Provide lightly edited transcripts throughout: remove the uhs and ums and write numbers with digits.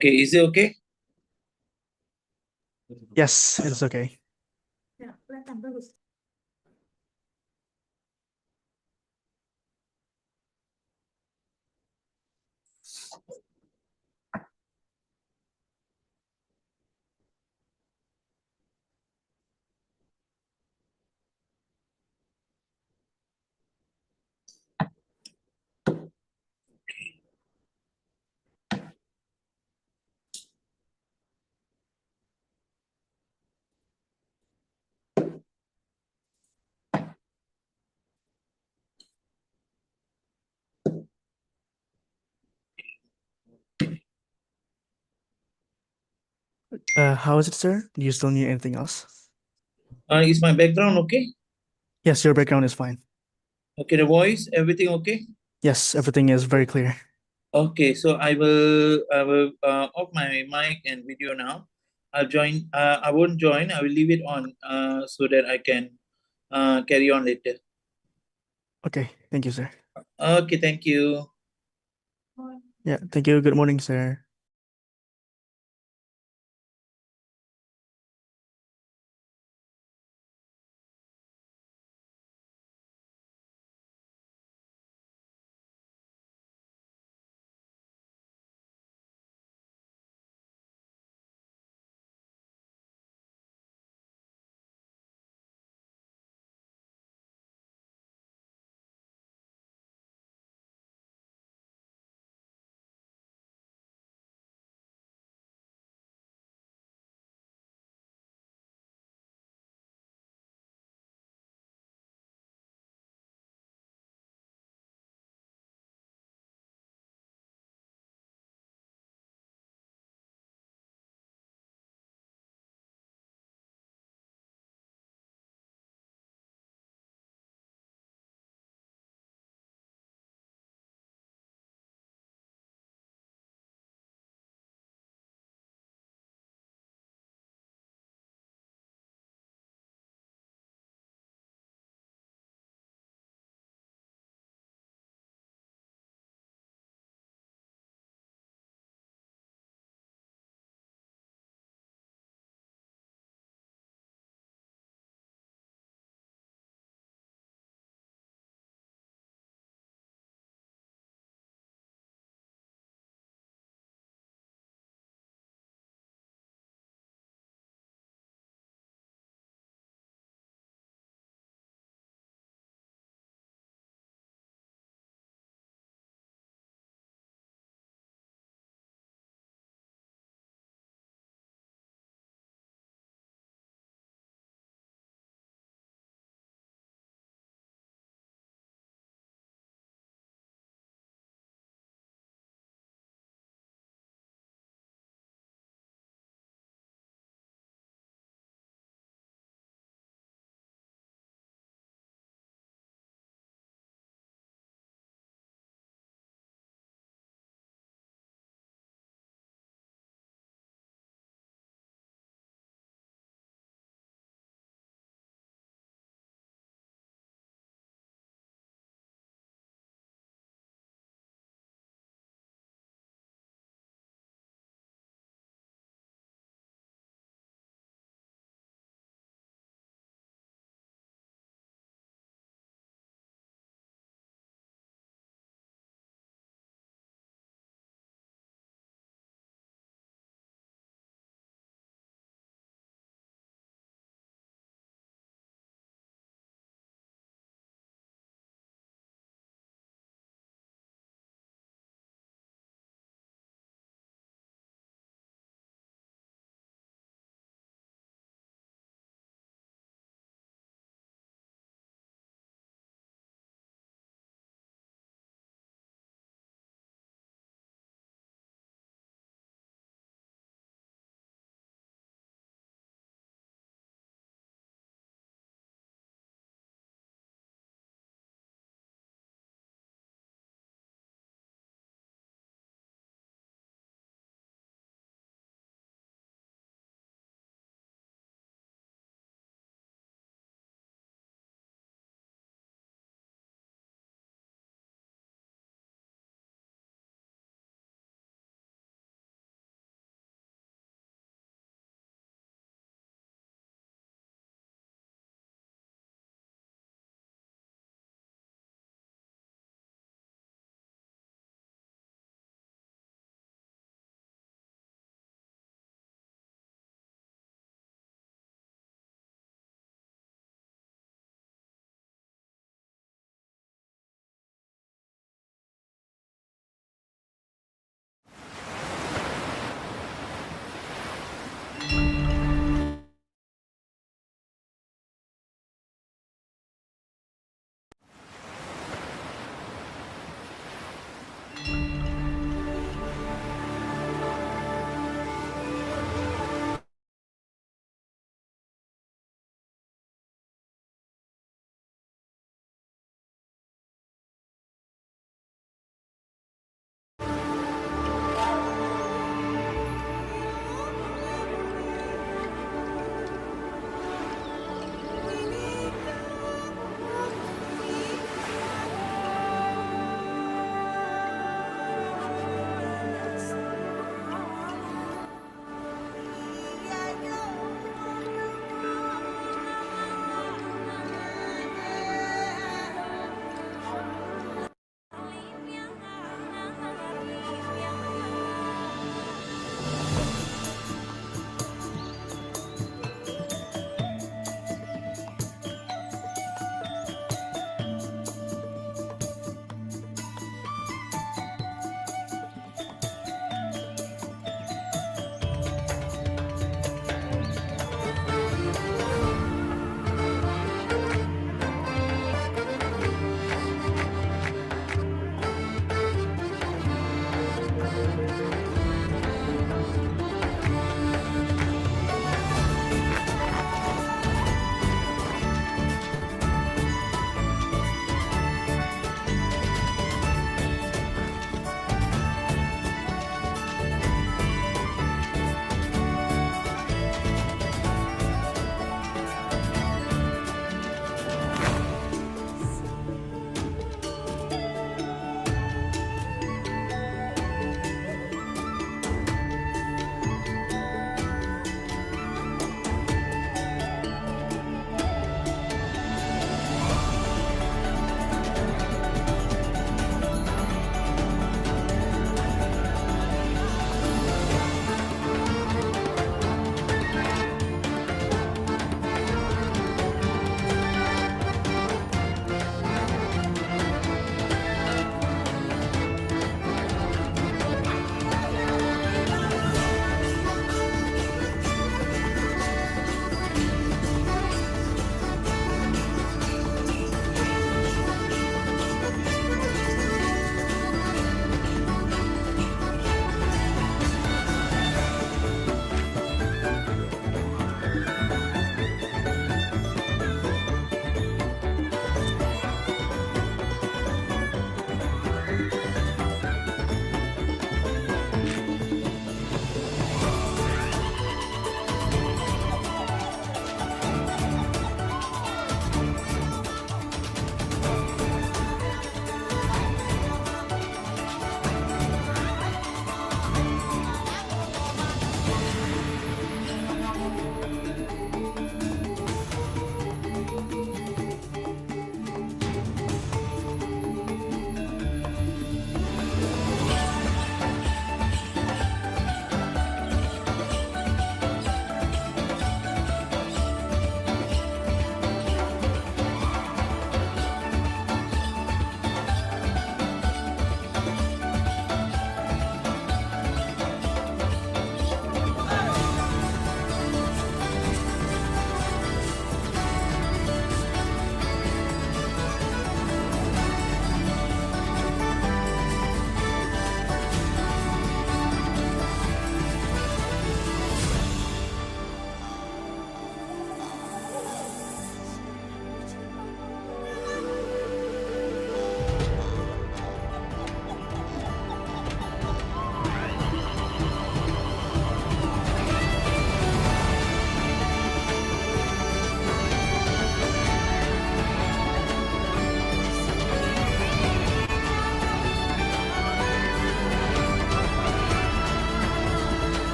Okay, is it okay? Yes, it's okay. How is it, sir? Do you still need anything else? Is my background okay? Yes, your background is fine. Okay, the voice, everything okay? Yes, everything is very clear. Okay, so I will off my mic and video now. I'll join. I won't join. I will leave it on so that I can carry on later. Okay, thank you, sir. Okay, thank you. Yeah, thank you. Good morning, sir.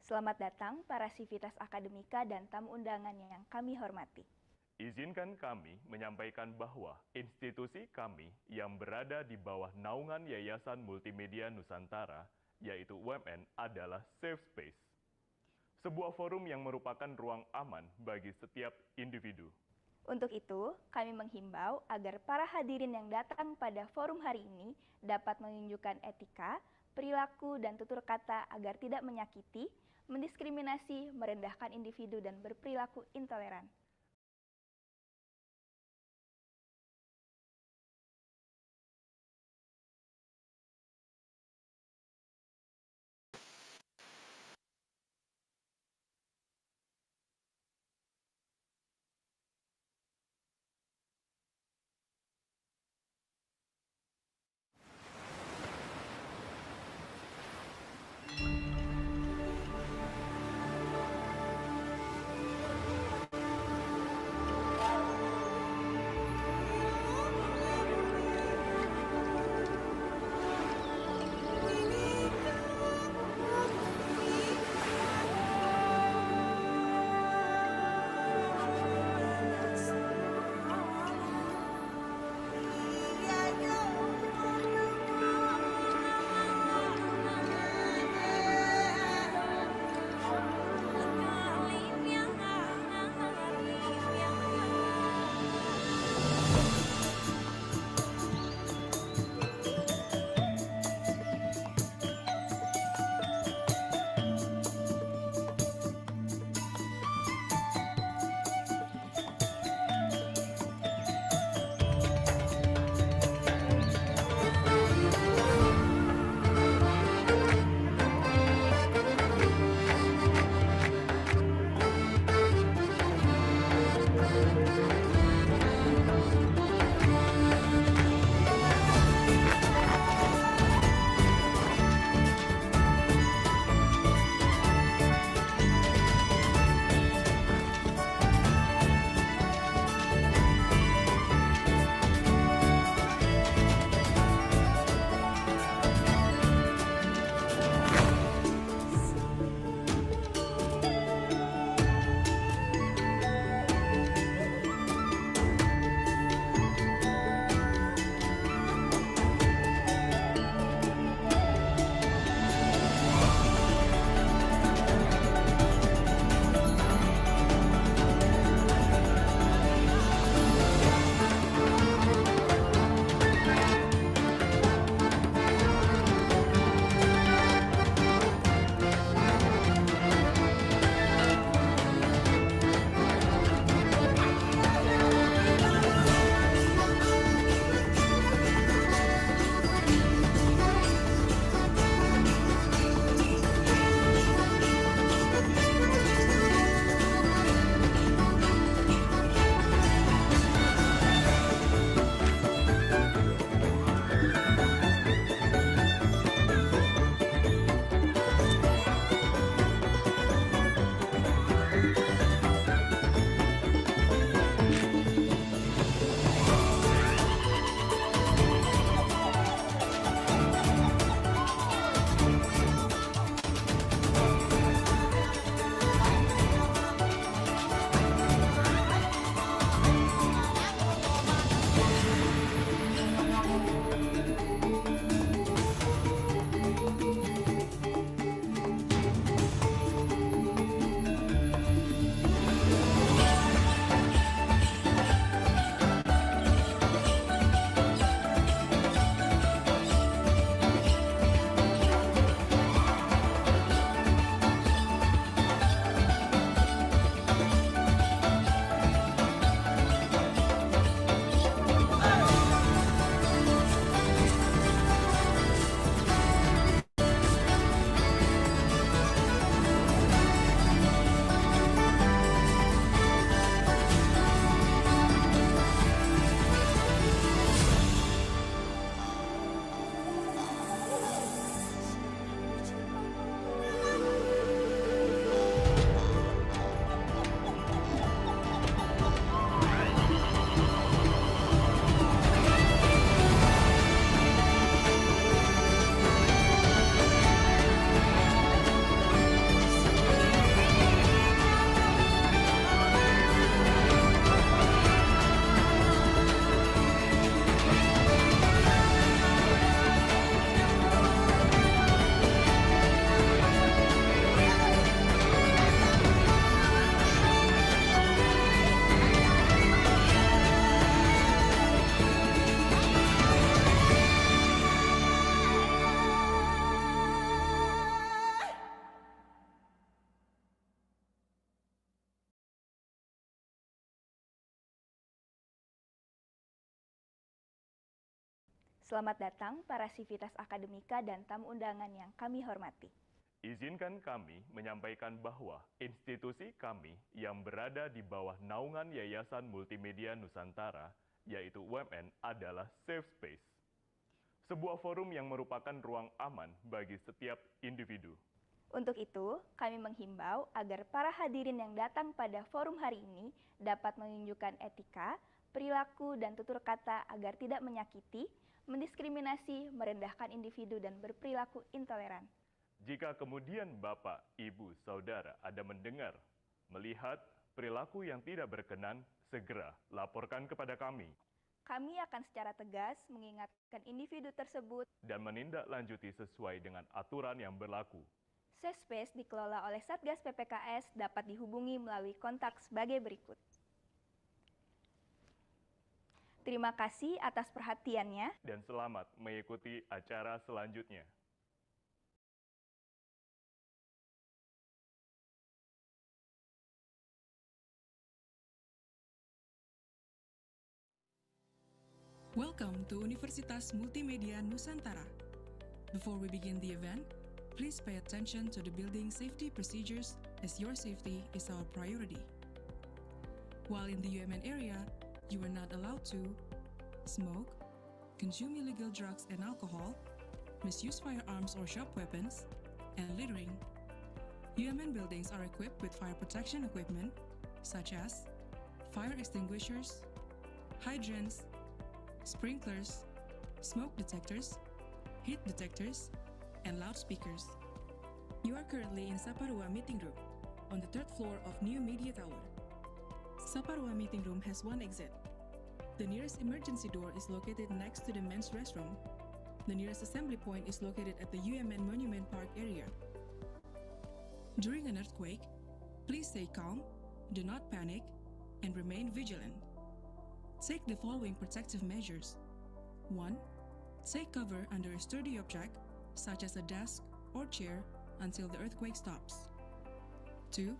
Selamat datang para sivitas akademika dan tamu undangan yang kami hormati. Izinkan kami menyampaikan bahwa institusi kami yang berada di bawah naungan Yayasan Multimedia Nusantara, yaitu UMN, adalah safe space. Sebuah forum yang merupakan ruang aman bagi setiap individu. Untuk itu, kami menghimbau agar para hadirin yang datang pada forum hari ini dapat menunjukkan etika, perilaku, dan tutur kata agar tidak menyakiti, mendiskriminasi, merendahkan individu, dan berperilaku intoleran. Selamat datang para sivitas akademika dan tamu undangan yang kami hormati. Izinkan kami menyampaikan bahwa institusi kami yang berada di bawah naungan Yayasan Multimedia Nusantara, yaitu UMN, adalah safe space. Sebuah forum yang merupakan ruang aman bagi setiap individu. Untuk itu, kami menghimbau agar para hadirin yang datang pada forum hari ini dapat menunjukkan etika, perilaku, dan tutur kata agar tidak menyakiti, mendiskriminasi, merendahkan individu, dan berperilaku intoleran. Jika kemudian Bapak, Ibu, Saudara ada mendengar, melihat perilaku yang tidak berkenan, segera laporkan kepada kami. Kami akan secara tegas mengingatkan individu tersebut dan menindaklanjuti sesuai dengan aturan yang berlaku. Safe Space dikelola oleh Satgas PPKS dapat dihubungi melalui kontak sebagai berikut. Terima kasih atas perhatiannya. Dan selamat mengikuti acara selanjutnya. Welcome to Universitas Multimedia Nusantara. Before we begin the event, please pay attention to the building safety procedures as your safety is our priority. While in the UMN area, you are not allowed to smoke, consume illegal drugs and alcohol, misuse firearms or sharp weapons, and littering. UMN buildings are equipped with fire protection equipment such as fire extinguishers, hydrants, sprinklers, smoke detectors, heat detectors, and loudspeakers. You are currently in Saparua Meeting Room on the 3rd floor of New Media Tower. Saparua Meeting Room has one exit. The nearest emergency door is located next to the men's restroom. The nearest assembly point is located at the UMN Monument Park area. During an earthquake, please stay calm, do not panic, and remain vigilant. Take the following protective measures. 1. Take cover under a sturdy object, such as a desk or chair, until the earthquake stops. 2.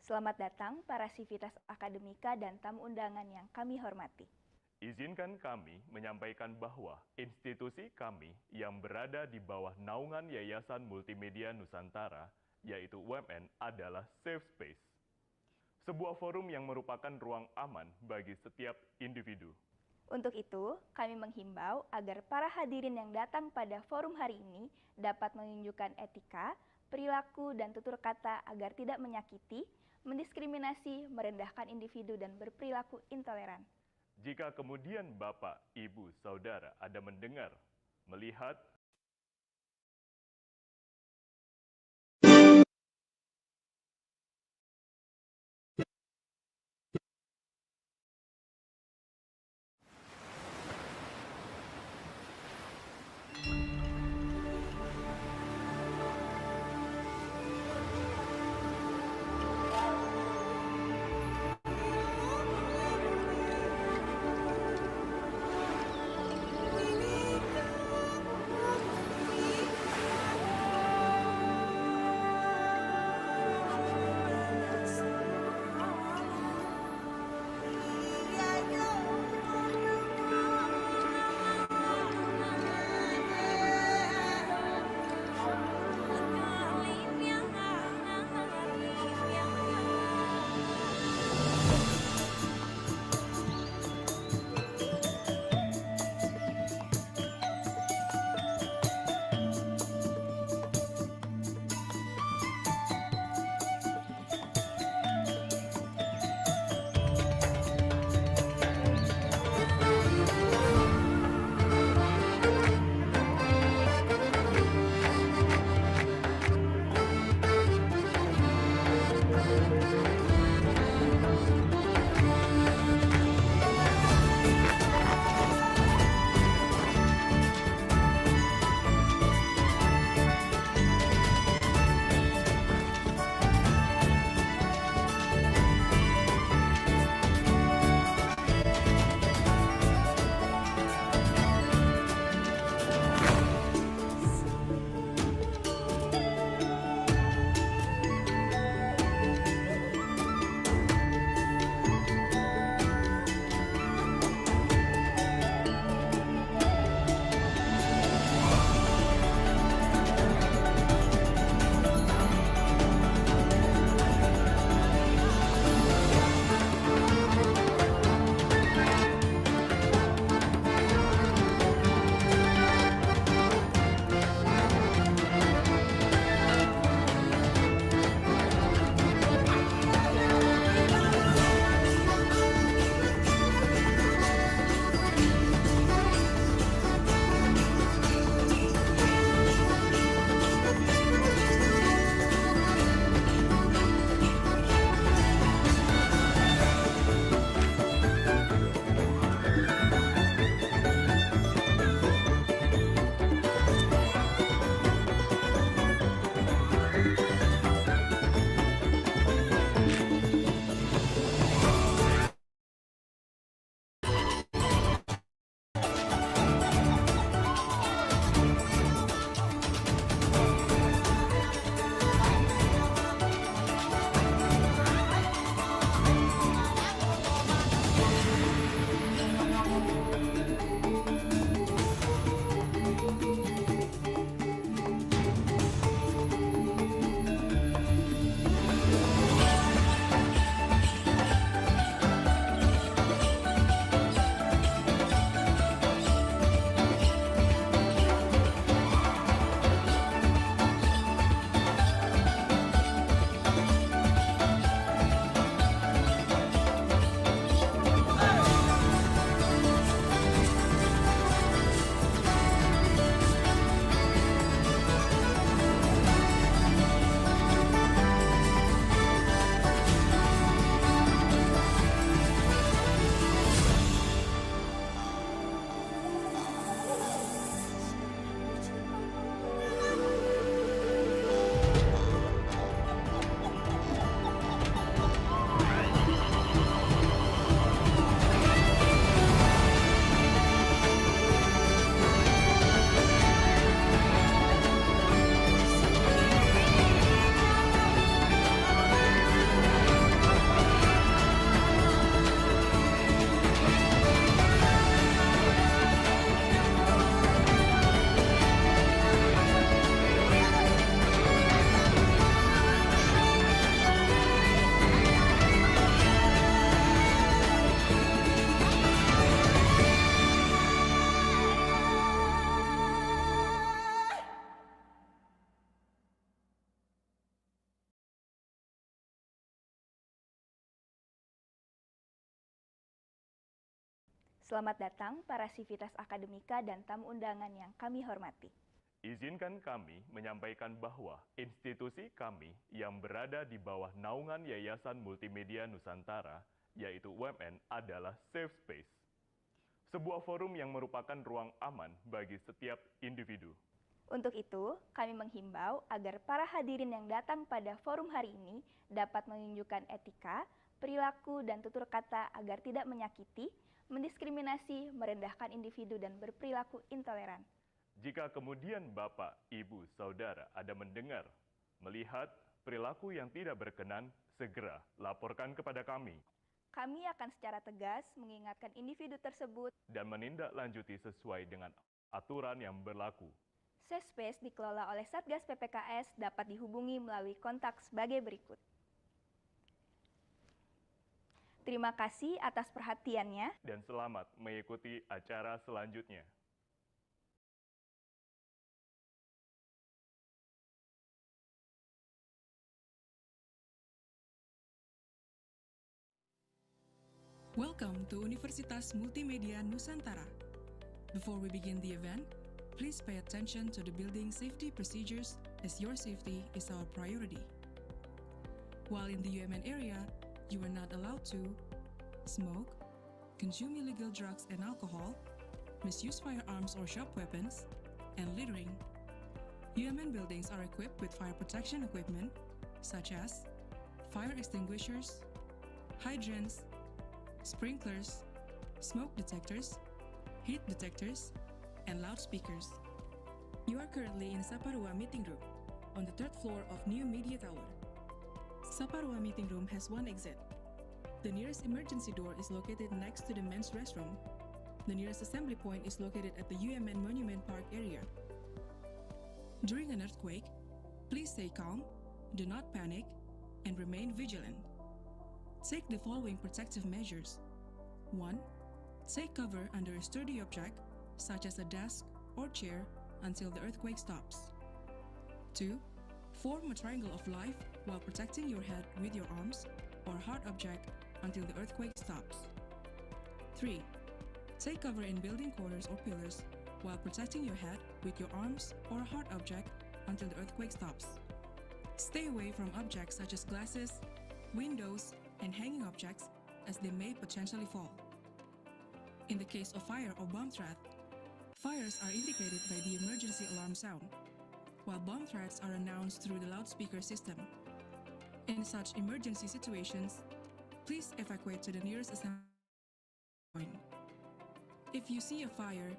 Selamat datang para sivitas akademika dan tamu undangan yang kami hormati. Izinkan kami menyampaikan bahwa institusi kami yang berada di bawah naungan Yayasan Multimedia Nusantara, yaitu UMN, adalah safe space. Sebuah forum yang merupakan ruang aman bagi setiap individu. Untuk itu, kami menghimbau agar para hadirin yang datang pada forum hari ini dapat menunjukkan etika, perilaku, dan tutur kata agar tidak menyakiti, mendiskriminasi, merendahkan individu, dan berperilaku intoleran. Jika kemudian Bapak, Ibu, Saudara ada mendengar, melihat, Selamat datang para sivitas akademika dan tamu undangan yang kami hormati. Izinkan kami menyampaikan bahwa institusi kami yang berada di bawah naungan Yayasan Multimedia Nusantara, yaitu UMN, adalah safe space. Sebuah forum yang merupakan ruang aman bagi setiap individu. Untuk itu, kami menghimbau agar para hadirin yang datang pada forum hari ini dapat menunjukkan etika, perilaku, dan tutur kata agar tidak menyakiti, mendiskriminasi, merendahkan individu, dan berperilaku intoleran. Jika kemudian Bapak, Ibu, Saudara ada mendengar, melihat perilaku yang tidak berkenan, segera laporkan kepada kami. Kami akan secara tegas mengingatkan individu tersebut Dan menindaklanjuti sesuai dengan aturan yang berlaku. Safe Space dikelola oleh Satgas PPKS dapat dihubungi melalui kontak sebagai berikut. Terima kasih atas perhatiannya. Dan selamat mengikuti acara selanjutnya. Welcome to Universitas Multimedia Nusantara. Before we begin the event, please pay attention to the building safety procedures as your safety is our priority. While in the UMN area, you are not allowed to smoke, consume illegal drugs and alcohol, misuse firearms or sharp weapons, and littering. UMN buildings are equipped with fire protection equipment such as fire extinguishers, hydrants, sprinklers, smoke detectors, heat detectors, and loudspeakers. You are currently in Saparua Meeting Room on the third floor of New Media Tower. Saparua Meeting Room has one exit. The nearest emergency door is located next to the men's restroom. The nearest assembly point is located at the UMN Monument Park area. During an earthquake, please stay calm, do not panic, and remain vigilant. Take the following protective measures. 1. Take cover under a sturdy object, such as a desk or chair, until the earthquake stops. 2. Form a triangle of life while protecting your head with your arms or hard object until the earthquake stops. 3. Take cover in building corners or pillars while protecting your head with your arms or a hard object until the earthquake stops. Stay away from objects such as glasses, windows, and hanging objects as they may potentially fall. In the case of fire or bomb threat, fires are indicated by the emergency alarm sound, while bomb threats are announced through the loudspeaker system. In such emergency situations, please evacuate to the nearest assembly point. If you see a fire,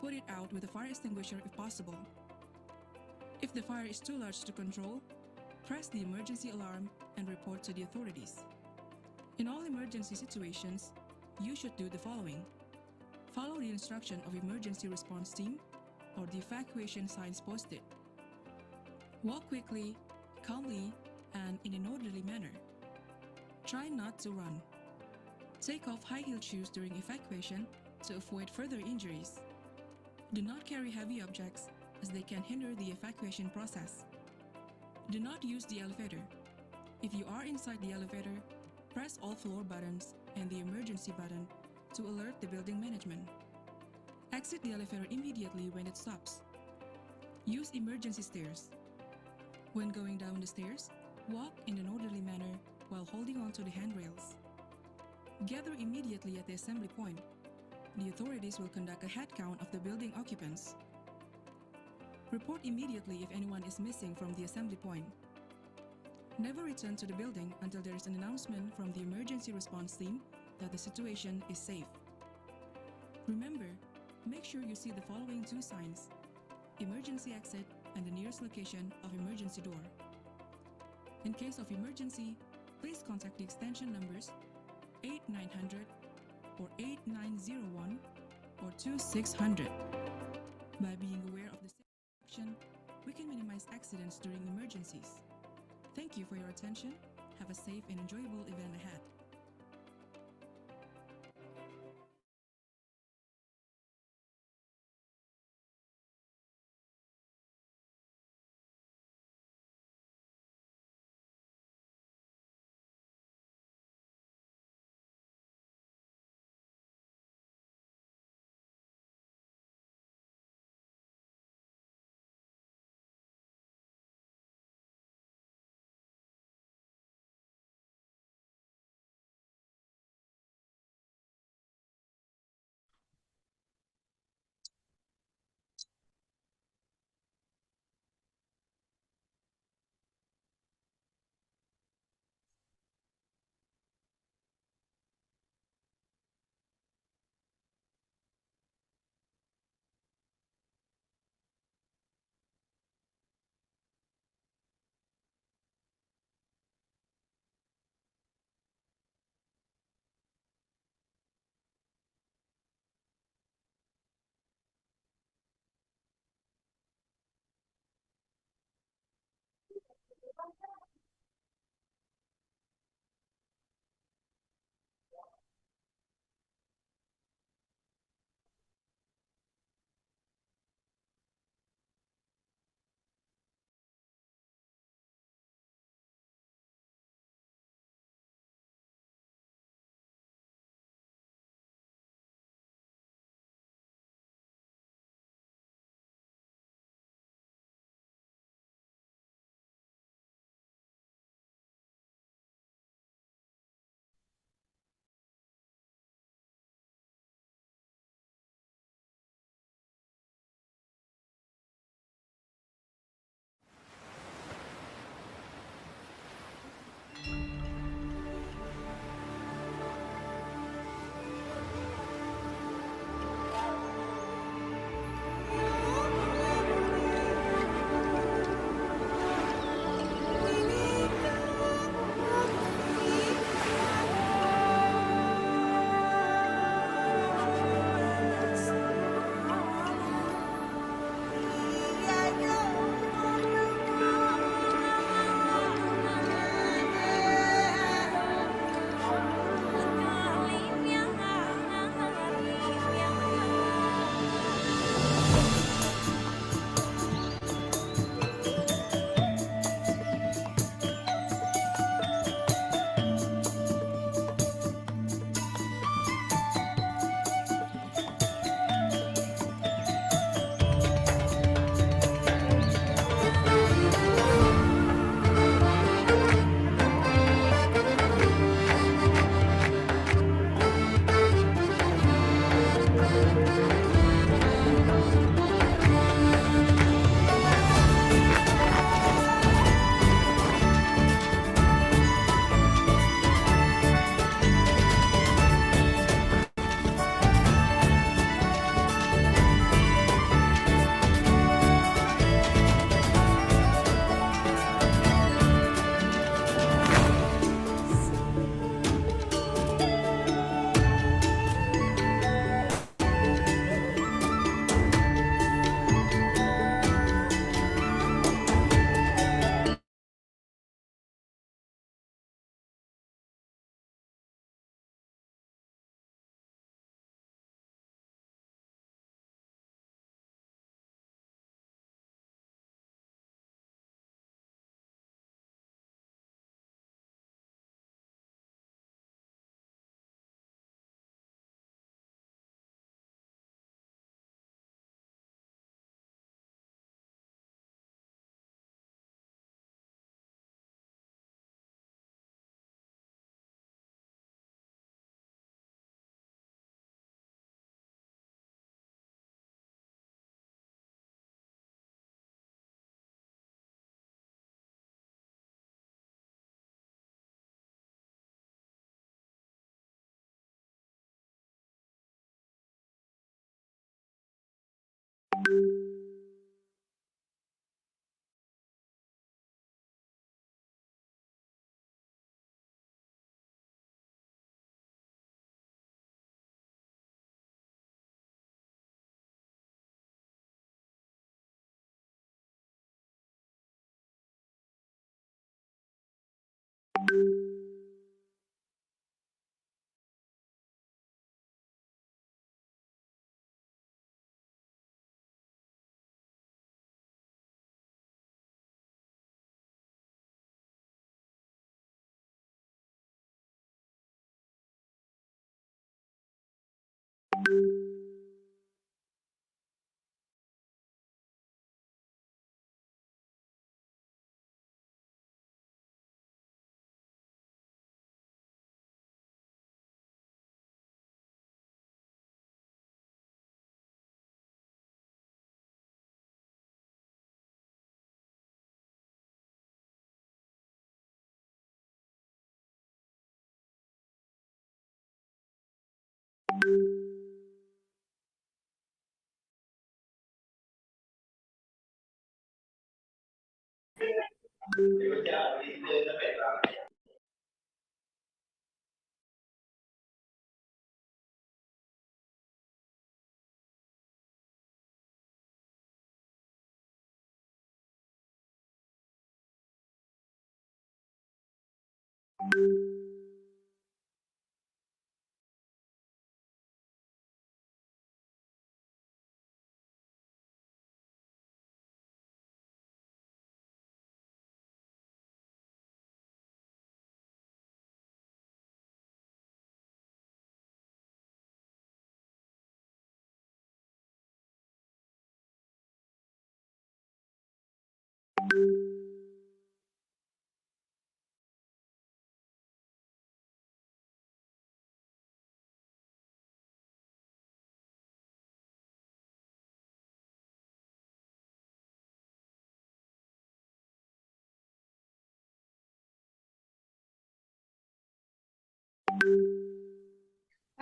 put it out with a fire extinguisher if possible. If the fire is too large to control, press the emergency alarm and report to the authorities. In all emergency situations, you should do the following. Follow the instruction of emergency response team or the evacuation signs posted. Walk quickly, calmly, and in an orderly manner. Try not to run. Take off high-heeled shoes during evacuation to avoid further injuries. Do not carry heavy objects as they can hinder the evacuation process. Do not use the elevator. If you are inside the elevator, press all floor buttons and the emergency button to alert the building management. Exit the elevator immediately when it stops. Use emergency stairs. When going down the stairs, walk in an orderly manner while holding on to the handrails. Gather immediately at the assembly point. The authorities will conduct a head count of the building occupants. Report immediately if anyone is missing from the assembly point. Never return to the building until there is an announcement from the emergency response team that the situation is safe. Remember, make sure you see the following two signs: emergency exit and the nearest location of emergency door. In case of emergency, please contact the extension numbers 8900 or 8901 or 2600. By being aware of the safety action, we can minimize accidents during emergencies. Thank you for your attention. Have a safe and enjoyable event ahead.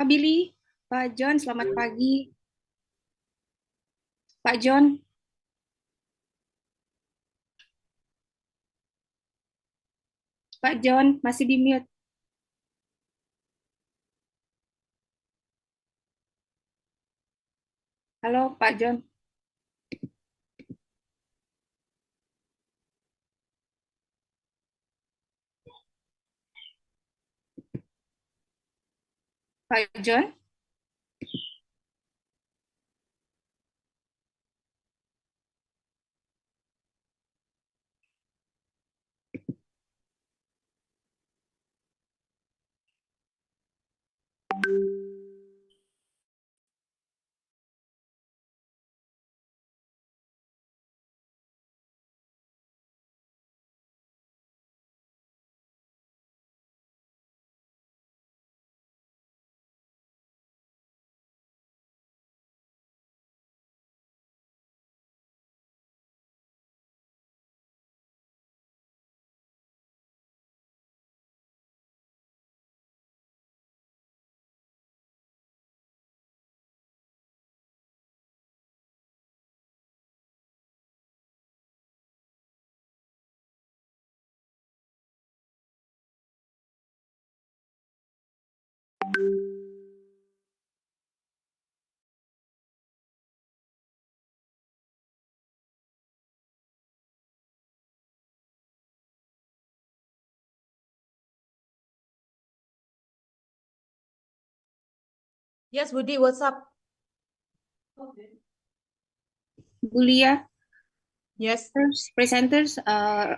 Pak Billy, Pak John, selamat pagi. Pak John, Pak John masih di mute. Halo, Pak John. Pak John, Yes, Budi, what's up? Bu Lia, Yes. presenters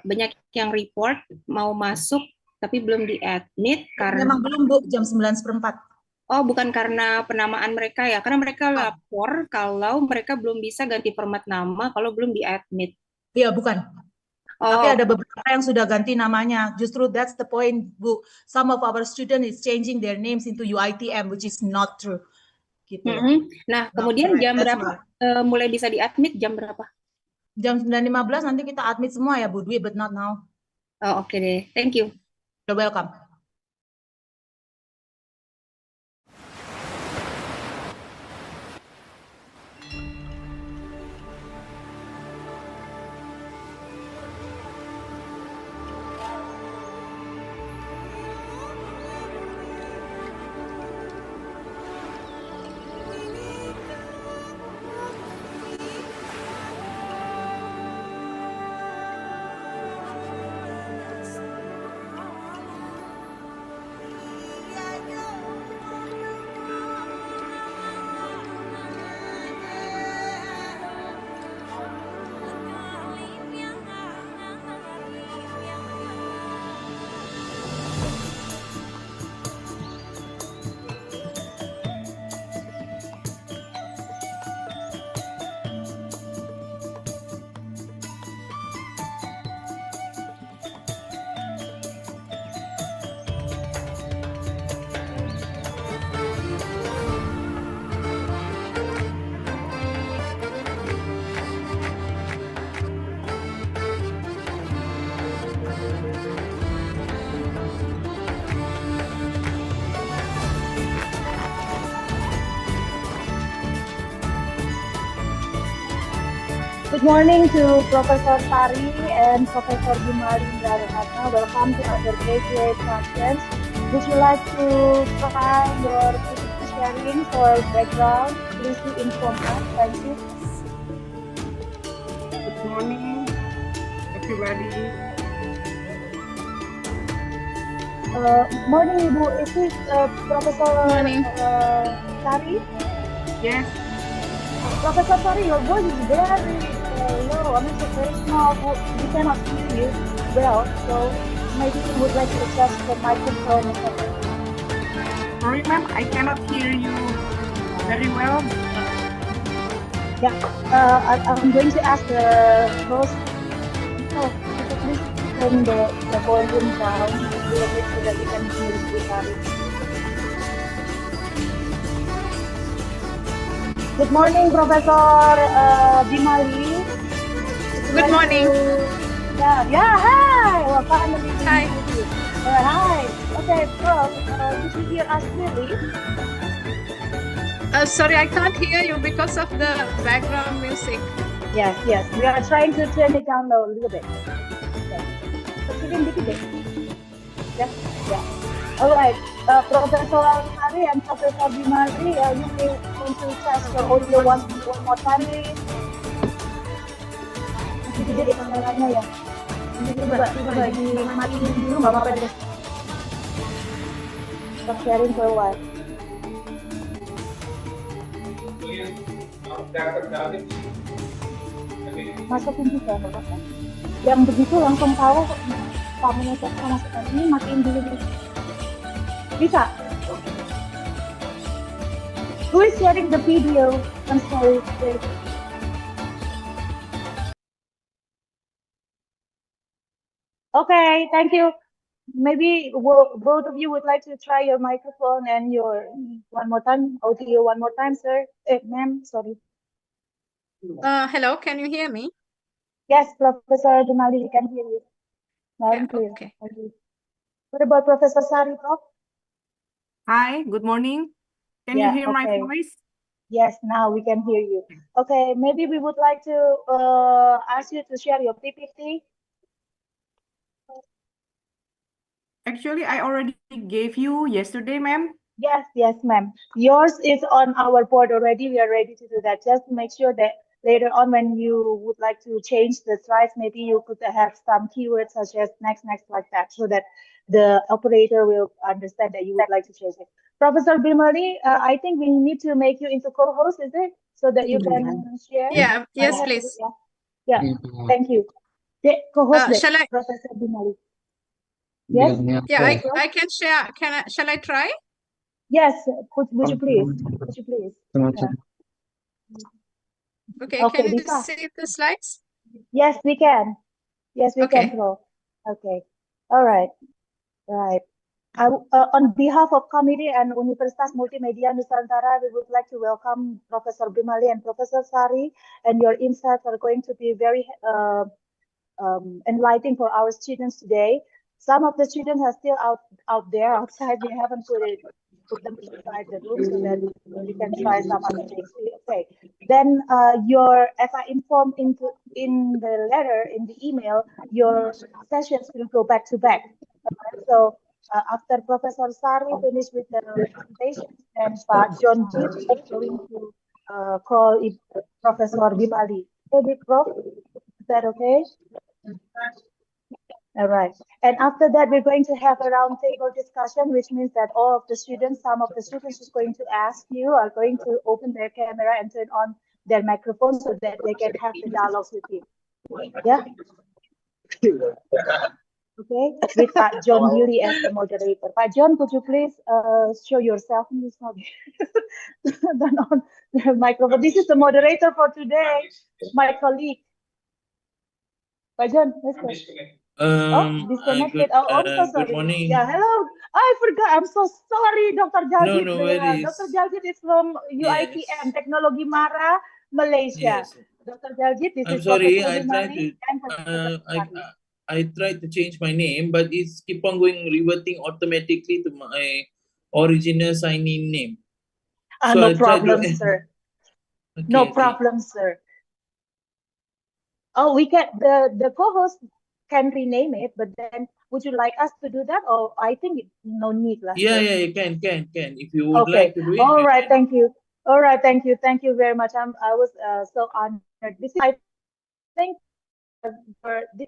banyak yang report mau masuk tapi belum di-admit karena Memang belum, Bu, jam 9:04. oh bukan karena penamaan mereka ya, karena mereka lapor kalau mereka belum bisa ganti format nama kalau belum di-admit. Iya, bukan. Tapi Oh, ada beberapa yang sudah ganti namanya. Justru that's the point, Bu. Some of our student is changing their names into UITM, which is not true. Gitu loh. Nah, Not kemudian correct. jam That's berapa why. mulai bisa di-admit jam berapa? Jam 9:15 nanti kita admit semua ya, Bu Dwi, but not now. Oh, oke deh. Thank you. You're welcome. Good morning to Professor Sari and Professor Bimali Ratna. Welcome to Undergraduate Conference. Would you like to try your PPT sharing for background? Please do inform us. Thank you. Good morning, everybody. Morning, Ibu. Is this Professor Sari? Yes. Professor Sari, your voice is very low. I mean, it's very small. We cannot hear you well. So maybe you would like to adjust the microphone or something. Sorry, ma'am, I cannot hear you very well. Yeah, I'm going to ask the host. Oh, could you please turn the volume down a little bit so that we can hear you, Sari. Good morning, Professor Bimali. Good morning. Yeah, hi. Well, finally, Hi. Hi. Okay, Prof, could you hear us clearly? Sorry, I can't hear you because of the background music. Yes. We are trying to turn it down a little bit. Okay. Kecilin dikit deh. Yeah. All right. Professor Sari and Professor Bimali, you may want to test your audio one more time, please. Masih gede deh kameranya ya. Coba dimatiin dulu, nggak apa-apa deh. Stop sharing for a while. Masukin juga, nggak apa-apa. Yang begitu langsung tahu kamunya siapa, masukkan ini, matiin dulu nih. Bisa? Who is sharing the video? I'm sorry. Okay, thank you. Maybe both of you would like to try your microphone and your one more time, audio one more time, sir. Ma'am, sorry. Hello, can you hear me? Yes, Professor Bimali, we can hear you. Loud and clear. Okay. Thank you. What about Professor Sari, Prof? Hi, good morning. Can you hear my voice? Yes, now we can hear you. Okay, maybe we would like to ask you to share your PPT. Actually, I already gave you yesterday, ma'am. Yes, ma'am. Yours is on our board already. We are ready to do that. Just make sure that later on when you would like to change the slides, maybe you could have some keywords such as next, like that, so that the operator will understand that you would like to change it. Professor Bimali, I think we need to make you into co-host, is it? So that you can share? Yeah, yes, please. Yeah, thank you. Co-host Shall I? Professor Bimali. Yes? Yeah, I can share. Shall I try? Yes, would you please? Yeah. Okay, can you see the slides? Yes, we can. Yes, we Okay. can, Pro. Okay. All right. On behalf of Committee and Universitas Multimedia Nusantara, we would like to welcome Professor Bimali and Professor Sari, and your insights are going to be very enlightening for our students today. Some of the students are still out there outside. We haven't put them inside the room so that we can try some other things. Okay. Then as I informed in the letter, in the email, your sessions will go back to back. So after Professor Sari finished with the presentation, then Pak John Jit is going to call Professor Bimali. Okay, Prof, is that okay? All right. And after that, we're going to have a roundtable discussion, which means that all of the students, some of the students who's going to ask you are going to open their camera and turn on their microphone so that they can have the dialogues with you. Yeah? Okay, with Pak John Billy as the moderator. Pak John, could you please show yourself? Turn on the microphone. This is the moderator for today, my colleague. Pak John, let's go. Disconnected. I'm so sorry. Good morning. Yeah, hello. I forgot. I'm so sorry, Dr. Jalgit. No worries. Dr. Jalgit is from UITM, Teknologi Mara, Malaysia. Yes. Dr. Jalgit, this I'm is sorry. Professor Bimali and Professor Sari. I tried to change my name, but it's keep on reverting automatically to my original sign-in name. So No problem, sir. Okay, No problem, sir. Oh, we can, the co-host can rename it, but then would you like us to do that, or I think no need, lah. Yeah, you can. If you would Okay. like to do it, All you right. can. Thank you. All right. Thank you very much. I was so honored. This is, I think,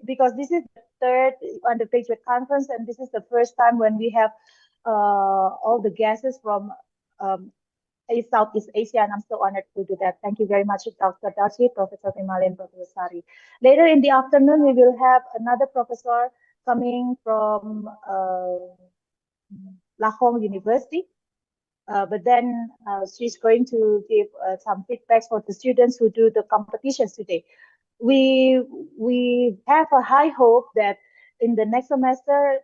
because this is the third Undergraduate Conference, and this is the first time when we have all the guests from um, Southeast Asia, and I'm so honored to do that. Thank you very much, Dr. Dashi, Professor Himalayan, Professor Sari. Later in the afternoon, we will have another professor coming from Lahore University. But then she's going to give some feedbacks for the students who do the competitions today. We have a high hope that in the next semester,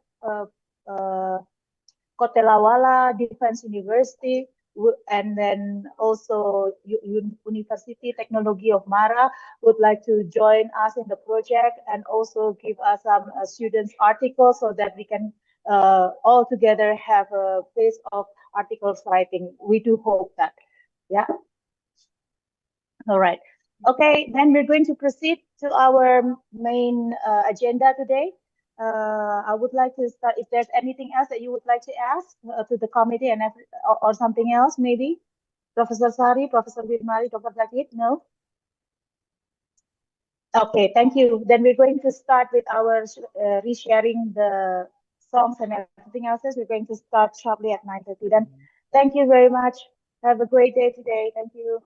Kotelawala Defense University, and then also University Technology of Mara would like to join us in the project and also give us some students articles so that we can all together have a place of articles writing. We do hope that. Yeah. All right. Okay, then we're going to proceed to our main agenda today. I would like to start, if there's anything else that you would like to ask to the committee and or something else, maybe? Professor Sari, Professor Wirmari, Dr. Zakir, no? Okay, thank you. Then we're going to start with our resharing the songs and everything else. We're going to start sharply at 9:30. Then thank you very much. Have a great day today. Thank you.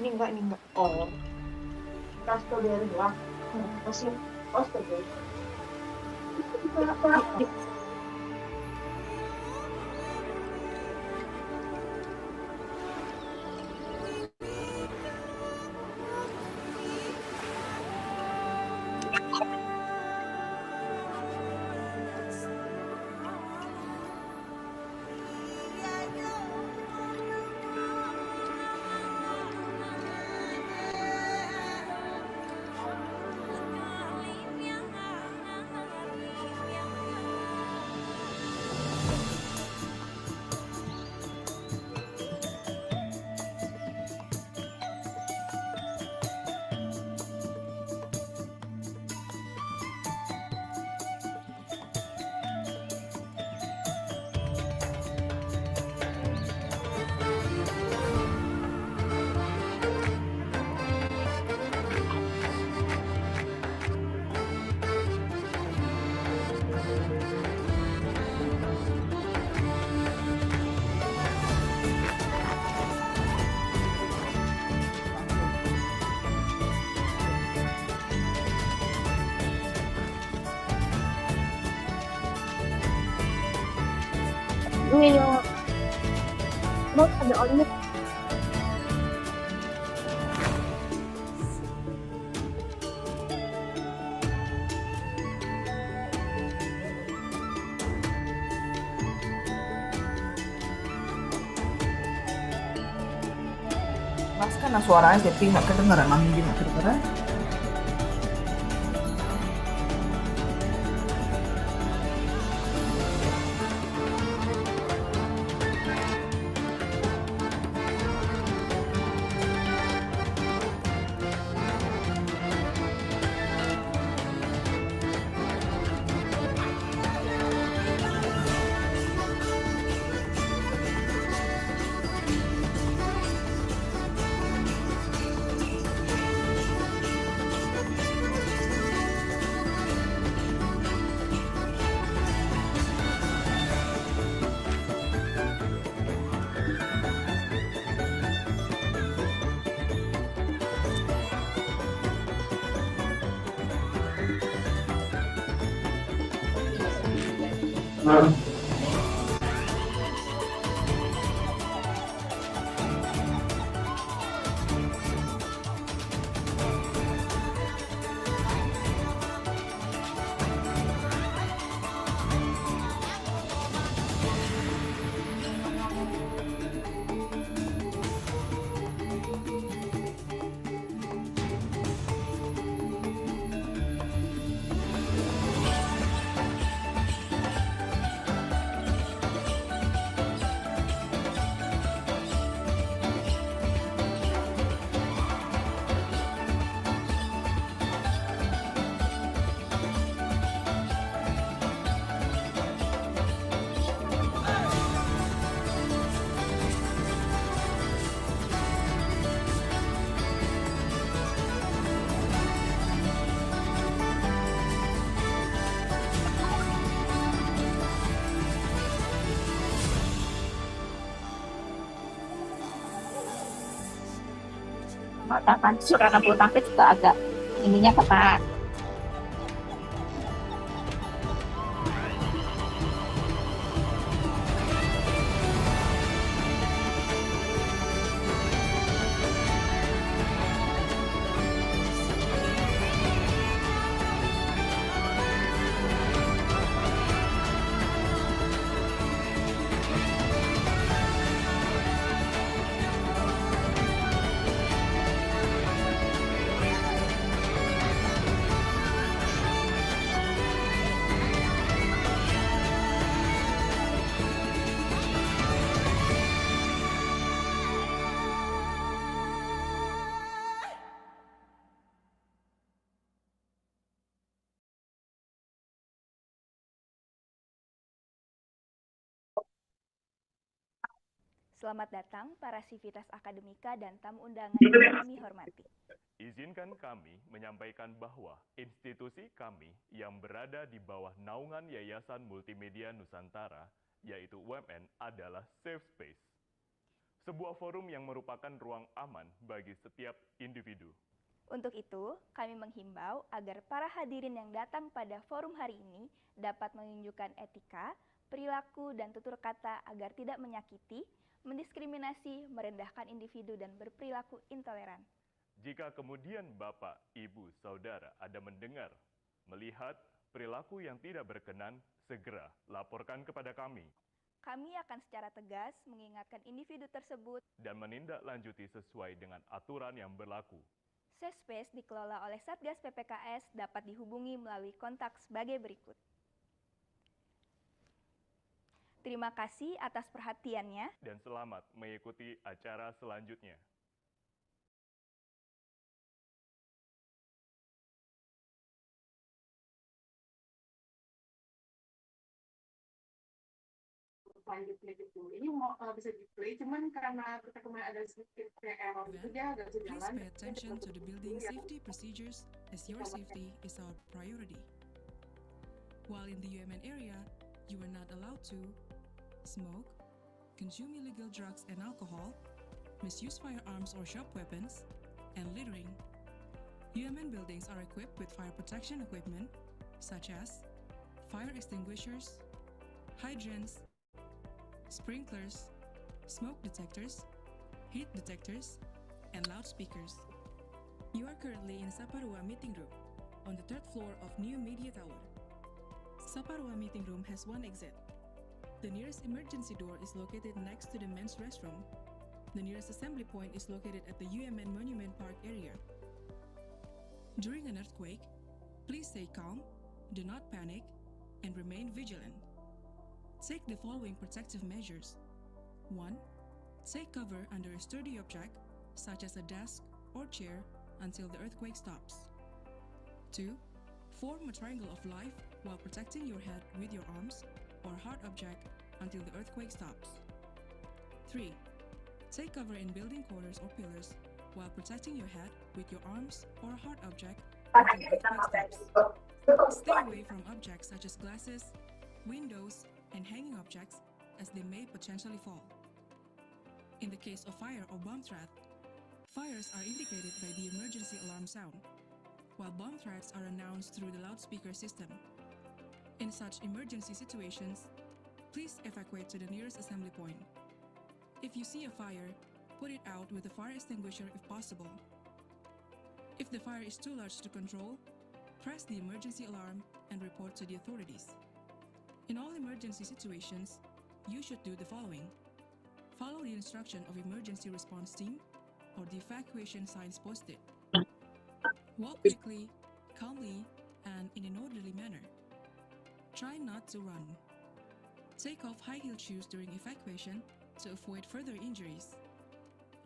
Ini enggak. Oh. Kasto dari lah. Masih kasto deh. Ini yang mau ada orangnya. Mas kan suaranya tapi nggak kedengeran, mami nggak kedengeran. mengatakan surat bulu tangkis juga agak ininya ketat. Selamat datang para sivitas akademika dan tamu undangan yang kami hormati. Izinkan kami menyampaikan bahwa institusi kami yang berada di bawah naungan Yayasan Multimedia Nusantara, yaitu UMN, adalah safe space. Sebuah forum yang merupakan ruang aman bagi setiap individu. Untuk itu, kami menghimbau agar para hadirin yang datang pada forum hari ini dapat menunjukkan etika, perilaku, dan tutur kata agar tidak menyakiti, mendiskriminasi, merendahkan individu, dan berperilaku intoleran. Jika kemudian Bapak, Ibu, Saudara ada mendengar, melihat perilaku yang tidak berkenan, segera laporkan kepada kami. Kami akan secara tegas mengingatkan individu tersebut dan menindaklanjuti sesuai dengan aturan yang berlaku. Safe Space dikelola oleh Satgas PPKS dapat dihubungi melalui kontak sebagai berikut. Terima kasih atas perhatiannya. Dan selamat mengikuti acara selanjutnya. Selanjutnya gitu. Ini mau bisa di-play, cuman karena kita kemarin ada sedikit error itu dia agak bisa jalan. Please pay attention to the building safety procedures as your safety is our priority. While in the UMN area, you are not allowed to smoke, consume illegal drugs and alcohol, misuse firearms or sharp weapons, and littering. UMN buildings are equipped with fire protection equipment such as fire extinguishers, hydrants, sprinklers, smoke detectors, heat detectors, and loudspeakers. You are currently in Saparua Meeting Room on the 3rd floor of New Media Tower. Saparua Meeting Room has one exit. The nearest emergency door is located next to the men's restroom. The nearest assembly point is located at the UMN Monument Park area. During an earthquake, please stay calm, do not panic, and remain vigilant. Take the following protective measures. 1. Take cover under a sturdy object, such as a desk or chair, until the earthquake stops. 2. Form a triangle of life while protecting your head with your arms or hard object until the earthquake stops. 3. Take cover in building corners or pillars while protecting your head with your arms or hard object until the earthquake stops. Stay away from objects such as glasses, windows, and hanging objects as they may potentially fall. In the case of fire or bomb threat, fires are indicated by the emergency alarm sound, while bomb threats are announced through the loudspeaker system. In such emergency situations, please evacuate to the nearest assembly point. If you see a fire, put it out with a fire extinguisher if possible. If the fire is too large to control, press the emergency alarm and report to the authorities. In all emergency situations, you should do the following. Follow the instruction of emergency response team or the evacuation signs posted. Walk quickly, calmly, and in an orderly manner. Try not to run. Take off high-heeled shoes during evacuation to avoid further injuries.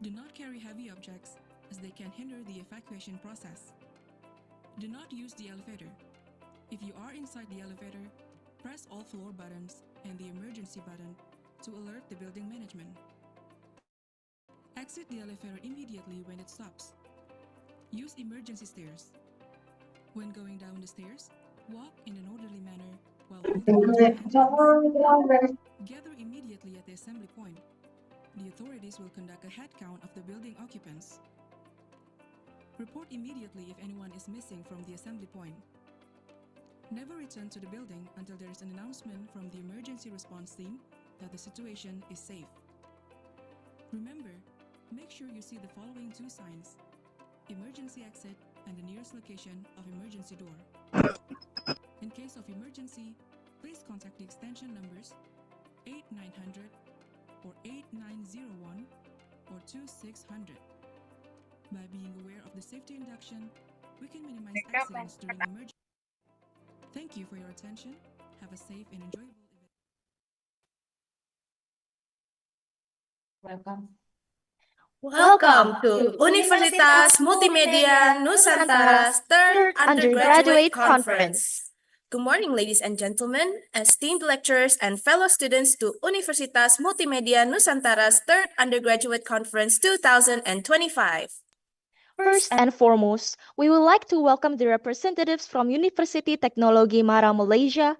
Do not carry heavy objects as they can hinder the evacuation process. Do not use the elevator. If you are inside the elevator, press all floor buttons and the emergency button to alert the building management. Exit the elevator immediately when it stops. Use emergency stairs. When going down the stairs, walk in an orderly manner while holding onto your hands. Gather immediately at the assembly point. The authorities will conduct a head count of the building occupants. Report immediately if anyone is missing from the assembly point. Never return to the building until there is an announcement from the emergency response team that the situation is safe. Remember, make sure you see the following two signs: emergency exit and the nearest location of emergency door. In case of emergency, please contact the extension numbers 8900 or 8901 or 2600. By being aware of the safety induction, we can minimize accidents during emergency. Thank you for your attention. Have a safe and enjoyable event. Welcome to Universitas Multimedia Nusantara's third Undergraduate Conference. Good morning, ladies and gentlemen, esteemed lecturers and fellow students to Universitas Multimedia Nusantara's third Undergraduate Conference 2025. First and foremost, we would like to welcome the representatives from University Teknologi Mara Malaysia,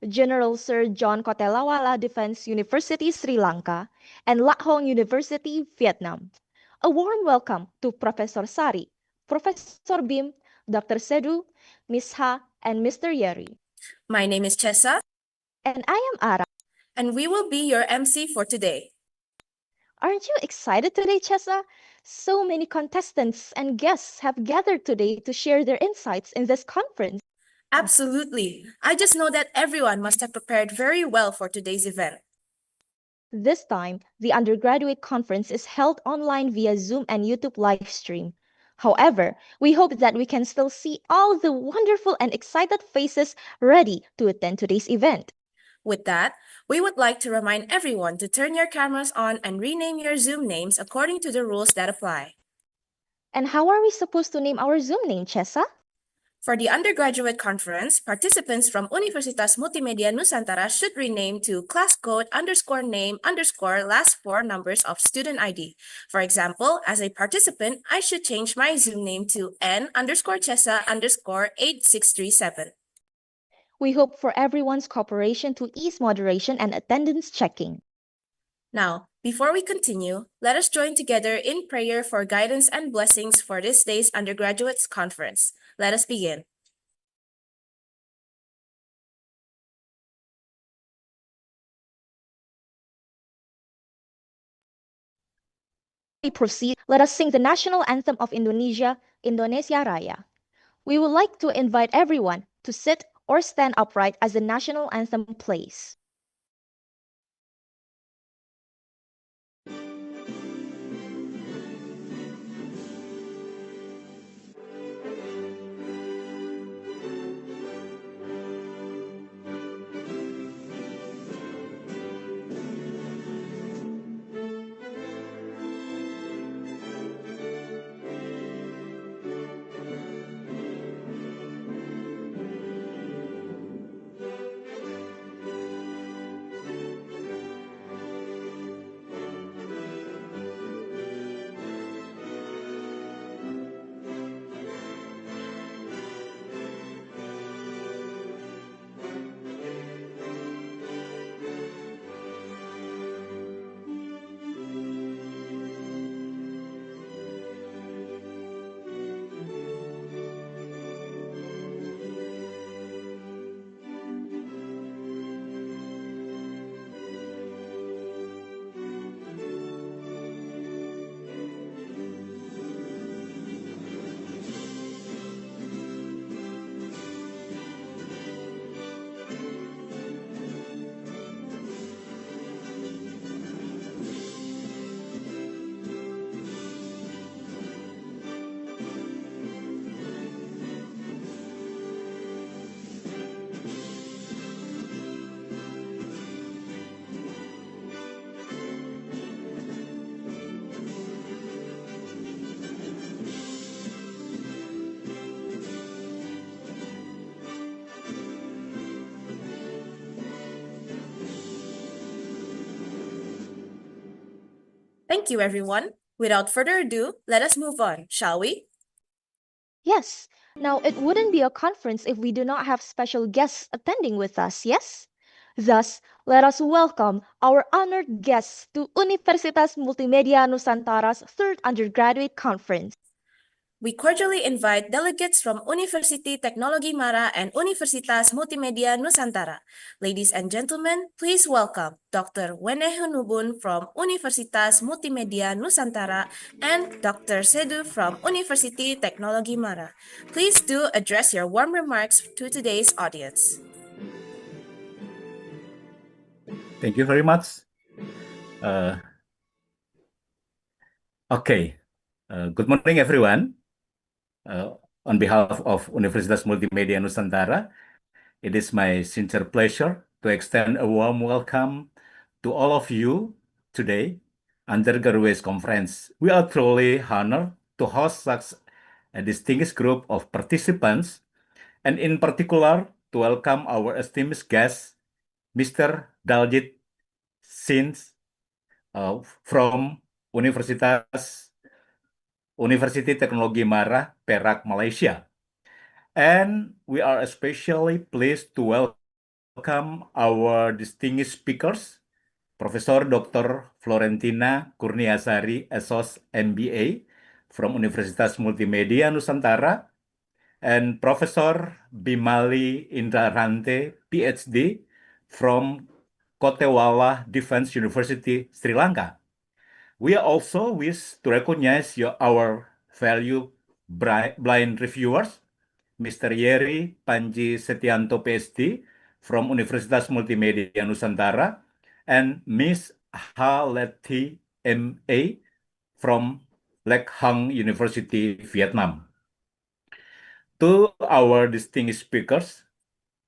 General Sir John Kotelawala Defense University Sri Lanka, and Lat Hong University Vietnam. A warm welcome to Professor Sari, Professor Bim, Dr. Sedu, Ms. Ha, and Mr. Yeri. My name is Chessa. And I am Ara. And we will be your MC for today. Aren't you excited today, Chessa? So many contestants and guests have gathered today to share their insights in this conference. Absolutely. I just know that everyone must have prepared very well for today's event. This time, the undergraduate conference is held online via Zoom and YouTube live stream. However, we hope that we can still see all the wonderful and excited faces ready to attend today's event. With that, we would like to remind everyone to turn your cameras on and rename your Zoom names according to the rules that apply. And how are we supposed to name our Zoom name, Chessa? For the undergraduate conference, participants from Universitas Multimedia Nusantara should rename to class code _name _ last four numbers of student ID. For example, as a participant, I should change my Zoom name to N_Chessa_8637. We hope for everyone's cooperation to ease moderation and attendance checking. Now, before we continue, let us join together in prayer for guidance and blessings for this day's undergraduates conference. Let us begin. We proceed, let us sing the national anthem of Indonesia, Indonesia Raya. We would like to invite everyone to sit or stand upright as the national anthem plays. Thank you, everyone. Without further ado, let us move on, shall we? Yes. Now, it wouldn't be a conference if we do not have special guests attending with us, yes? Thus, let us welcome our honored guests to Universitas Multimedia Nusantara's third undergraduate conference. We cordially invite delegates from University Teknologi Mara and Universitas Multimedia Nusantara. Ladies and gentlemen, please welcome Dr. Wene Hunubun from Universitas Multimedia Nusantara and Dr. Sedu from University Teknologi Mara. Please do address your warm remarks to today's audience. Thank you very much. Good morning, everyone. On behalf of Universitas Multimedia Nusantara, it is my sincere pleasure to extend a warm welcome to all of you today, Undergraduate Conference. We are truly honored to host such a distinguished group of participants, and in particular, to welcome our esteemed guest, Mr. Daljit Singh from University Teknologi Mara, Perak, Malaysia. And we are especially pleased to welcome our distinguished speakers, Professor Dr. Florentina Kurniasari, SOS MBA from Universitas Multimedia Nusantara, and Professor Bimali Indrarante, PhD from Kotewala Defense University, Sri Lanka. We also wish to recognize our valued blind reviewers, Mr. Yeri Panji Setianto, PhD from Universitas Multimedia Nusantara, and Ms. Ha Leti, MA from Lek Hang University, Vietnam. To our distinguished speakers,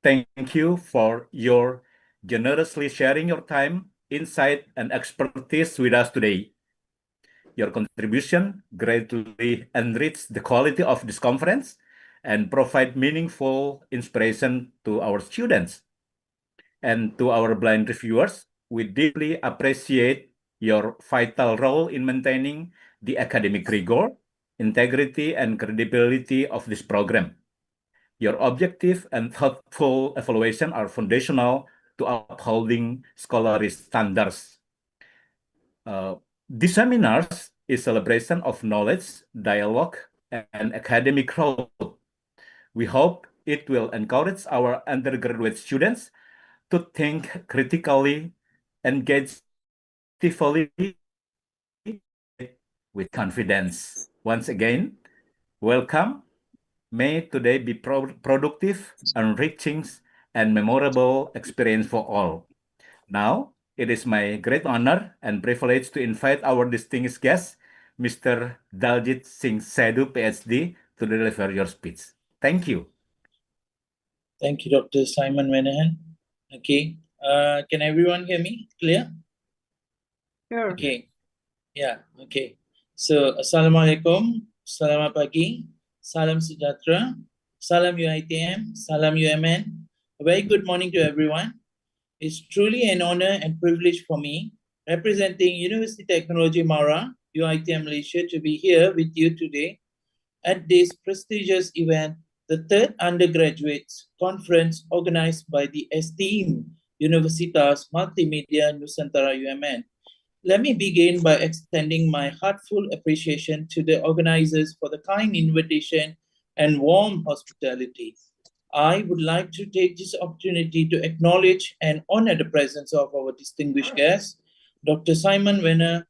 thank you for your generously sharing your time, insight, and expertise with us today. Your contribution greatly enrich the quality of this conference and provide meaningful inspiration to our students. And to our blind reviewers, we deeply appreciate your vital role in maintaining the academic rigor, integrity, and credibility of this program. Your objective and thoughtful evaluation are foundational to upholding scholarly standards. These seminars is celebration of knowledge, dialogue, and academic growth. We hope it will encourage our undergraduate students to think critically, engage actively, with confidence. Once again, welcome. May today be productive, enriching, and memorable experience for all. Now, it is my great honor and privilege to invite our distinguished guest, Mr. Daljit Singh Sedu, PhD, to deliver your speech. Thank you. Thank you, Dr. Simon Menahan. Okay. Can everyone hear me? Clear? Sure. Okay. Yeah. Okay. So, Assalamualaikum, selamat pagi, salam sejahtera, salam UITM, salam UMN. A very good morning to everyone. It's truly an honor and privilege for me, representing University Teknologi Mara, UITM Malaysia, to be here with you today at this prestigious event, the third Undergraduates Conference organized by the esteemed Universitas Multimedia Nusantara UMN. Let me begin by extending my heartfelt appreciation to the organizers for the kind invitation and warm hospitality. I would like to take this opportunity to acknowledge and honor the presence of our distinguished guest, Dr. Simon Wene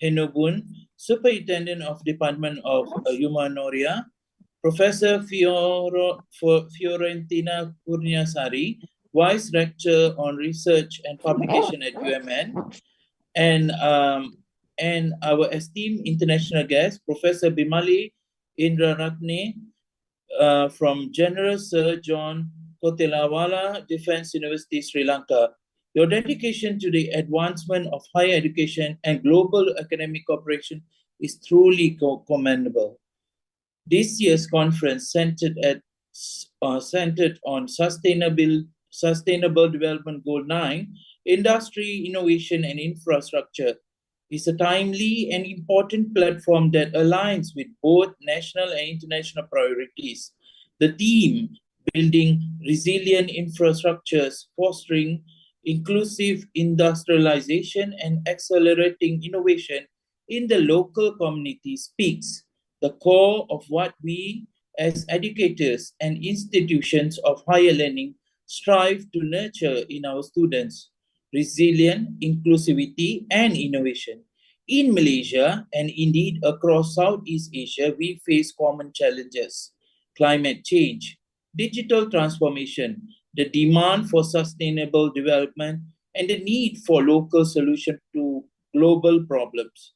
Hunubun, Superintendent of Department of Humanoria, Professor Fiorentina Kurniasari, Vice Rector on Research and Publication at UMN, and our esteemed international guest, Professor Bimali Indraratne, from General Sir John Kotelawala Defense University, Sri Lanka. Your dedication to the advancement of higher education and global academic cooperation is truly commendable. This year's conference centered on Sustainable Development Goal 9, Industry, Innovation and Infrastructure, is a timely and important platform that aligns with both national and international priorities. The theme, building resilient infrastructures, fostering inclusive industrialization and accelerating innovation in the local community, speaks the core of what we as educators and institutions of higher learning strive to nurture in our students: resilience, inclusivity, and innovation. In Malaysia and indeed across Southeast Asia, we face common challenges: climate change, digital transformation, the demand for sustainable development, and the need for local solutions to global problems.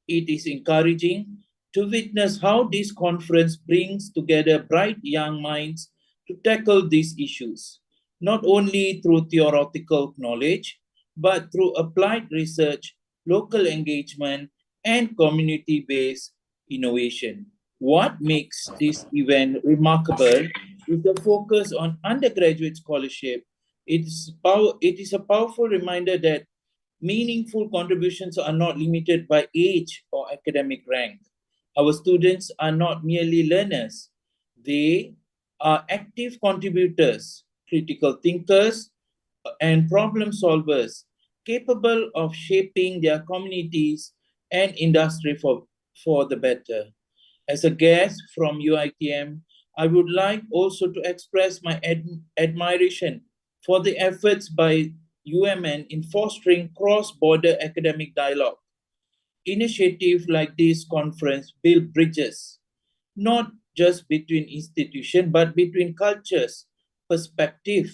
It is encouraging to witness how this conference brings together bright young minds to tackle these issues, not only through theoretical knowledge, but through applied research, local engagement, and community-based innovation. What makes this event remarkable is the focus on undergraduate scholarship. It is a powerful reminder that meaningful contributions are not limited by age or academic rank. Our students are not merely learners, they are active contributors, critical thinkers, and problem solvers capable of shaping their communities and industry for the better. As a guest from UITM, I would like also to express my admiration for the efforts by UMN in fostering cross-border academic dialogue. Initiatives like this conference build bridges, not just between institutions, but between cultures, perspective,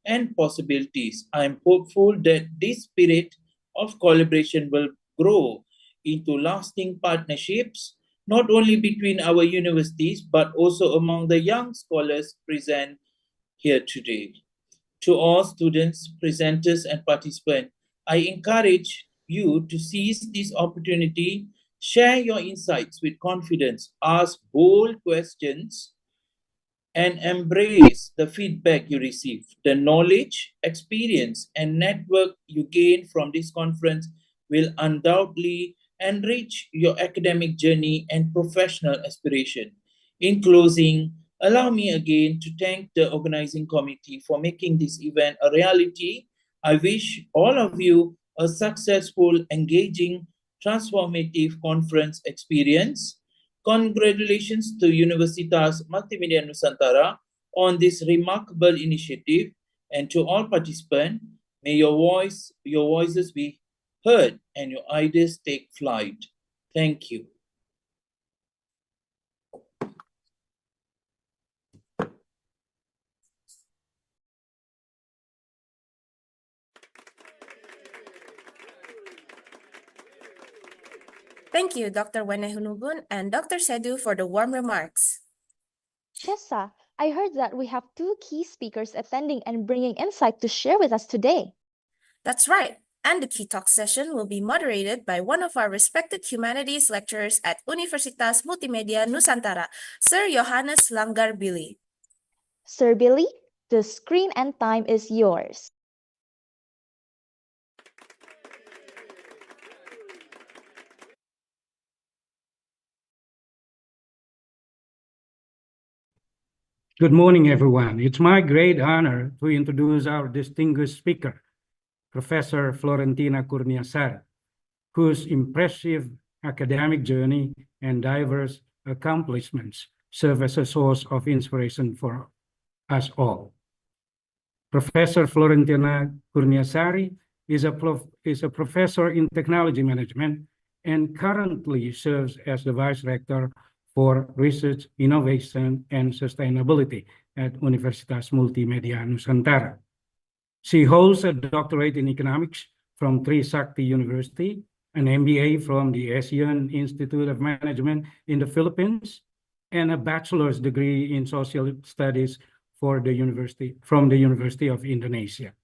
and possibilities. I am hopeful that this spirit of collaboration will grow into lasting partnerships, not only between our universities, but also among the young scholars present here today. To all students, presenters, and participants, I encourage you to seize this opportunity, share your insights with confidence, ask bold questions, and embrace the feedback you receive. The knowledge, experience, and network you gain from this conference will undoubtedly enrich your academic journey and professional aspiration. In closing, allow me again to thank the organizing committee for making this event a reality. I wish all of you a successful, engaging, transformative conference experience. Congratulations to Universitas Multimedia Nusantara on this remarkable initiative, and to all participants, may your voices be heard and your ideas take flight. Thank you. Thank you, Dr. Wenehunubun and Dr. Sedu, for the warm remarks. Shessa, I heard that we have two key speakers attending and bringing insight to share with us today. That's right. And the key talk session will be moderated by one of our respected humanities lecturers at Universitas Multimedia Nusantara, Sir Johannes Langgar Billy. Sir Billy, the screen and time is yours. Good morning, everyone. It's my great honor to introduce our distinguished speaker, Professor Florentina Kurniasari, whose impressive academic journey and diverse accomplishments serve as a source of inspiration for us all. Professor Florentina Kurniasari is a professor in technology management and currently serves as the Vice Rector for Research, Innovation, and Sustainability at Universitas Multimedia Nusantara. She holds a doctorate in economics from Trisakti University, an MBA from the Asian Institute of Management in the Philippines, and a bachelor's degree in social studies from the University of Indonesia.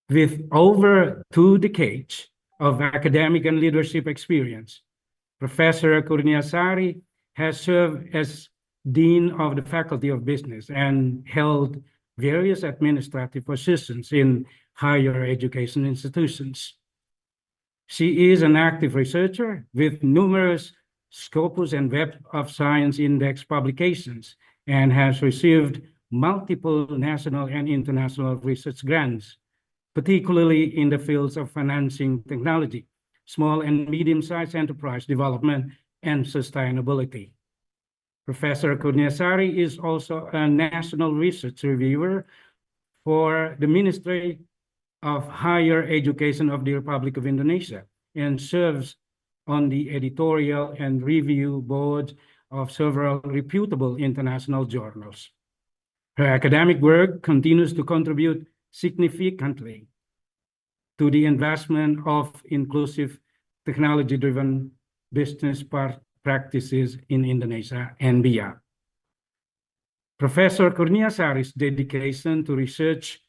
With over 2 decades of academic and leadership experience, Professor Kurniasari has served as Dean of the Faculty of Business and held various administrative positions in higher education institutions. She is an active researcher with numerous Scopus and Web of Science Index publications and has received multiple national and international research grants, particularly in the fields of financing technology, small and medium-sized enterprise development, and sustainability. Professor Kurniasari is also a national research reviewer for the Ministry of Higher Education of the Republic of Indonesia and serves on the editorial and review board of several reputable international journals. Her academic work continues to contribute significantly to the advancement of inclusive technology-driven business practices in Indonesia and beyond. Professor Kurniasari's dedication to research,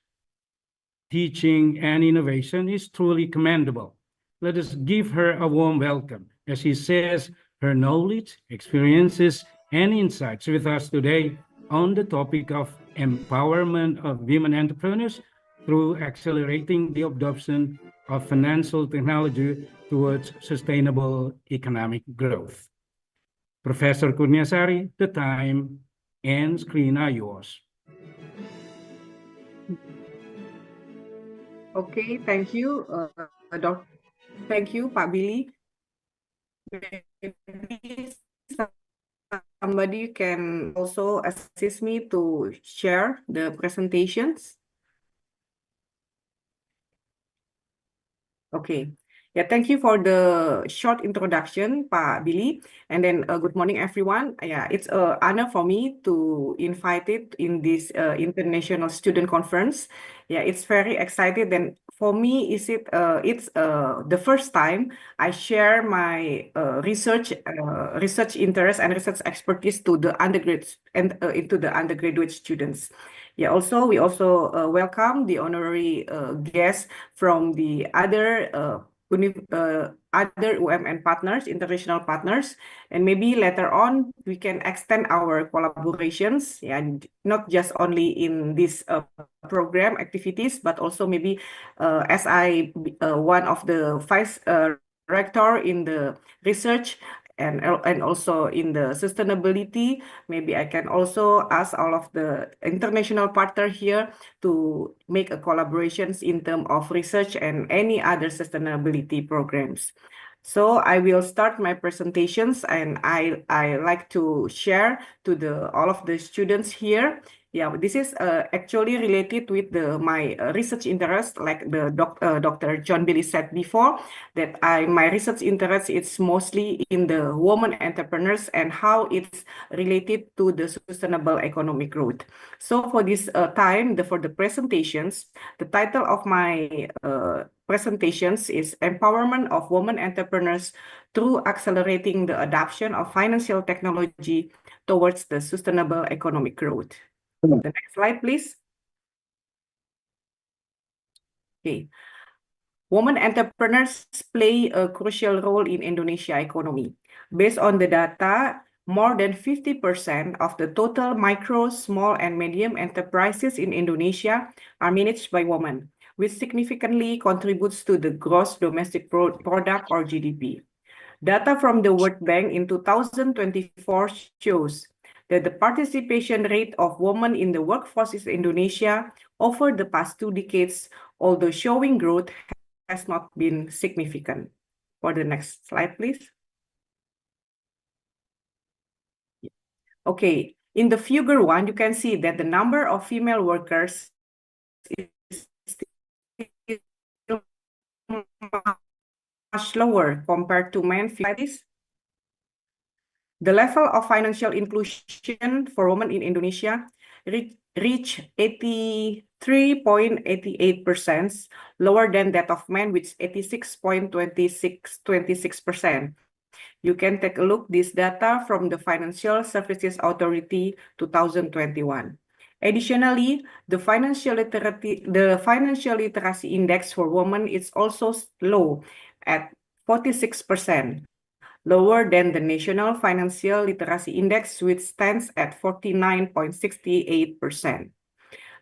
teaching, and innovation is truly commendable. Let us give her a warm welcome as she shares her knowledge, experiences, and insights with us today on the topic of empowerment of women entrepreneurs through accelerating the adoption of financial technology towards sustainable economic growth. Professor Kurniasari, the time and screen are yours. Okay, thank you, thank you, Pak Billy. Maybe somebody can also assist me to share the presentations. Okay. Yeah, thank you for the short introduction, Pak Billy. And then good morning, everyone. Yeah, it's an honor for me to invite it in this international student conference. Yeah, it's very excited. And for me, it's the first time I share my research interest and research expertise to the undergraduates and into the undergraduate students. Yeah, also we also welcome the honorary guests from the other UMN partners, international partners, and maybe later on we can extend our collaborations, and not just only in this program activities, but also maybe as one of the vice rector in the research and also in the sustainability. Maybe I can also ask all of the international partners here to make a collaborations in terms of research and any other sustainability programs. So I will start my presentations, and I like to share to all of the students here. Yeah, this is actually related with my research interest, like the Dr. John Billy said before, that my research interest is mostly in the women entrepreneurs and how it's related to the sustainable economic growth. So for this for the presentations, the title of my presentations is Empowerment of Women Entrepreneurs through Accelerating the Adoption of Financial Technology Towards the Sustainable Economic Growth. The next slide, please. Okay. Women entrepreneurs play a crucial role in Indonesia economy. Based on the data, more than 50% of the total micro, small, and medium enterprises in Indonesia are managed by women, which significantly contributes to the gross domestic product or GDP. Data from the World Bank in 2024 shows that the participation rate of women in the workforce in Indonesia over the past 2 decades, although showing growth, has not been significant. For the next slide, please. Okay, in the figure 1, you can see that the number of female workers is still much lower compared to men. The level of financial inclusion for women in Indonesia reached 83.88%, lower than that of men, which is 86.26%. You can take a look this data from the Financial Services Authority 2021. Additionally, the financial literacy index for women is also low at 46%. Lower than the National Financial Literacy Index, which stands at 49.68%.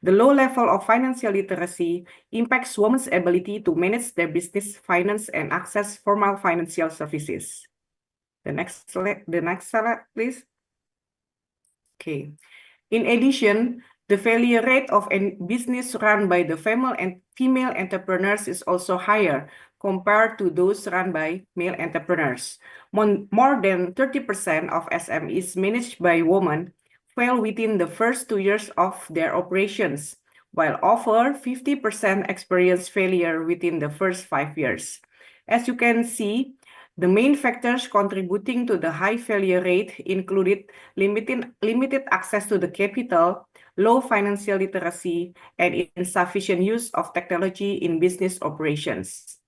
The low level of financial literacy impacts women's ability to manage their business, finance, and access formal financial services. The next slide, please. Okay. In addition, the failure rate of a business run by the female entrepreneurs is also higher, compared to those run by male entrepreneurs. More than 30% of SMEs managed by women fail within the first 2 years of their operations, while over 50% experience failure within the first 5 years. As you can see, the main factors contributing to the high failure rate included limited access to the capital, low financial literacy, and insufficient use of technology in business operations.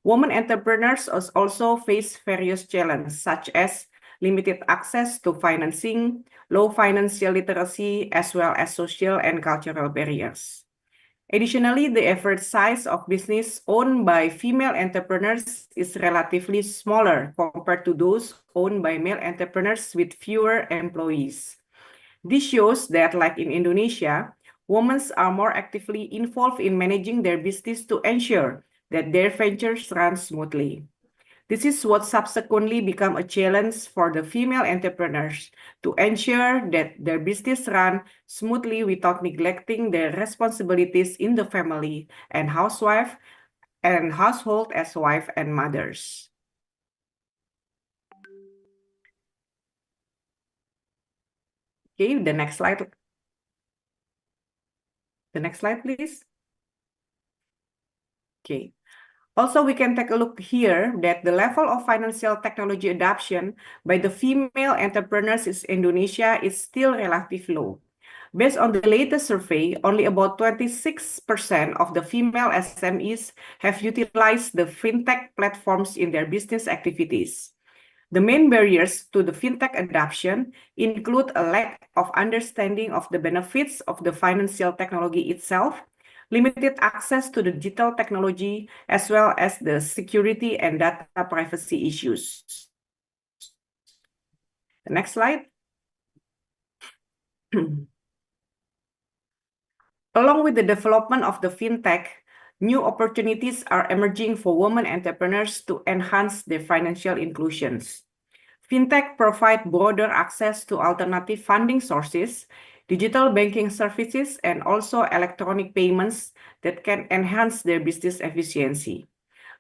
Women entrepreneurs also face various challenges, such as limited access to financing, low financial literacy, as well as social and cultural barriers. Additionally, the average size of business owned by female entrepreneurs is relatively smaller compared to those owned by male entrepreneurs with fewer employees. This shows that, like in Indonesia, women are more actively involved in managing their business to ensure that their ventures run smoothly. This is what subsequently become a challenge for the female entrepreneurs to ensure that their business run smoothly without neglecting their responsibilities in the family and household as wife and mothers. Okay, the next slide. The next slide, please. Okay. Also, we can take a look here that the level of financial technology adoption by the female entrepreneurs in Indonesia is still relatively low. Based on the latest survey, only about 26% of the female SMEs have utilized the fintech platforms in their business activities. The main barriers to the fintech adoption include a lack of understanding of the benefits of the financial technology itself, limited access to the digital technology, as well as the security and data privacy issues. The next slide. Along with the development of the fintech, new opportunities are emerging for women entrepreneurs to enhance their financial inclusions. Fintech provide broader access to alternative funding sources, digital banking services, and also electronic payments that can enhance their business efficiency.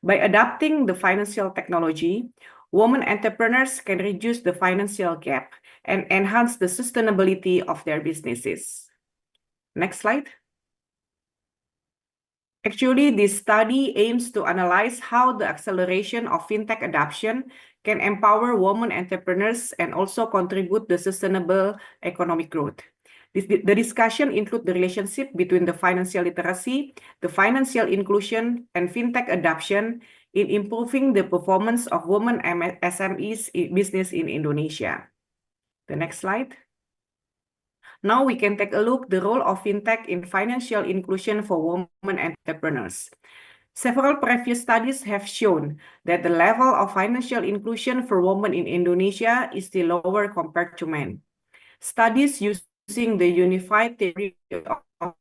By adopting the financial technology, women entrepreneurs can reduce the financial gap and enhance the sustainability of their businesses. Next slide. Actually, this study aims to analyze how the acceleration of fintech adoption can empower women entrepreneurs and also contribute to sustainable economic growth. The discussion includes the relationship between the financial literacy, the financial inclusion, and fintech adoption in improving the performance of women SMEs business in Indonesia. The next slide. Now we can take a look at the role of fintech in financial inclusion for women entrepreneurs. Several previous studies have shown that the level of financial inclusion for women in Indonesia is still lower compared to men. Studies using the unified theory of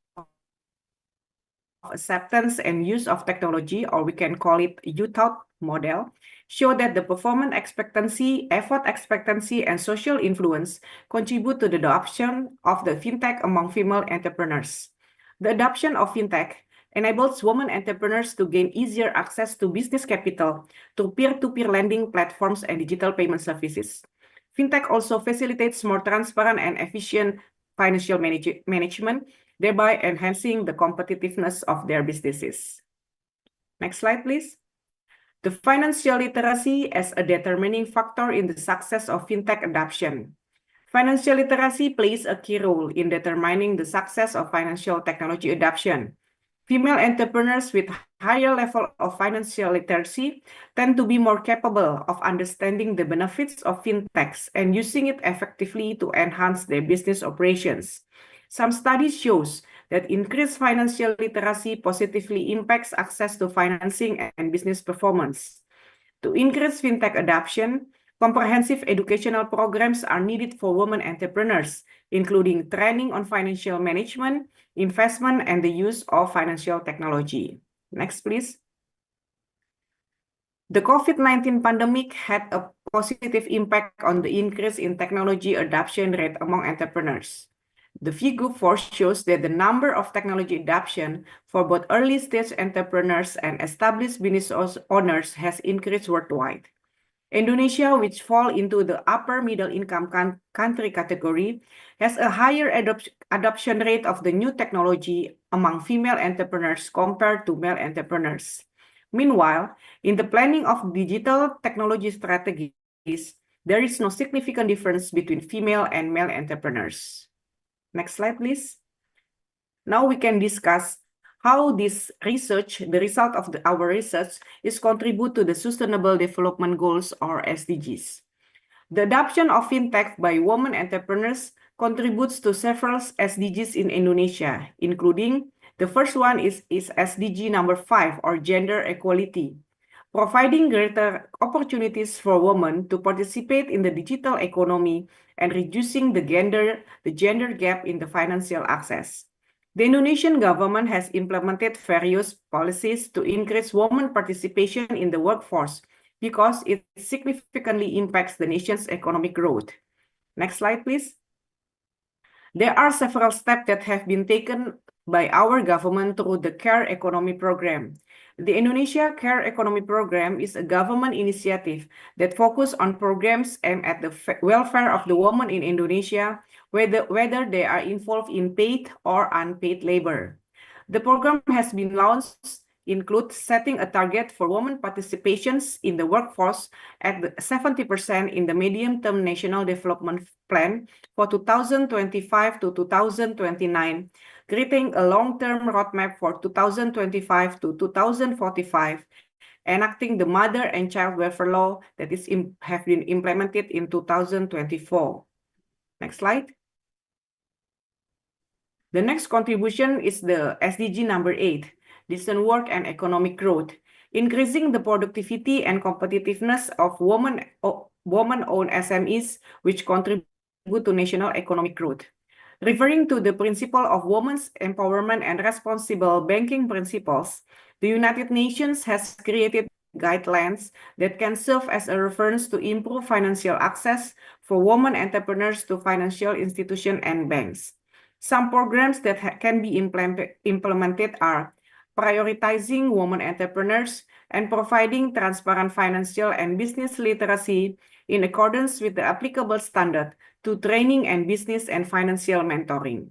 acceptance and use of technology, or we can call it UTAUT model, show that the performance expectancy, effort expectancy, and social influence contribute to the adoption of the fintech among female entrepreneurs. The adoption of fintech enables women entrepreneurs to gain easier access to business capital through peer-to-peer lending platforms and digital payment services. Fintech also facilitates more transparent and efficient financial management, thereby enhancing the competitiveness of their businesses. Next slide, please. The financial literacy as a determining factor in the success of fintech adoption. Financial literacy plays a key role in determining the success of financial technology adoption. Female entrepreneurs with higher level of financial literacy tend to be more capable of understanding the benefits of fintechs and using it effectively to enhance their business operations. Some studies shows that increased financial literacy positively impacts access to financing and business performance. To increase fintech adoption, comprehensive educational programs are needed for women entrepreneurs, including training on financial management, investment, and the use of financial technology. Next, please. The COVID-19 pandemic had a positive impact on the increase in technology adoption rate among entrepreneurs. The figure 4 shows that the number of technology adoption for both early-stage entrepreneurs and established business owners has increased worldwide. Indonesia, which fall into the upper middle income country category, has a higher adoption rate of the new technology among female entrepreneurs compared to male entrepreneurs. Meanwhile, in the planning of digital technology strategies, there is no significant difference between female and male entrepreneurs. Next slide, please. Now we can discuss how this research, the result of our research, is contribute to the Sustainable Development Goals or SDGs. The adoption of fintech by women entrepreneurs contributes to several SDGs in Indonesia, including the first one is SDG number 5 or gender equality, providing greater opportunities for women to participate in the digital economy and reducing the gender gap in the financial access. The Indonesian government has implemented various policies to increase women participation in the workforce because it significantly impacts the nation's economic growth. Next slide, please. There are several steps that have been taken by our government through the Care Economy Program. The Indonesia Care Economy Program is a government initiative that focuses on programs aimed at the welfare of the women in Indonesia, whether they are involved in paid or unpaid labor. The program has been launched include setting a target for women participations in the workforce at 70% in the medium-term national development plan for 2025 to 2029, creating a long-term roadmap for 2025 to 2045, enacting the mother and child welfare law that have been implemented in 2024. Next slide. The next contribution is the SDG number 8, decent work and economic growth, increasing the productivity and competitiveness of woman-owned SMEs, which contribute to national economic growth. Referring to the principle of women's empowerment and responsible banking principles, the United Nations has created guidelines that can serve as a reference to improve financial access for women entrepreneurs to financial institutions and banks. Some programs that can be implemented are prioritizing women entrepreneurs and providing transparent financial and business literacy in accordance with the applicable standard to training and business and financial mentoring.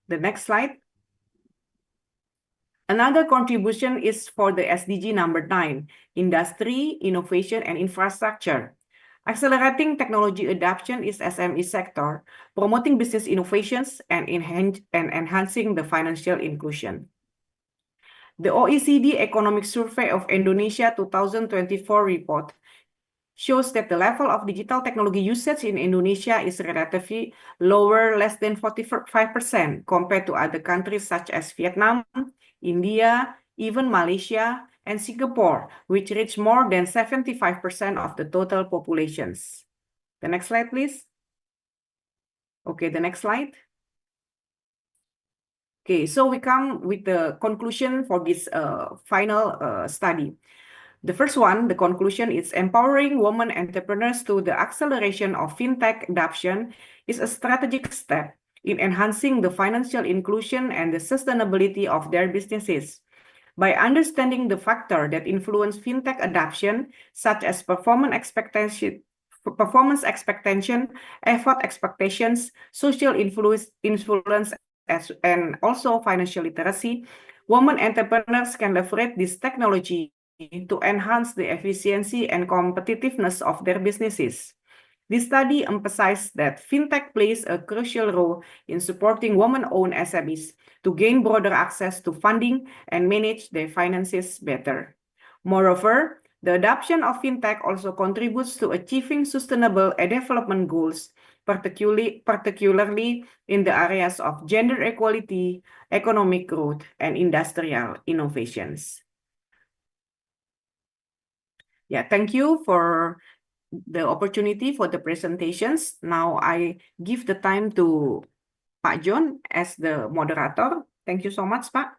The next slide. Another contribution is for the SDG number 9, industry, innovation, and infrastructure. Accelerating technology adoption is SME sector, promoting business innovations and enhancing the financial inclusion. The OECD Economic Survey of Indonesia 2024 report shows that the level of digital technology usage in Indonesia is relatively lower, less than 45% compared to other countries such as Vietnam, India, even Malaysia, and Singapore, which reach more than 75% of the total populations. The next slide, please. Okay, the next slide. Okay, so we come with the conclusion for this final study. The first one, the conclusion is empowering women entrepreneurs to the acceleration of fintech adoption is a strategic step in enhancing the financial inclusion and the sustainability of their businesses. By understanding the factor that influence fintech adoption, such as performance expectation, effort expectations, social influence, and also financial literacy, women entrepreneurs can leverage this technology to enhance the efficiency and competitiveness of their businesses. This study emphasized that fintech plays a crucial role in supporting women-owned SMEs to gain broader access to funding and manage their finances better. Moreover, the adoption of fintech also contributes to achieving sustainable development goals, particularly in the areas of gender equality, economic growth, and industrial innovations. Yeah, thank you for the opportunity for the presentations. Now I give the time to Pak John as the moderator. Thank you so much, Pak.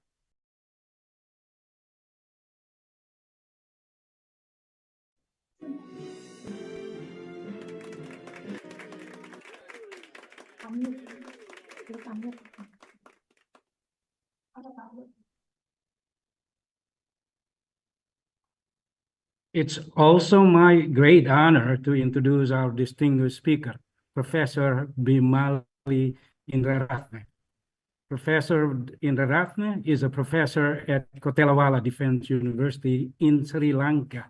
It's also my great honor to introduce our distinguished speaker, Professor Bimali Indraratne. Professor Indraratne is a professor at Kotelawala Defense University in Sri Lanka.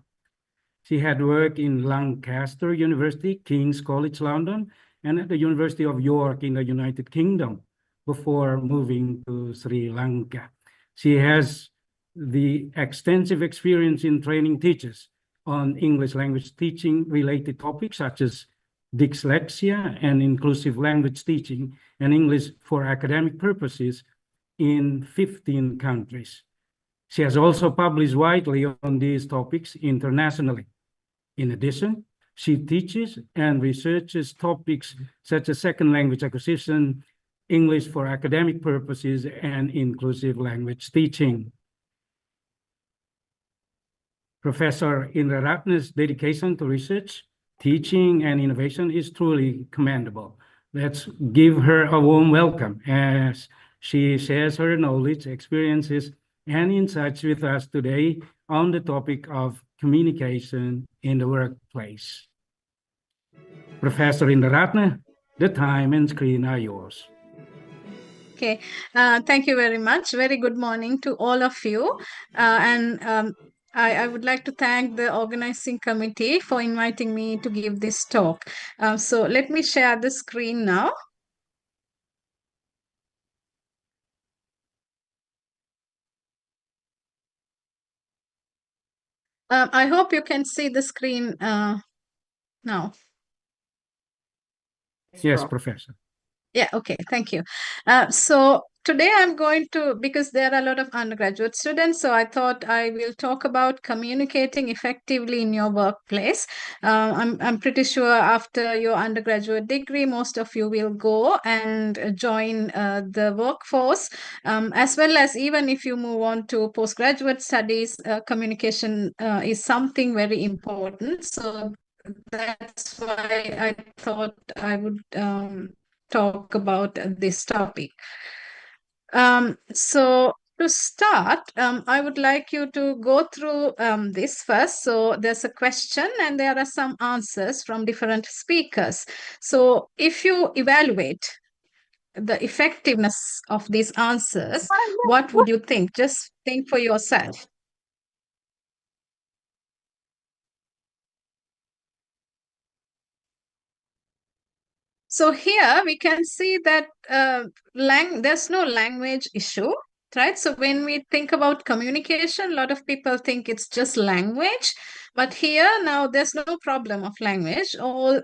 She had worked in Lancaster University, King's College London, and at the University of York in the United Kingdom before moving to Sri Lanka. She has the extensive experience in training teachers on English language teaching related topics such as dyslexia and inclusive language teaching and English for academic purposes in 15 countries. She has also published widely on these topics internationally. In addition, she teaches and researches topics such as second language acquisition, English for academic purposes, and inclusive language teaching. Professor Indraratne's dedication to research, teaching, and innovation is truly commendable. Let's give her a warm welcome as she shares her knowledge, experiences, and insights with us today on the topic of communication in the workplace. Professor Indraratne, the time and screen are yours. Okay, thank you very much. Very good morning to all of you. I would like to thank the organizing committee for inviting me to give this talk. So let me share the screen now. I hope you can see the screen now. Yes, Professor. Yeah, okay, thank you. So today I'm going to, because there are a lot of undergraduate students, so I thought I will talk about communicating effectively in your workplace. I'm pretty sure after your undergraduate degree, most of you will go and join the workforce, as well as even if you move on to postgraduate studies, communication is something very important. So that's why I thought I would talk about this topic. So to start, I would like you to go through this first. So there's a question and there are some answers from different speakers. So if you evaluate the effectiveness of these answers, what would you think? Just think for yourself. So here we can see that there's no language issue, right? So when we think about communication, a lot of people think it's just language, but here now there's no problem of language. All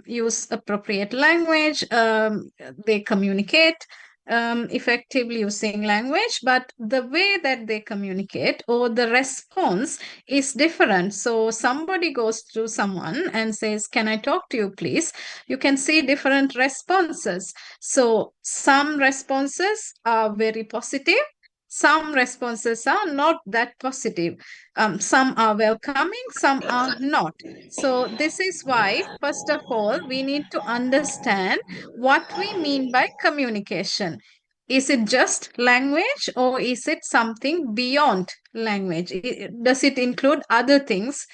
use appropriate language. They communicate effectively using language, but the way that they communicate or the response is different. So somebody goes to someone and says, "Can I talk to you, please?" You can see different responses. So some responses are very positive. Some responses are not that positive. Some are welcoming, some are not. So this is why, first of all, we need to understand what we mean by communication. Is it just language or is it something beyond language? Does it include other things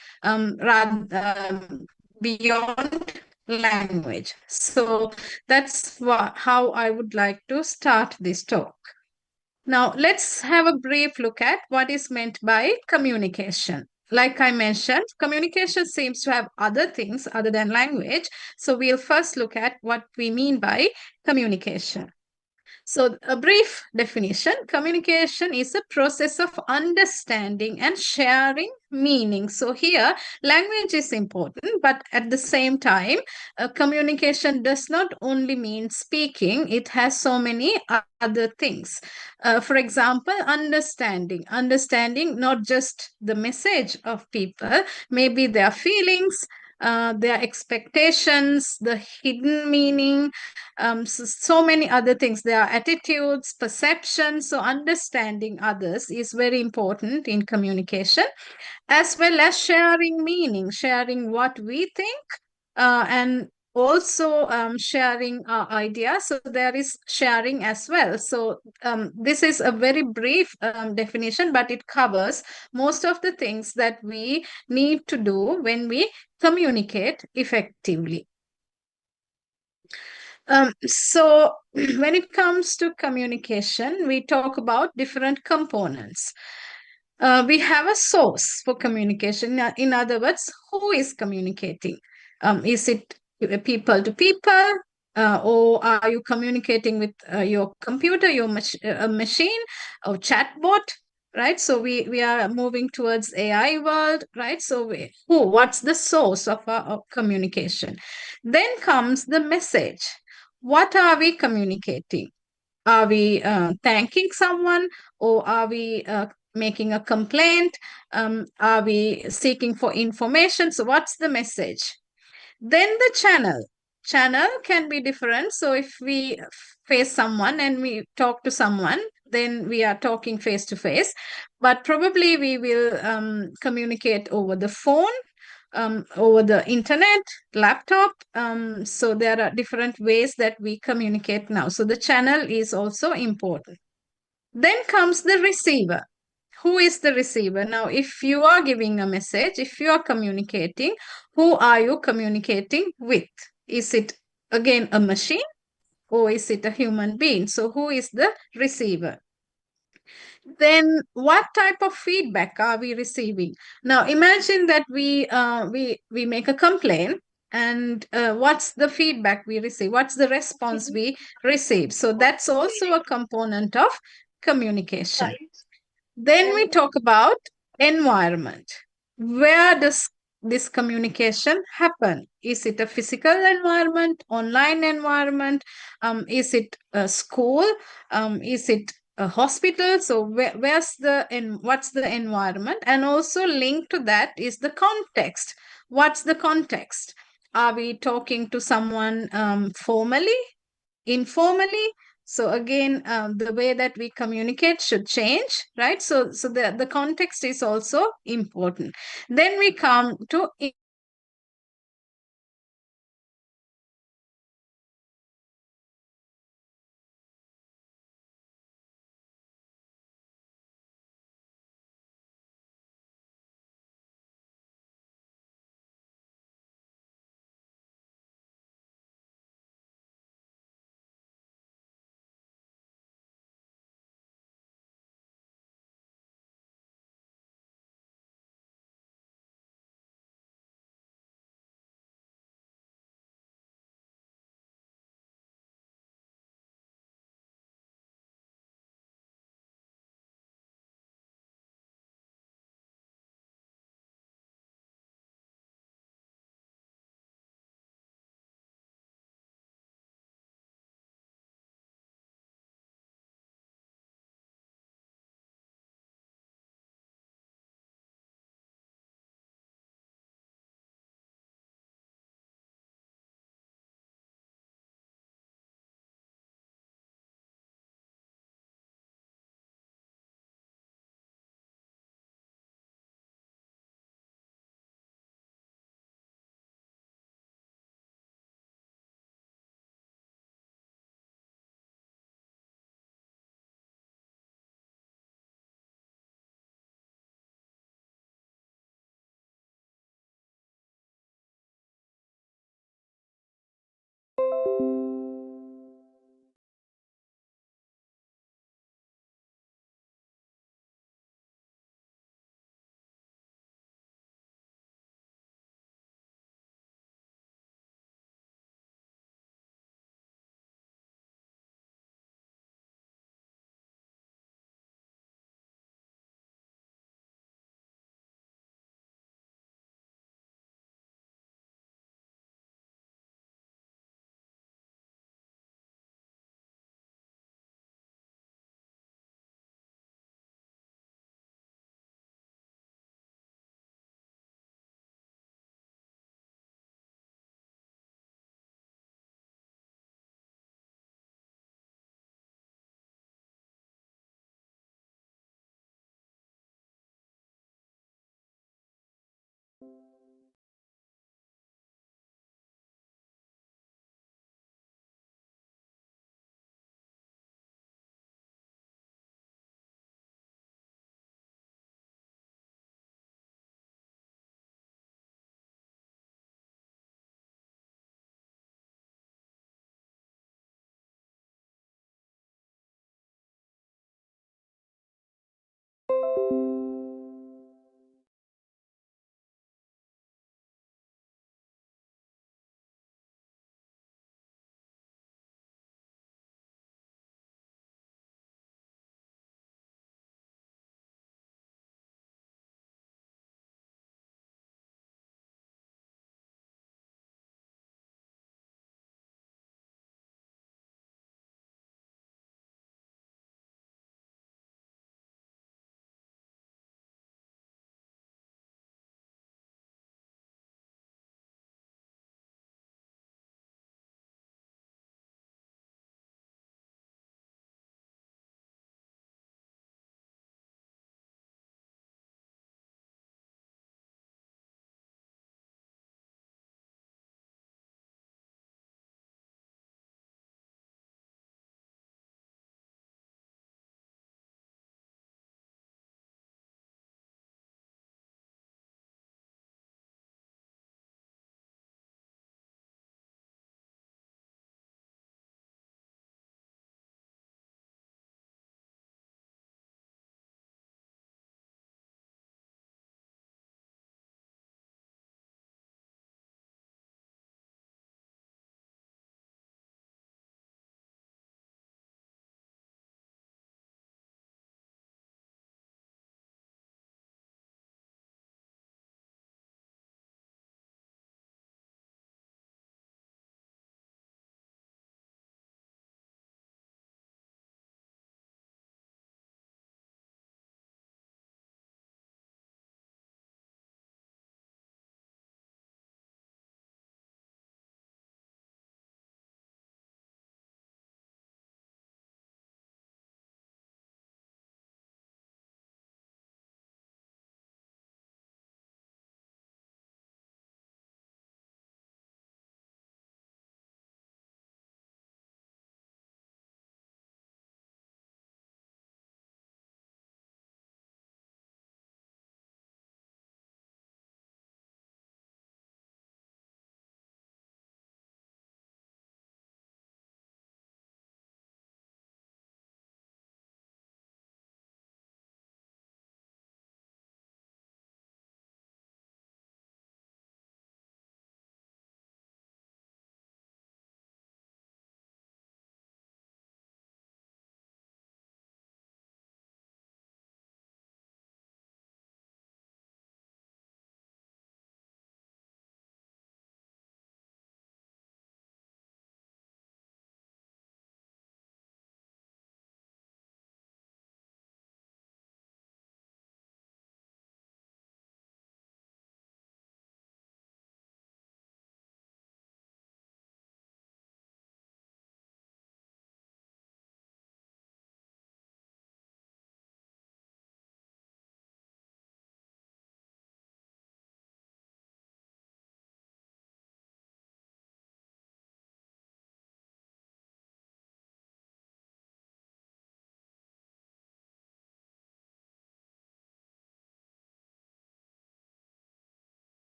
beyond language? So that's how I would like to start this talk. Now, let's have a brief look at what is meant by communication. Like I mentioned, communication seems to have other things other than language. So we'll first look at what we mean by communication. So a brief definition, communication is a process of understanding and sharing meaning. So here, language is important, but at the same time, communication does not only mean speaking, it has so many other things. For example, understanding not just the message of people, maybe their feelings, their expectations, the hidden meaning, so many other things. There are attitudes, perceptions. So understanding others is very important in communication, as well as sharing meaning, sharing what we think and also sharing our ideas. So there is sharing as well. So this is a very brief definition, but it covers most of the things that we need to do when we communicate effectively. So when it comes to communication, we talk about different components. We have a source for communication. In other words, who is communicating? Is it people to people? Or are you communicating with your computer, your machine, or chatbot? Right, so we are moving towards AI world, right? So what's the source of our communication? Then comes the message. What are we communicating? Are we thanking someone, or are we making a complaint? Are we seeking for information? So what's the message? Then the channel. Channel can be different. So if we face someone and we talk to someone, then we are talking face to face. But probably we will communicate over the phone, over the internet, laptop. So there are different ways that we communicate now. So the channel is also important. Then comes the receiver. Who is the receiver? Now, if you are giving a message, if you are communicating, who are you communicating with? Is it again a machine, or is it a human being? So who is the receiver? Then what type of feedback are we receiving? Now imagine that we make a complaint, and what's the feedback we receive? What's the response we receive? So that's also a component of communication. Then we talk about environment. Where does this communication happen? Is it a physical environment, online environment? Is it a school? Is it a hospital? So what's the environment? And also linked to that is the context. What's the context? Are we talking to someone formally, informally? So again, the way that we communicate should change, right? So the context is also important. Then we come to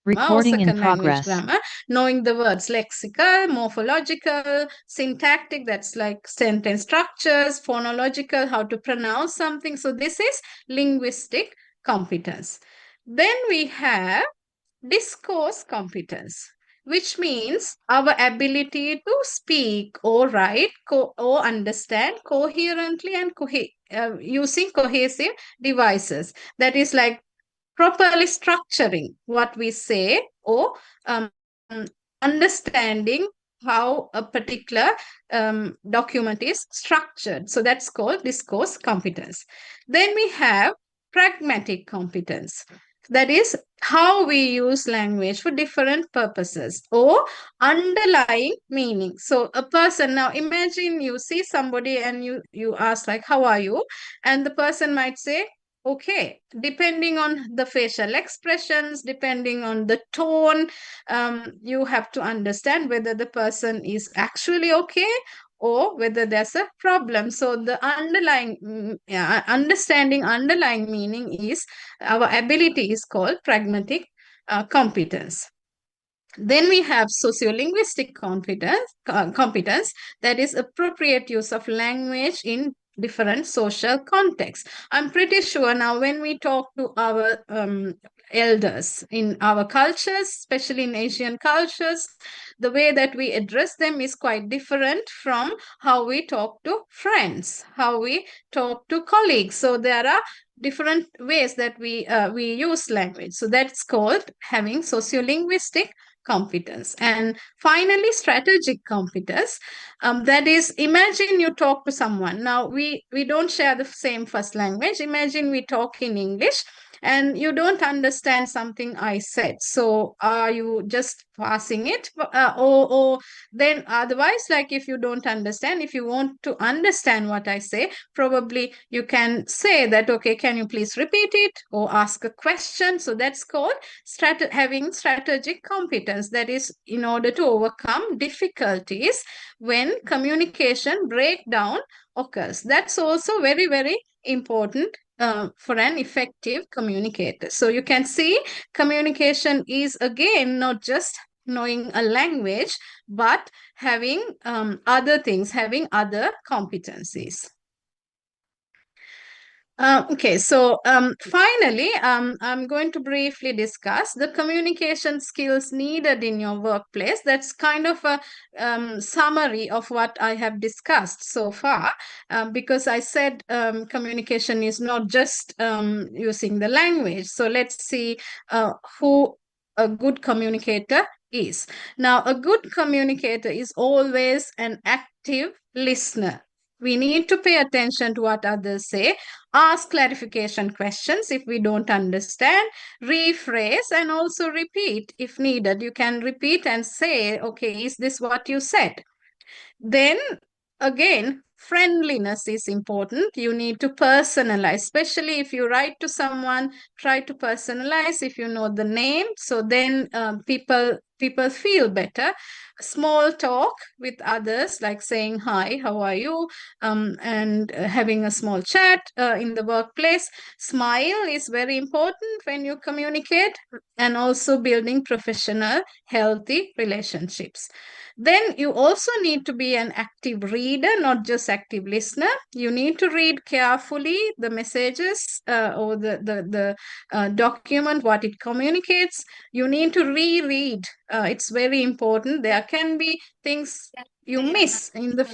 Recording in second language progress. grammar, knowing the words lexical, morphological, syntactic, that's like sentence structures, phonological, how to pronounce something. So this is linguistic competence. Then we have discourse competence, which means our ability to speak or write or understand coherently and using cohesive devices. That is like properly structuring what we say or um, understanding how a particular document is structured. So that's called discourse competence. Then we have pragmatic competence. That is how we use language for different purposes or underlying meaning. So a person, now imagine you see somebody and you ask like, how are you? And the person might say, okay, depending on the facial expressions, depending on the tone, you have to understand whether the person is actually okay or whether there's a problem. So the understanding underlying meaning is our ability is called pragmatic competence. Then we have sociolinguistic competence, that is appropriate use of language in different social contexts. I'm pretty sure now when we talk to our elders in our cultures, especially in Asian cultures, the way that we address them is quite different from how we talk to friends, how we talk to colleagues. So there are different ways that we use language. So that's called having sociolinguistic competence. And finally, strategic competence. That is, imagine you talk to someone. Now, we don't share the same first language. Imagine we talk in English and you don't understand something I said. So are you just passing it? Or then otherwise, like if you don't understand, if you want to understand what I say, probably you can say that, okay, can you please repeat it or ask a question? So that's called having strategic competence. That is in order to overcome difficulties when communication breakdown occurs. That's also very, very important for an effective communicator. So you can see communication is again not just knowing a language, but having other things, having other competencies. Okay, so finally, I'm going to briefly discuss the communication skills needed in your workplace. That's kind of a summary of what I have discussed so far, because I said communication is not just using the language. So let's see who a good communicator is. Now, a good communicator is always an active listener. We need to pay attention to what others say, ask clarification questions if we don't understand, rephrase, and also repeat if needed. You can repeat and say, okay, is this what you said? Then again, friendliness is important. You need to personalize, especially if you write to someone, try to personalize if you know the name. So then people feel better. Small talk with others, like saying hi, how are you, and having a small chat in the workplace. Smile is very important when you communicate, and also building professional, healthy relationships. Then you also need to be an active reader, not just active listener. You need to read carefully the messages or the document, what it communicates. You need to reread. It's very important. There can be things you miss in the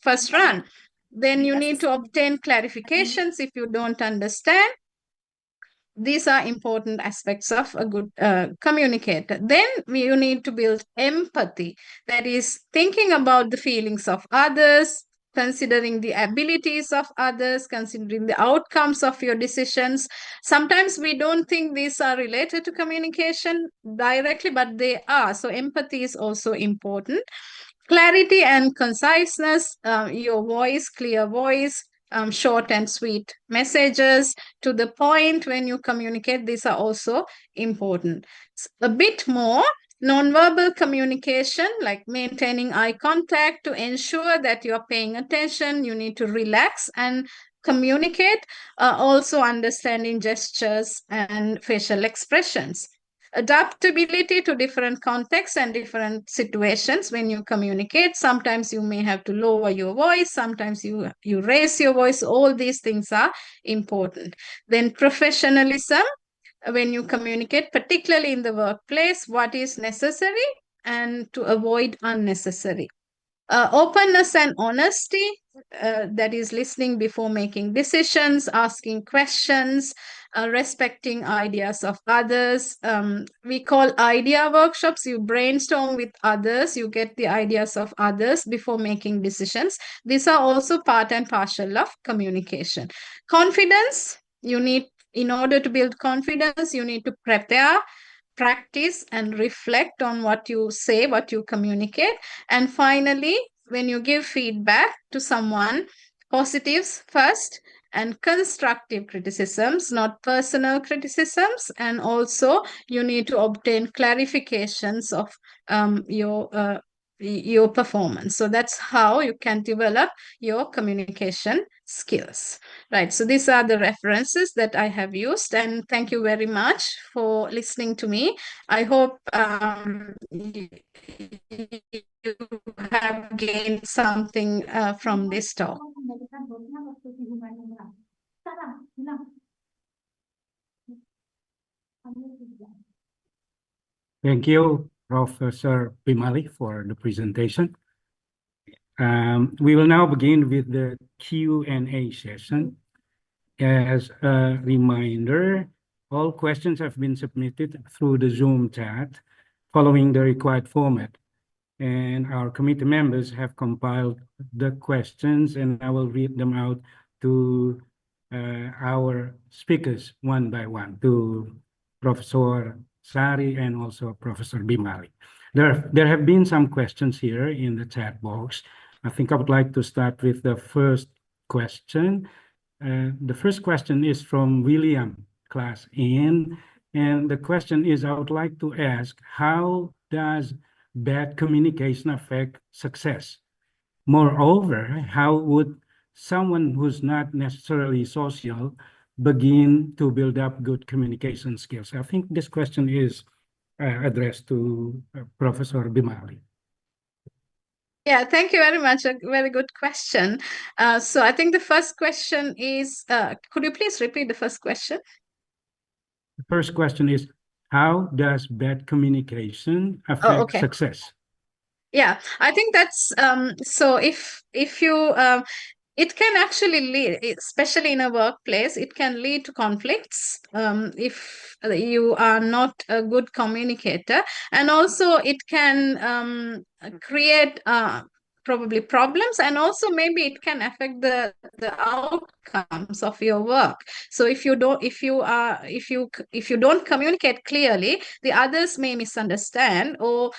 first run. Then you need to obtain clarifications if you don't understand. These are important aspects of a good communicator. Then you need to build empathy. That is thinking about the feelings of others, considering the abilities of others, considering the outcomes of your decisions. Sometimes we don't think these are related to communication directly, but they are. So empathy is also important. Clarity and conciseness, your voice, clear voice, short and sweet messages to the point when you communicate. These are also important. A bit more nonverbal communication, like maintaining eye contact to ensure that you're paying attention. You need to relax and communicate. Also understanding gestures and facial expressions. Adaptability to different contexts and different situations when you communicate. Sometimes you may have to lower your voice, sometimes you raise your voice. All these things are important. Then professionalism, when you communicate, particularly in the workplace, what is necessary and to avoid unnecessary. Openness and honesty, that is listening before making decisions, asking questions, respecting ideas of others. We call idea workshops. You brainstorm with others, you get the ideas of others before making decisions. These are also part and parcel of communication. Confidence, you need, in order to build confidence, you need to prepare, practice, and reflect on what you say, what you communicate. And finally, when you give feedback to someone, positives first and constructive criticisms, not personal criticisms. And also you need to obtain clarifications of your performance. So that's how you can develop your communication skills. Right, so these are the references that I have used, and thank you very much for listening to me. I hope you have gained something from this talk. Thank you, Professor Bimali, for the presentation. We will now begin with the Q&A session. As a reminder, all questions have been submitted through the Zoom chat following the required format. And our committee members have compiled the questions, and I will read them out to our speakers one by one, to Professor Sari and also Professor Bimali. There have been some questions here in the chat box. I think I would like to start with the first question. The first question is from William, class N. And the question is, I would like to ask, how does bad communication affect success? Moreover, how would someone who's not necessarily social begin to build up good communication skills? I think this question is addressed to Professor Bimali. Yeah, thank you very much. A very good question. So I think the first question is, could you please repeat the first question? The first question is, how does bad communication affect success? Yeah, I think that's so if you it can actually lead, especially in a workplace, it can lead to conflicts if you are not a good communicator, and also it can create probably problems, and also maybe it can affect the outcomes of your work. So if you don't communicate clearly, the others may misunderstand, or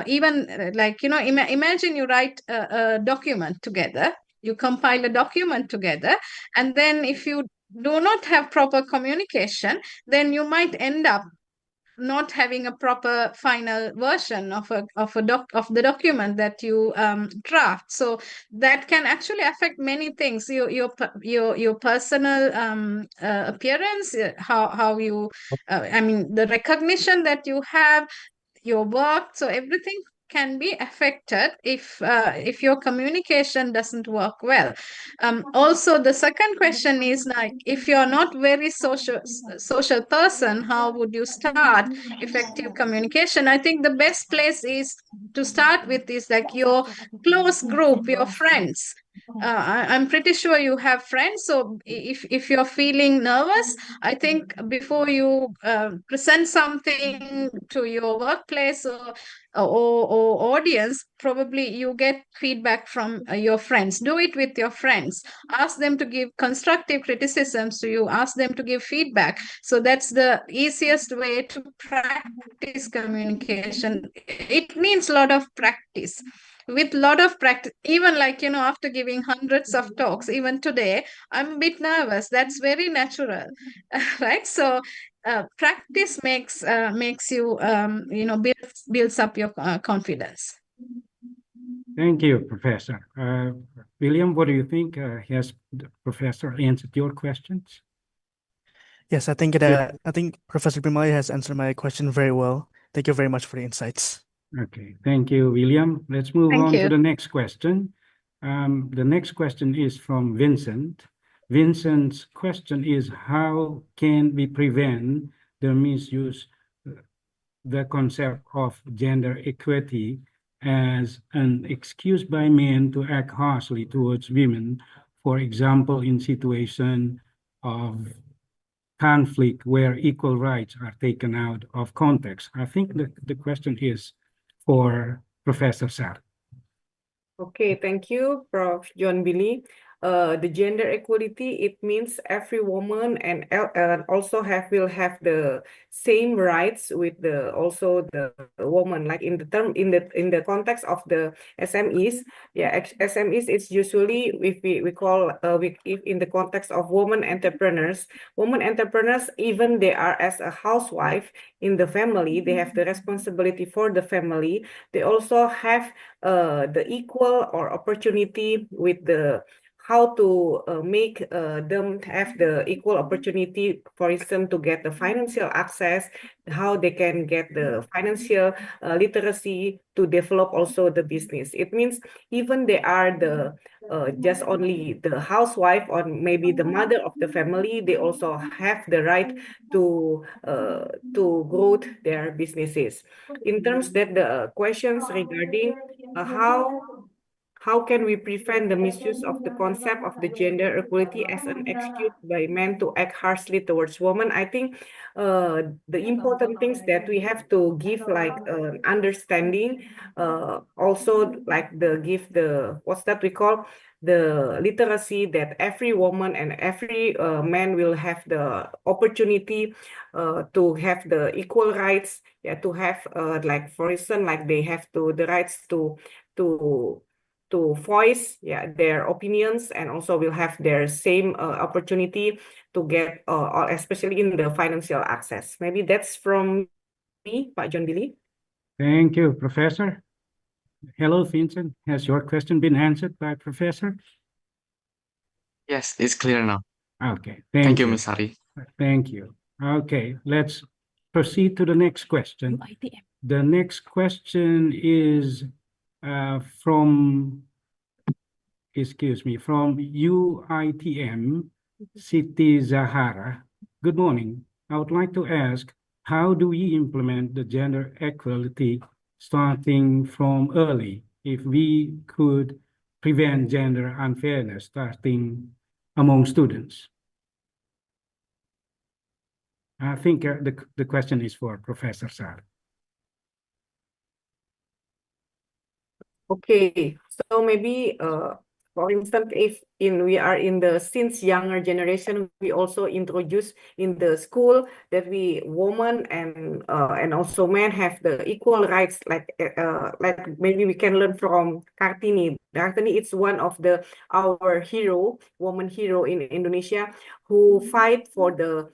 even like, you know, imagine you write a document together, you compile a document together, and then if you do not have proper communication, then you might end up not having a proper final version of the document that you draft. So that can actually affect many things: your personal appearance, how you I mean, the recognition that you have, your work. So everything can be affected if your communication doesn't work well. Also, the second question is, like, if you're not very social person, how would you start effective communication? I think the best place is to start with is like your close group, your friends. I'm pretty sure you have friends. So if you're feeling nervous, I think before you present something to your workplace or audience, probably you get feedback from your friends. Do it with your friends. Ask them to give constructive criticisms to you. Ask them to give feedback. So that's the easiest way to practice communication. It needs a lot of practice. With a lot of practice, even like, you know, after giving hundreds of talks, even today, I'm a bit nervous. That's very natural, right? So practice makes you you know, builds up your confidence. Thank you, Professor. William, what do you think? Has the professor answered your questions? Yes, I think Professor Bimali has answered my question very well. Thank you very much for the insights. Okay, thank you, William. Let's move Thank on to you. the next question. The next question is from Vincent. Vincent's question is, how can we prevent the misuse, the concept of gender equity as an excuse by men to act harshly towards women, for example, in situation of conflict where equal rights are taken out of context? I think the question is for Professor Sar. Okay, thank you, Prof. John Billy. The gender equality, it means every woman and also will have the same rights with also the woman. Like in the context of the SMEs, yeah, SMEs is usually if we call if in the context of women entrepreneurs, even they are as a housewife in the family, they have the responsibility for the family. They also have the equal or opportunity with the how to make them have the equal opportunity, for instance, to get the financial access, how they can get the financial literacy to develop also the business. It means even they are the just only the housewife or maybe the mother of the family, they also have the right to grow their businesses. In terms that the questions regarding how can we prevent the misuse of the concept of the gender equality as an excuse by men to act harshly towards women? I think the important things that we have to give like understanding, also like give the what's that we call the literacy that every woman and every man will have the opportunity to have the equal rights, yeah, to have like for instance like they have the rights to voice their opinions, and also will have their same opportunity to get especially in the financial access. Maybe that's from me, Pak John Billy. Thank you, Professor. Hello, Vincent. Has your question been answered by Professor? Yes, it's clear now. Okay, Thank you, Ms. Hari. Thank you. Okay, let's proceed to the next question. The next question is from UITM, Siti Zahara. Good morning. I would like to ask, how do we implement the gender equality starting from early if we could prevent gender unfairness starting among students? I think the question is for Professor Sar. Okay, so maybe for instance, if we are in the since younger generation, we also introduce in the school that we women and also men have the equal rights. Like maybe we can learn from Kartini. Kartini is one of our woman hero in Indonesia, who fight for the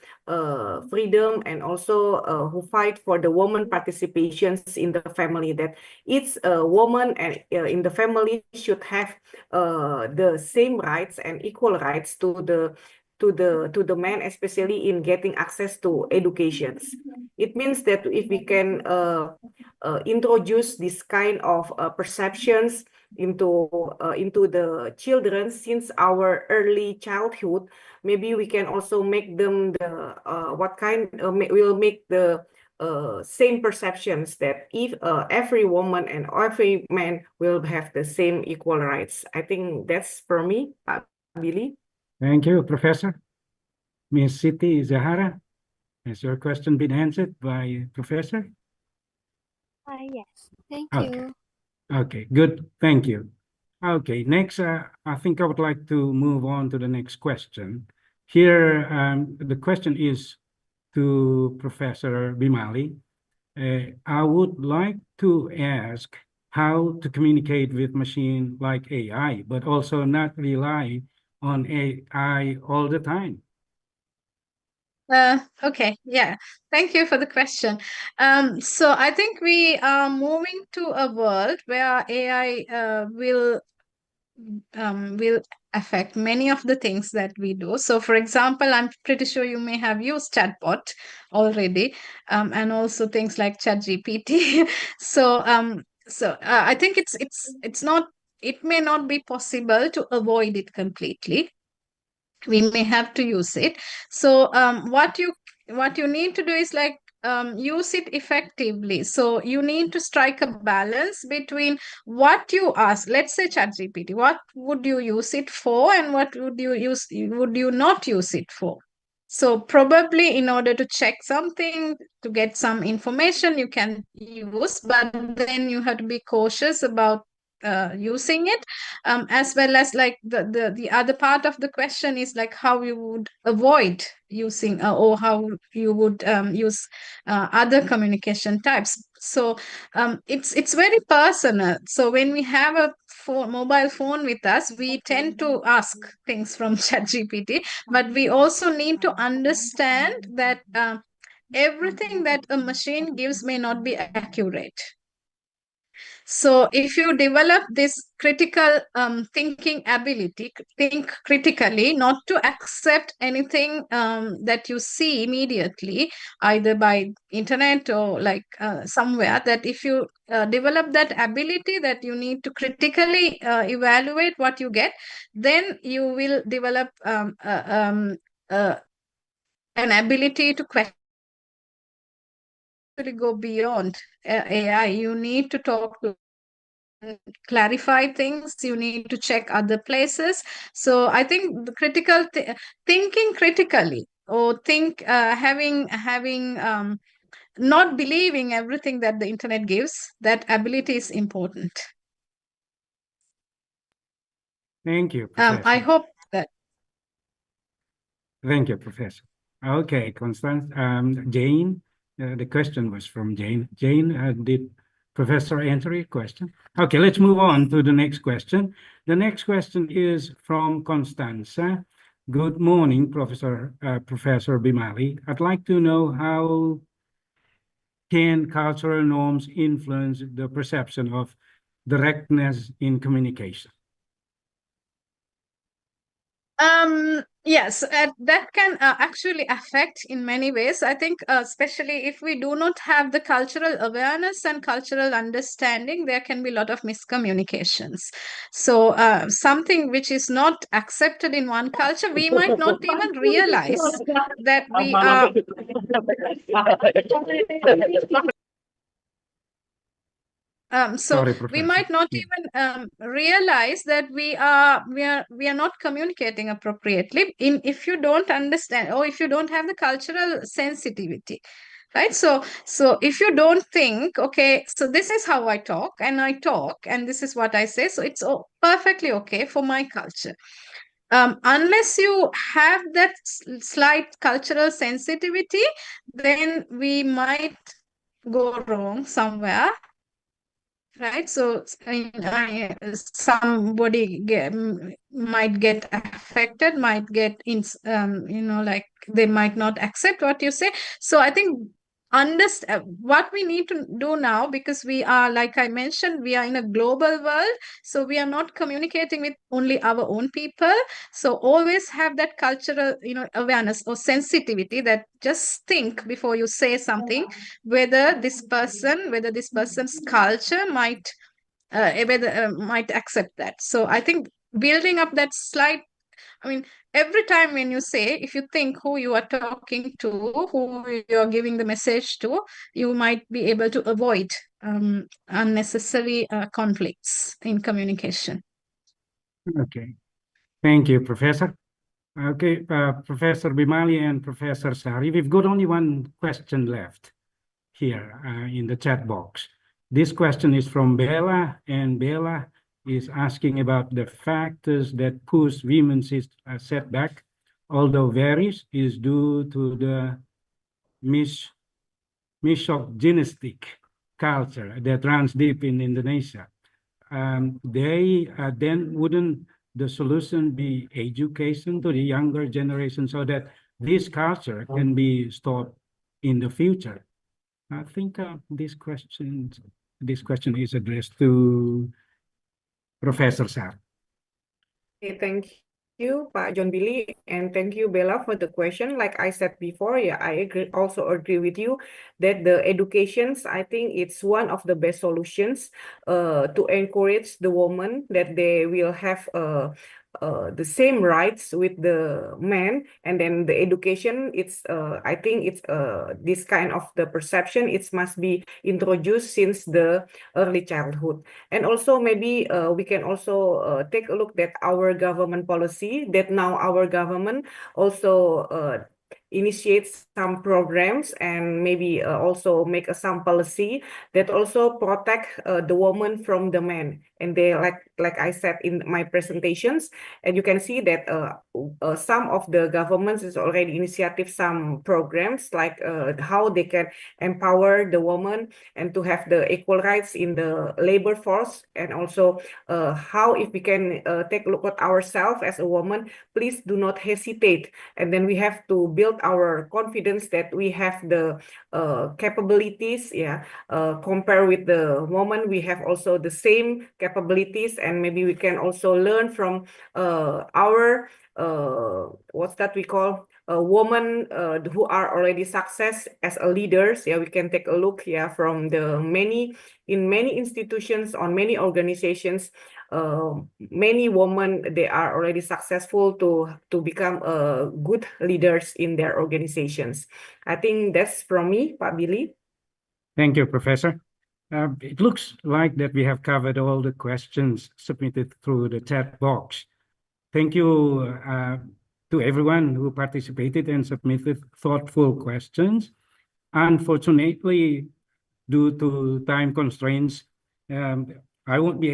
freedom, and also who fight for the woman participations in the family. That each woman and in the family should have the same rights and equal rights to the men, especially in getting access to educations. It means that if we can introduce this kind of perceptions into the children since our early childhood, maybe we can also make them we'll make the same perceptions that if every woman and every man will have the same equal rights. I think that's for me, Pak Billy. Thank you, Professor. Ms. Siti Zahara, has your question been answered by Professor? Yes, thank Okay. you. Okay, good. Thank you. Okay, next, I think I would like to move on to the next question. Here, the question is to Professor Bimali. I would like to ask how to communicate with machine like AI, but also not rely on AI all the time. Okay, yeah. Thank you for the question. So I think we are moving to a world where AI will will affect many of the things that we do. So, for example, I'm pretty sure you may have used chatbot already, and also things like ChatGPT. I think it's not. It may not be possible to avoid it completely. We may have to use it. So what you need to do is like use it effectively. So you need to strike a balance between what you ask. Let's say ChatGPT, what would you use it for, and what would you not use it for? So probably in order to check something, to get some information, you can use, but then you have to be cautious about using it, as well as like the other part of the question is like how you would avoid using or how you would use other communication types. So it's very personal. So when we have a mobile phone with us, we tend to ask things from ChatGPT, but we also need to understand that everything that a machine gives may not be accurate. So if you develop this critical thinking ability, think critically, not to accept anything that you see immediately, either by internet or like somewhere, that if you develop that ability that you need to critically evaluate what you get, then you will develop an ability to question, go beyond AI. You need to talk to clarify things, you need to check other places. So I think the thinking critically, or having not believing everything that the internet gives, that ability is important. Thank you, I Professor. hope that. Thank you, Professor. Okay, Constance. Jane, the question was from Jane. Jane, did Professor answer your question? Okay, let's move on to the next question. The next question is from Constanza. Good morning, Professor Bimali. I'd like to know how can cultural norms influence the perception of directness in communication? Yes, that can actually affect in many ways. I think especially if we do not have the cultural awareness and cultural understanding, there can be a lot of miscommunications. So something which is not accepted in one culture, we might not even realize that we are. Sorry, We Professor. might not even realize that we are not communicating appropriately if you don't understand, or if you don't have the cultural sensitivity, right? So if you don't think, okay, so this is how I talk, and this is what I say, so it's perfectly okay for my culture. Unless you have that slight cultural sensitivity, then we might go wrong somewhere. Right, so somebody might get affected, might get in, like they might not accept what you say. So I think what we need to do now, because we are, like I mentioned, we are in a global world, so we are not communicating with only our own people. So always have that cultural awareness or sensitivity, that just think before you say something, whether this person's culture might accept that. So I think building up that every time when you say, if you think who you are talking to, who you are giving the message to, you might be able to avoid unnecessary conflicts in communication. Okay. Thank you, Professor. Okay, Professor Bimali and Professor Sari, we've got only one question left here in the chat box. This question is from Bella, and Bella is asking about the factors that push women's setback, although varies, is due to the misogynistic culture that runs deep in Indonesia. Then wouldn't the solution be education to the younger generation so that this culture can be stopped in the future? I think this question is addressed to Professor Sar. Thank you, Pak John Billy, and thank you, Bella, for the question. Like I said before, yeah, I also agree with you that the educations, I think it's one of the best solutions to encourage the woman that they will have the same rights with the men, and then the education, it's I think it's this kind of the perception, it must be introduced since the early childhood. And also maybe we can also take a look at our government policy, that now our government also initiates some programs and maybe also make some policy that also protect the woman from the men. And they, like I said in my presentations, and you can see that some of the governments is already initiative some programs like how they can empower the woman and to have the equal rights in the labor force, and also how if we can take a look at ourselves as a woman, please do not hesitate, and then we have to build our confidence that we have the capabilities, yeah, compare with the woman, we have also the same capabilities, and maybe we can also learn from our what's that we call women who are already success as a leaders. Yeah, we can take a look, yeah, from the many institutions, on many organizations, many women, they are already successful to become good leaders in their organizations. I think that's from me, Pak Billy. Thank you, Professor. It looks like that we have covered all the questions submitted through the chat box. Thank you to everyone who participated and submitted thoughtful questions. Unfortunately, due to time constraints, we won't be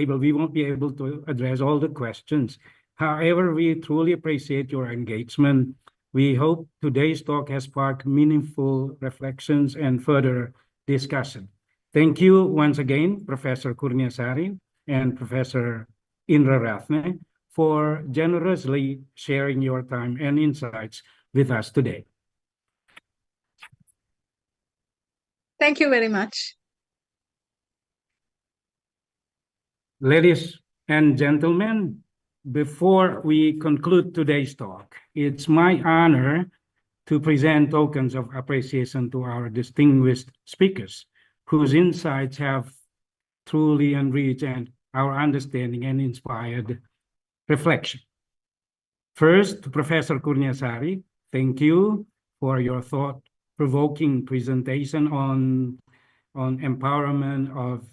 able to address all the questions. However, we truly appreciate your engagement. We hope today's talk has sparked meaningful reflections and further discussion. Thank you once again, Professor Kurniasari and Professor Indra Rathne, for generously sharing your time and insights with us today. Thank you very much. Ladies and gentlemen, before we conclude today's talk, it's my honor to present tokens of appreciation to our distinguished speakers, whose insights have truly enriched our understanding and inspired reflection. First, to Professor Kurniasari, thank you for your thought-provoking presentation on empowerment of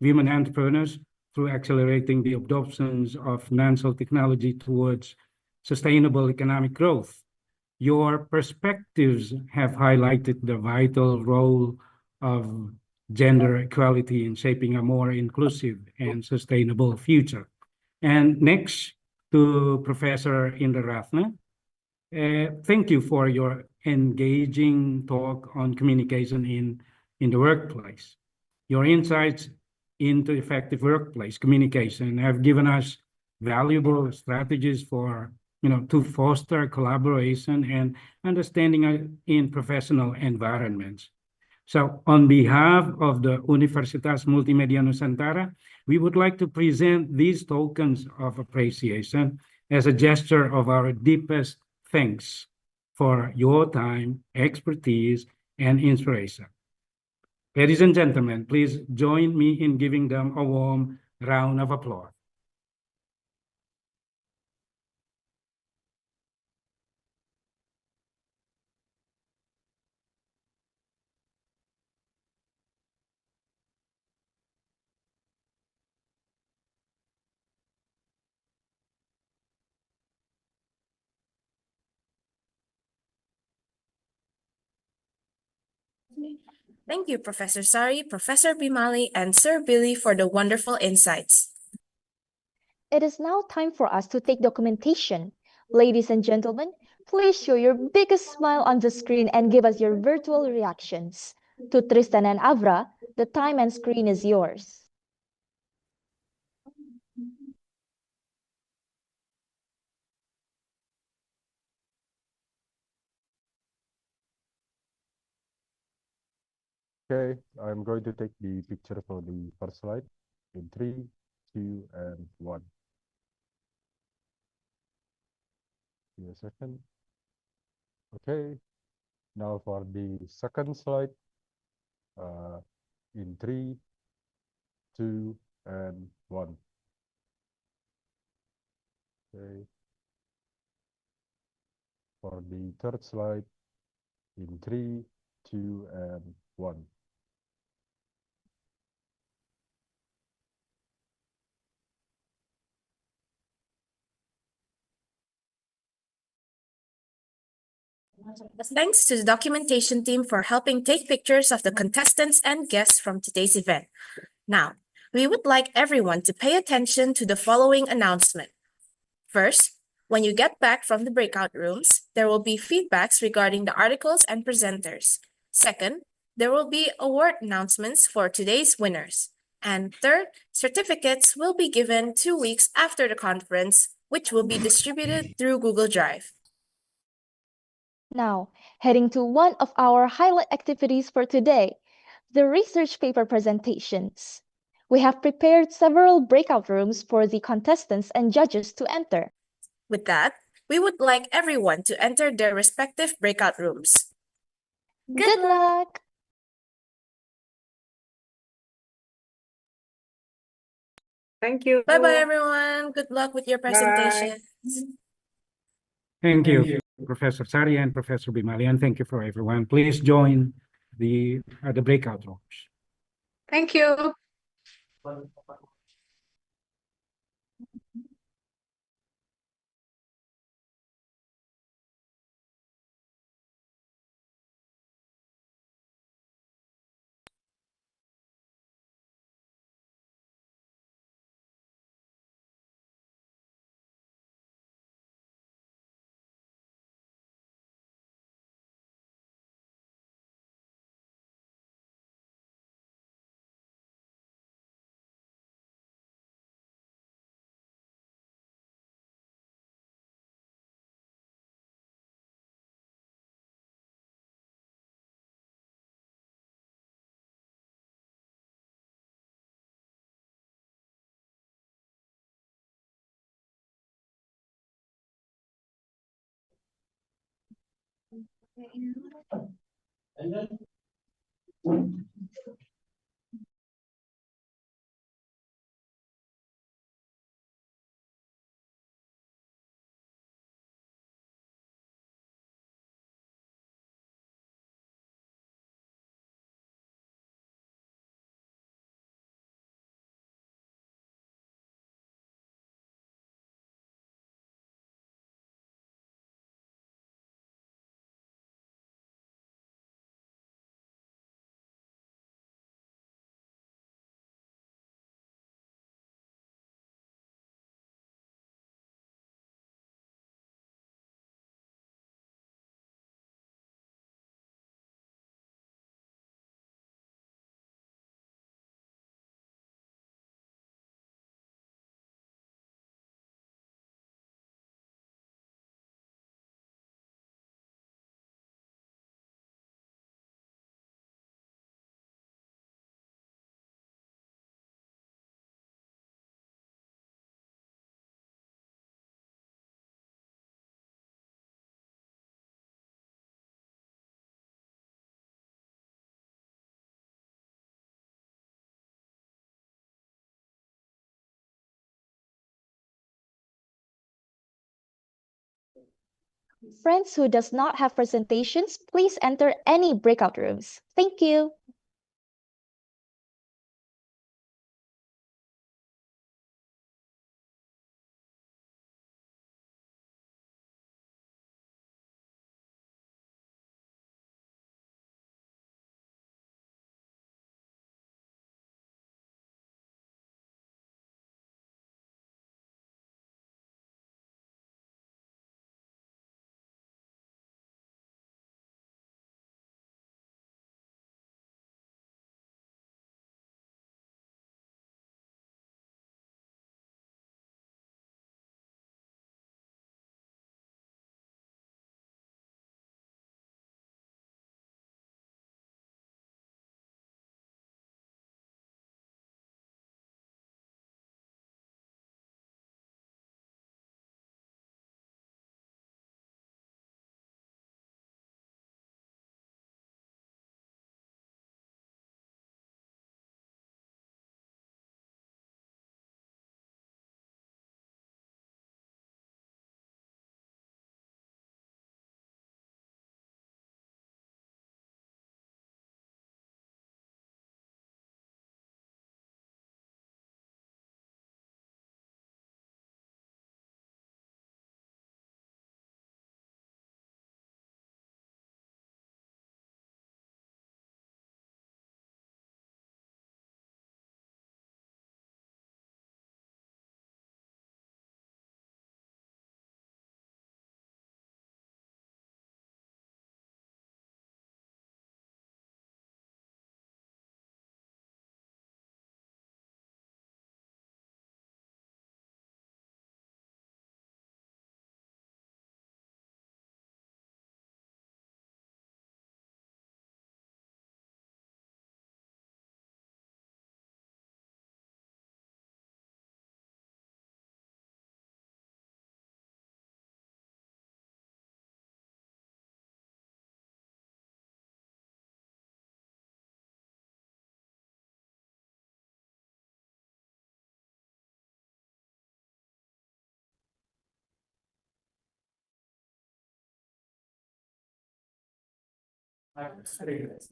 women entrepreneurs through accelerating the adoptions of financial technology towards sustainable economic growth. Your perspectives have highlighted the vital role of gender equality in shaping a more inclusive and sustainable future. And next, to Professor Indra Rathne, thank you for your engaging talk on communication in the workplace. Your insights into effective workplace communication have given us valuable strategies for, to foster collaboration and understanding in professional environments. So on behalf of the Universitas Multimedia Nusantara, we would like to present these tokens of appreciation as a gesture of our deepest thanks for your time, expertise, and inspiration. Ladies and gentlemen, please join me in giving them a warm round of applause. Thank you, Professor Sari, Professor Bimali, and Sir Billy for the wonderful insights. It is now time for us to take documentation. Ladies and gentlemen, please show your biggest smile on the screen and give us your virtual reactions. To Tristan and Avra, the time and screen is yours. Okay, I'm going to take the picture for the first slide in 3, 2, and 1. Give me a second. Okay. Now for the second slide. In 3, 2, and 1. Okay. For the third slide. In 3, 2, and 1. Thanks to the documentation team for helping take pictures of the contestants and guests from today's event. Now, we would like everyone to pay attention to the following announcement. First, when you get back from the breakout rooms, there will be feedbacks regarding the articles and presenters. Second, there will be award announcements for today's winners. And third, certificates will be given 2 weeks after the conference, which will be distributed through Google Drive. Now, heading to one of our highlight activities for today, the research paper presentations. We have prepared several breakout rooms for the contestants and judges to enter. With that, we would like everyone to enter their respective breakout rooms. Good luck! Thank you. Bye-bye, everyone. Good luck with your presentations. Thank you, Professor Sari and Professor Bimali, and thank you for everyone. Please join the breakout rooms. Thank you. Friends who does not have presentations, please enter any breakout rooms. Thank you.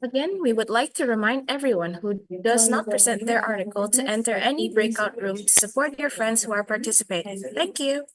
Again, we would like to remind everyone who does not present their article to enter any breakout room to support your friends who are participating. Thank you.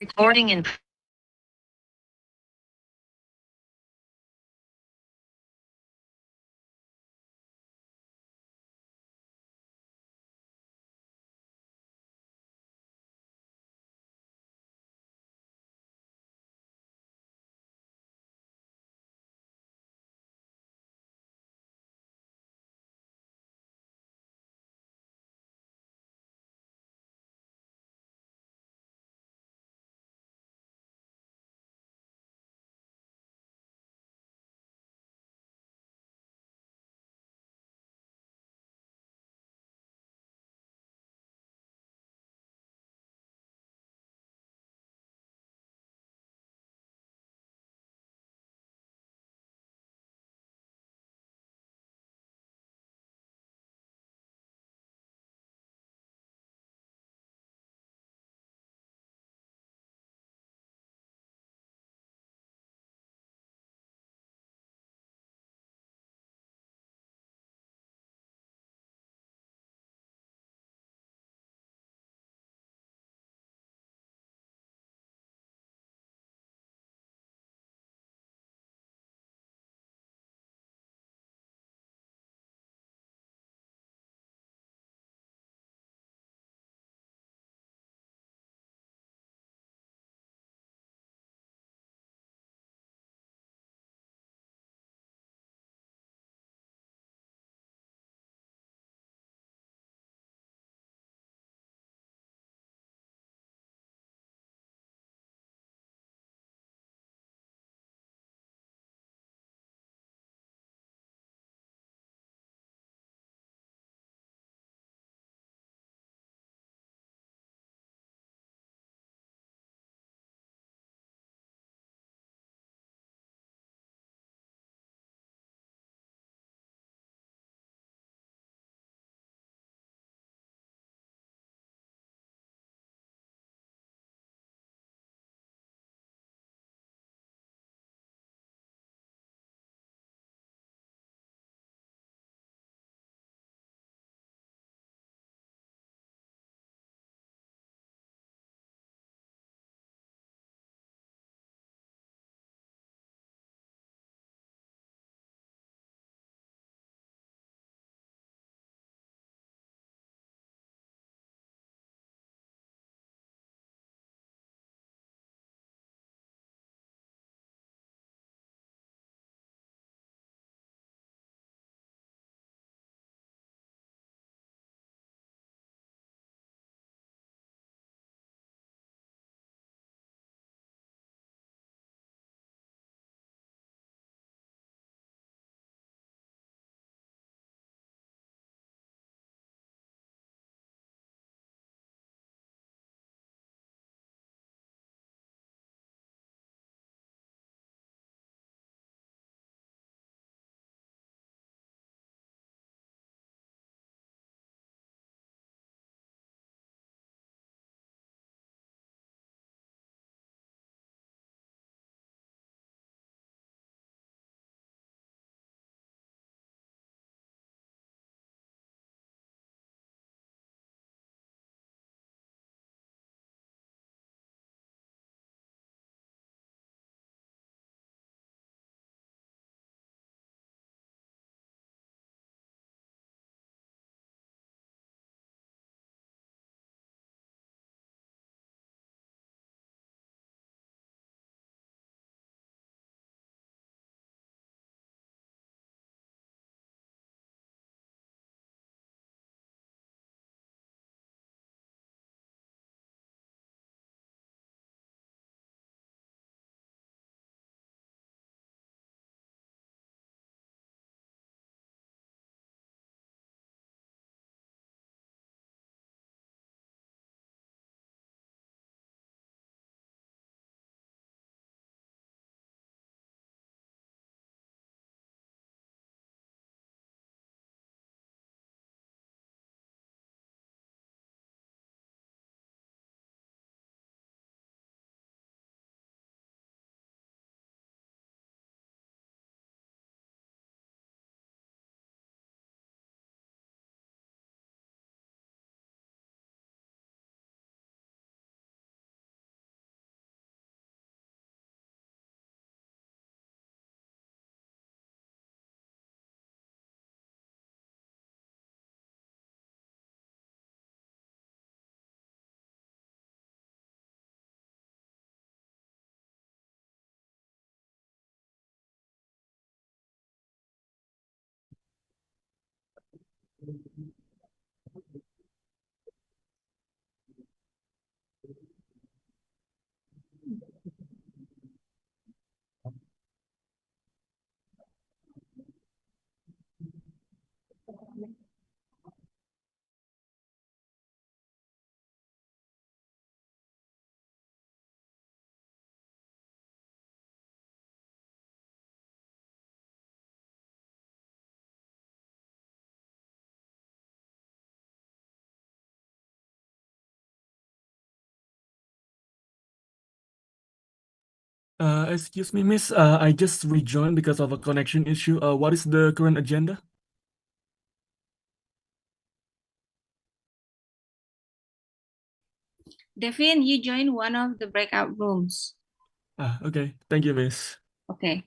Recording in Excuse me, Miss. I just rejoined because of a connection issue. What is the current agenda? Devin, you join one of the breakout rooms. Okay. Thank you, Miss. Okay.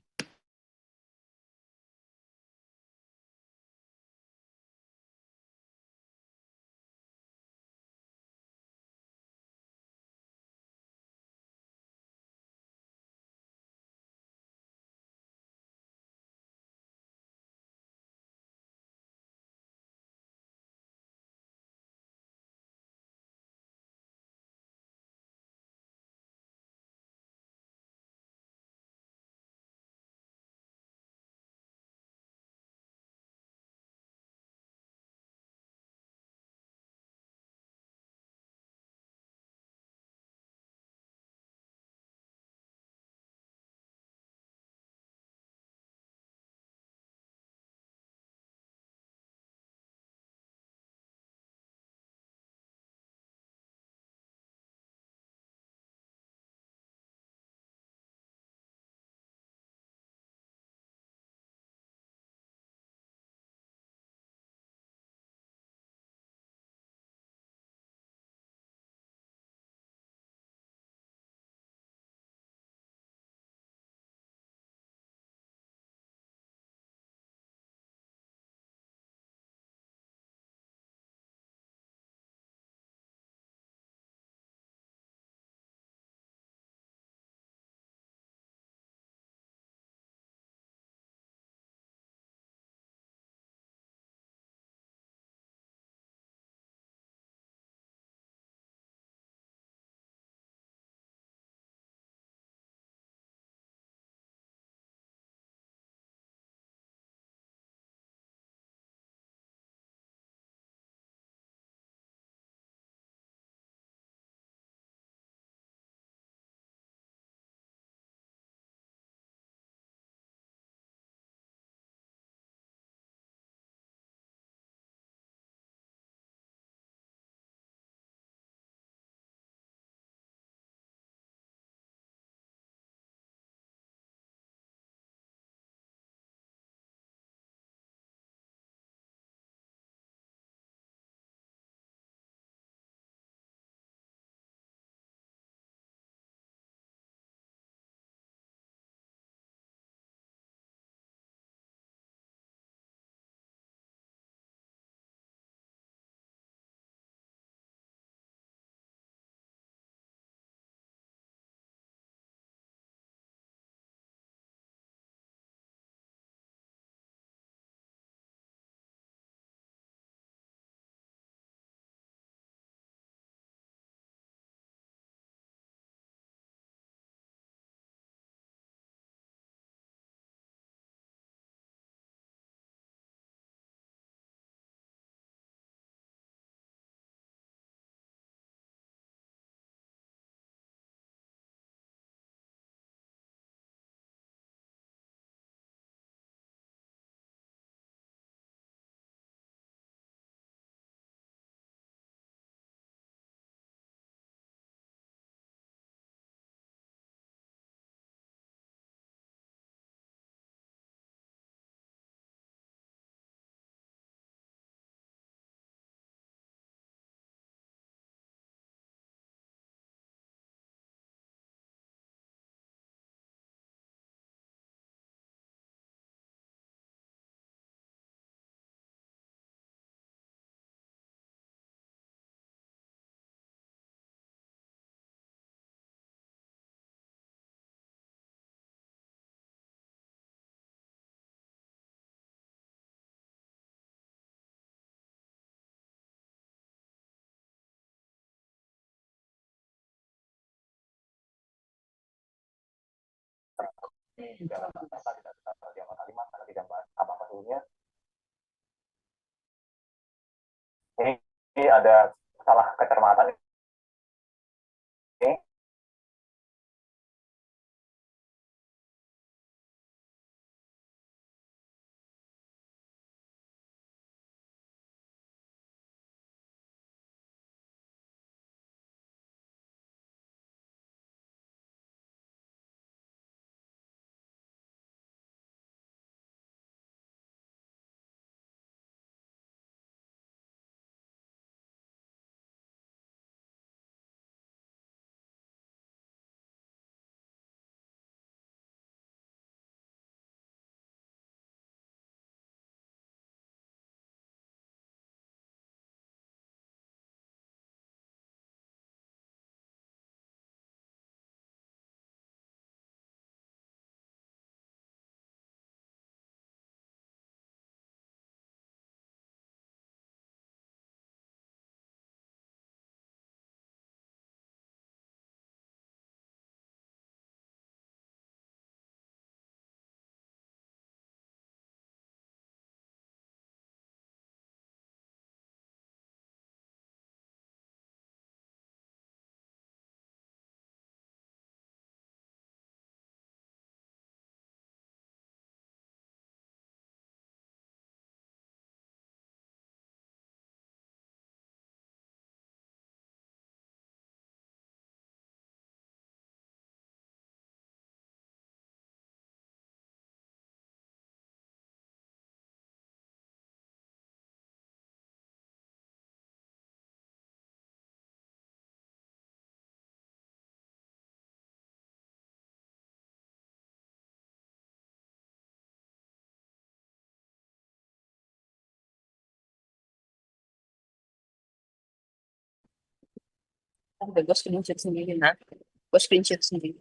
Ini ada salah kecermatan ini. Udah gue screenshot sendiri, nah. Gue screenshot sendiri.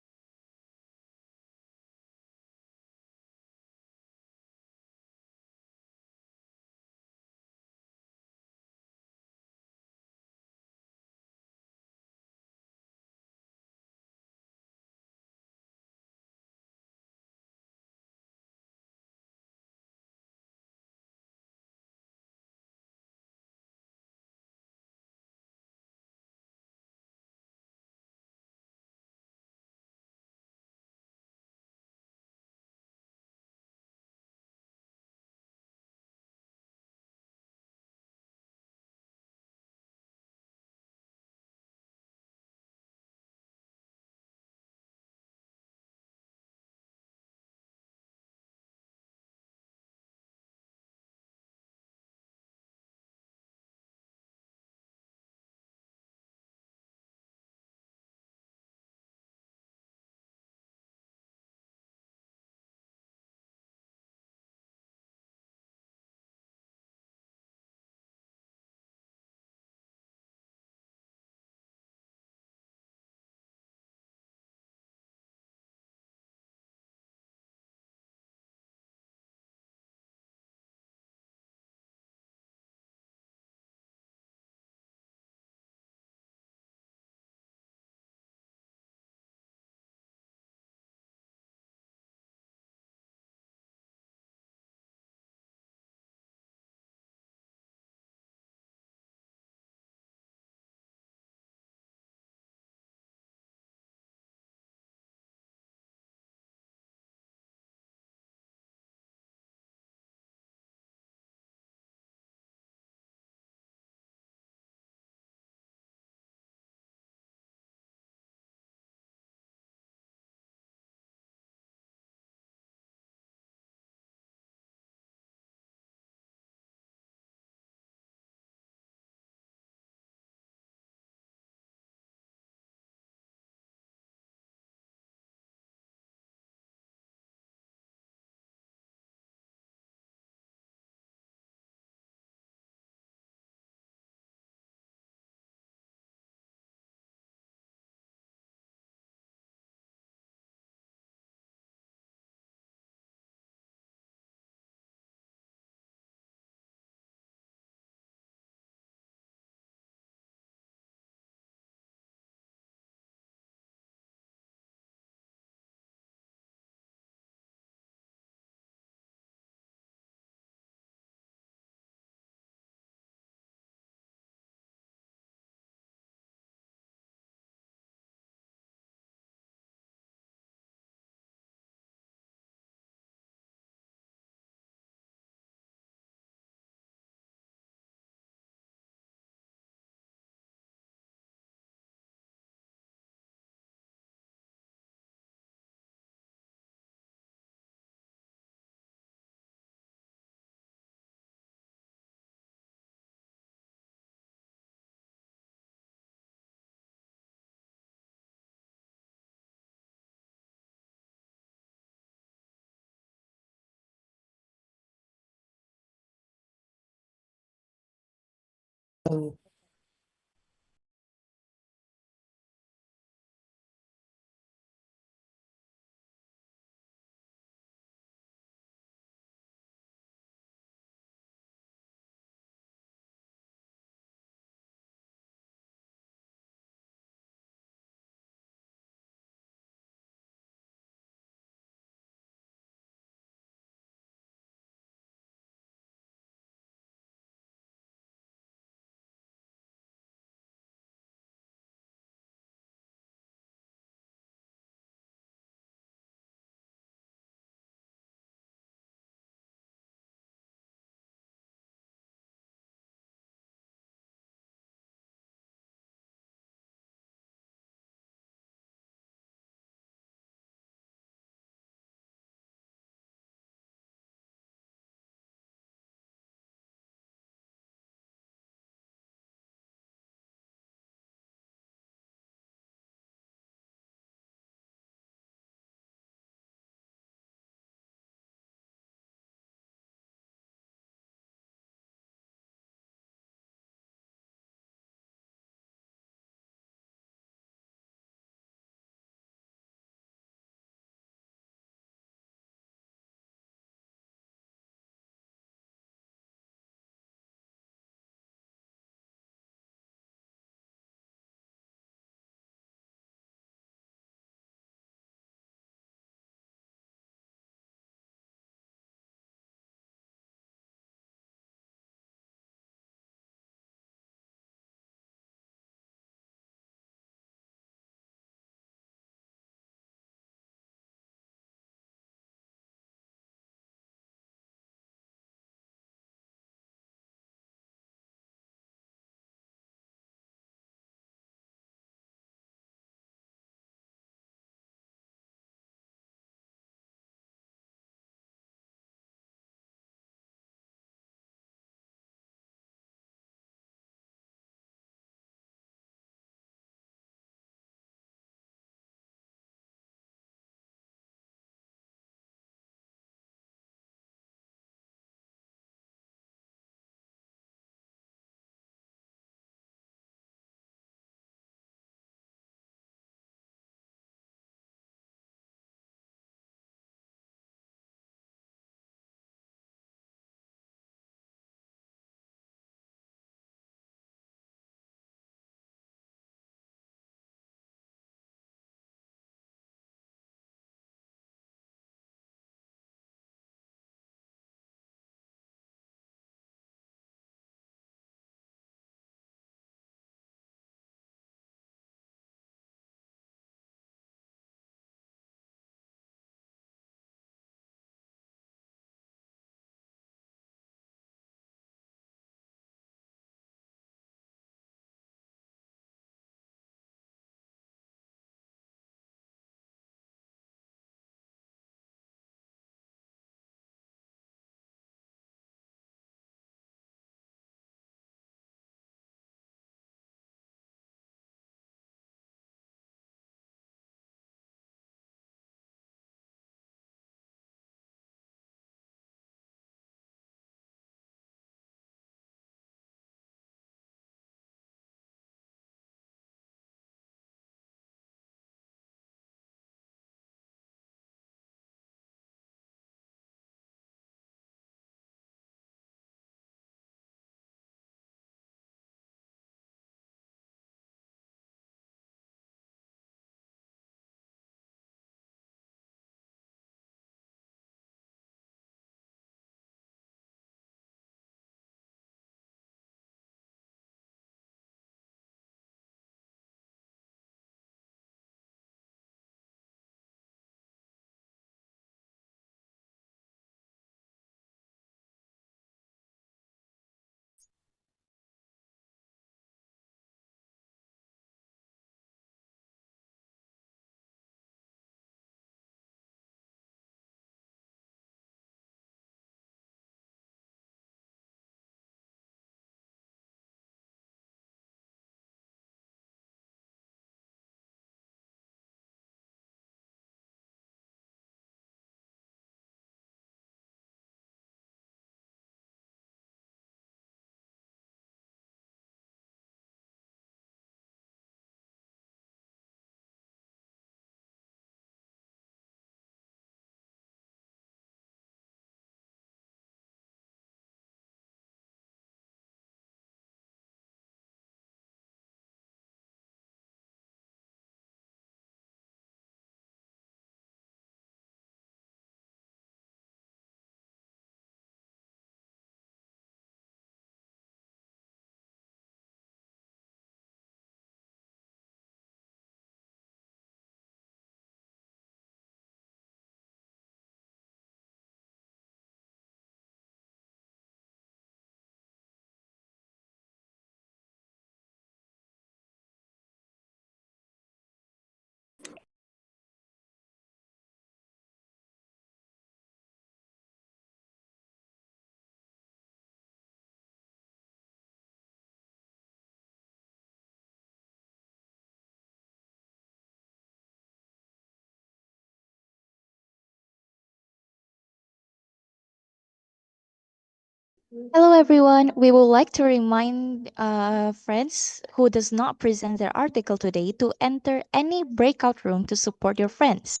Hello everyone. We would like to remind friends who does not present their article today to enter any breakout room to support your friends.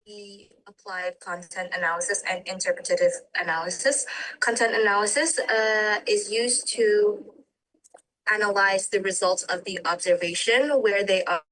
We applied content analysis and interpretative analysis. Content analysis is used to analyze the results of the observation where they are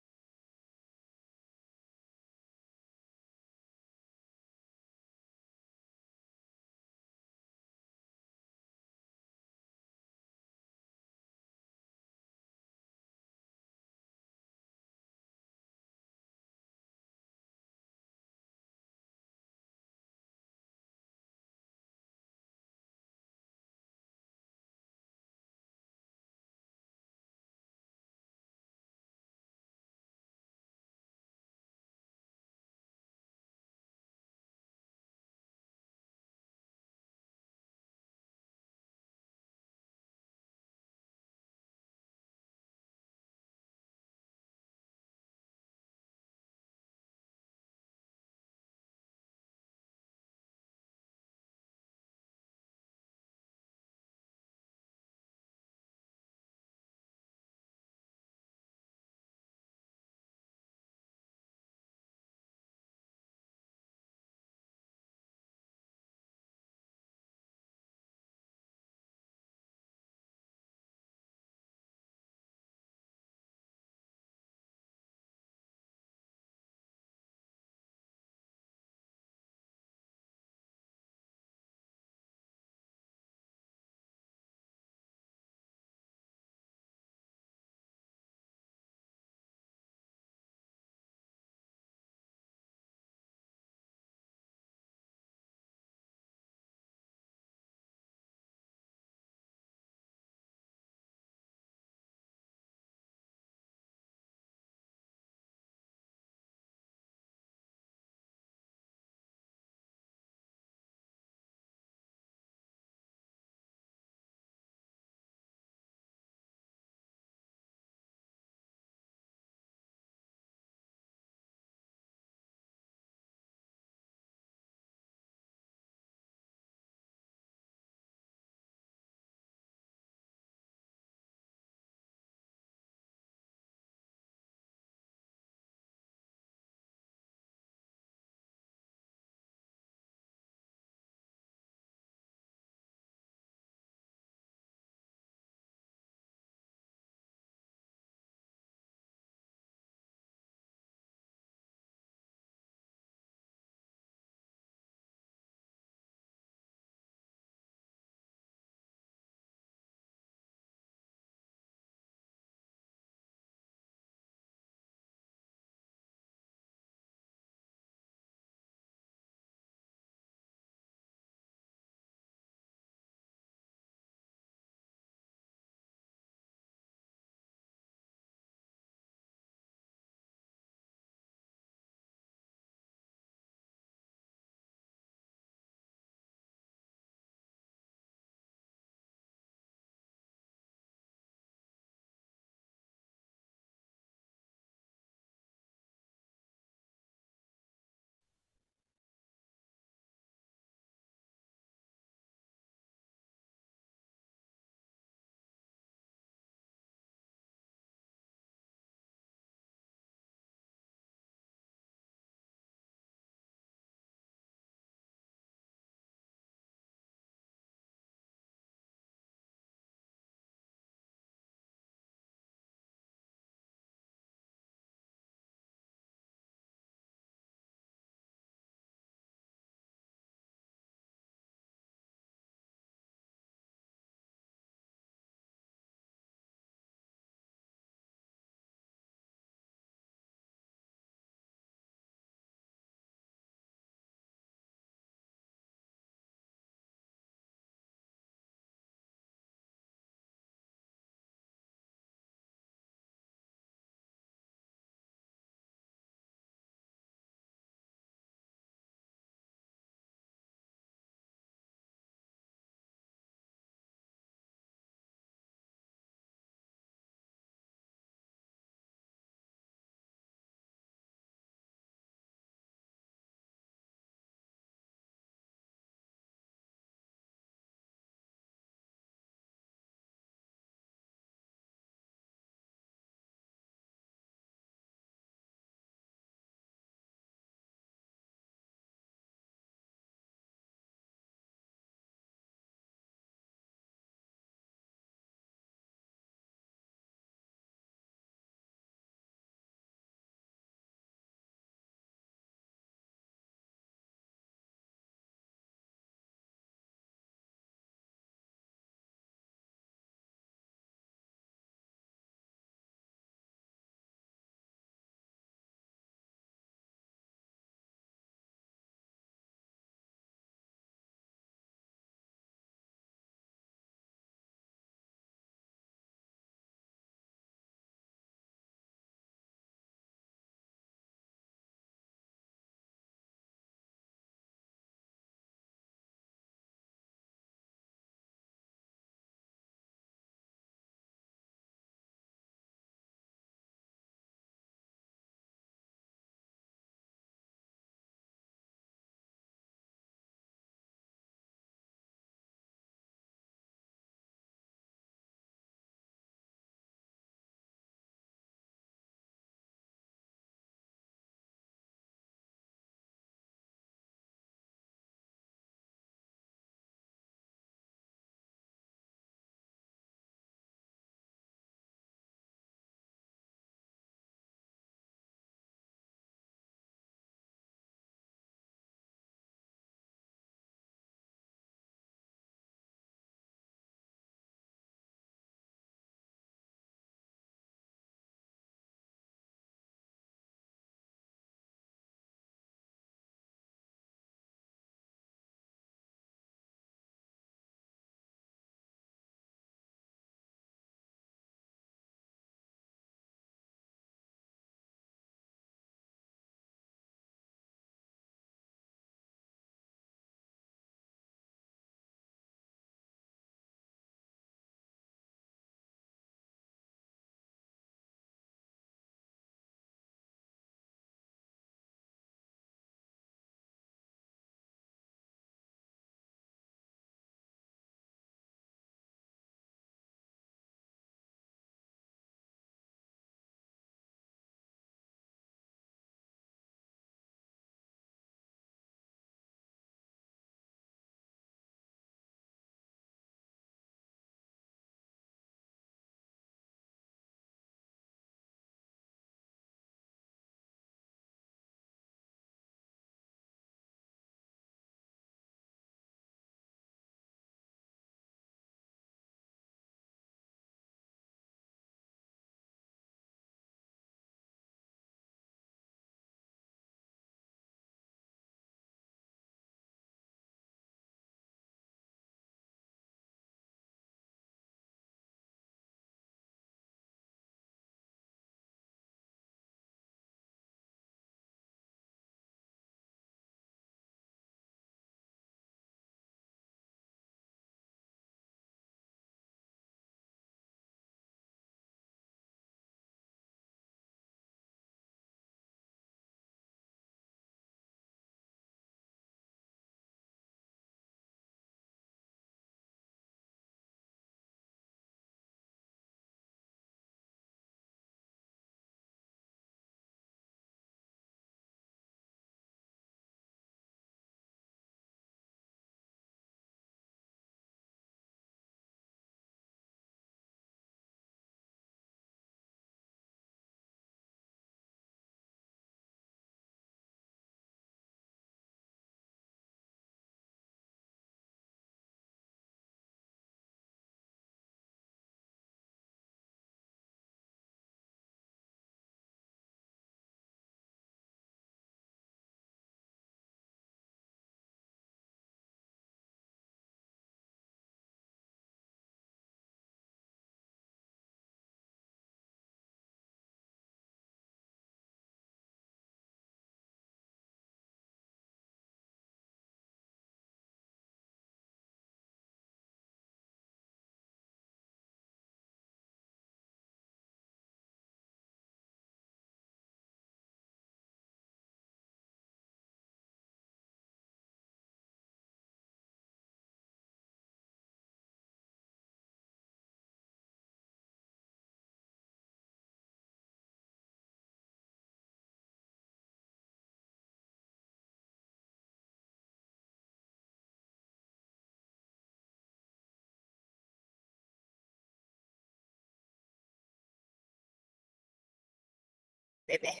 Bebe.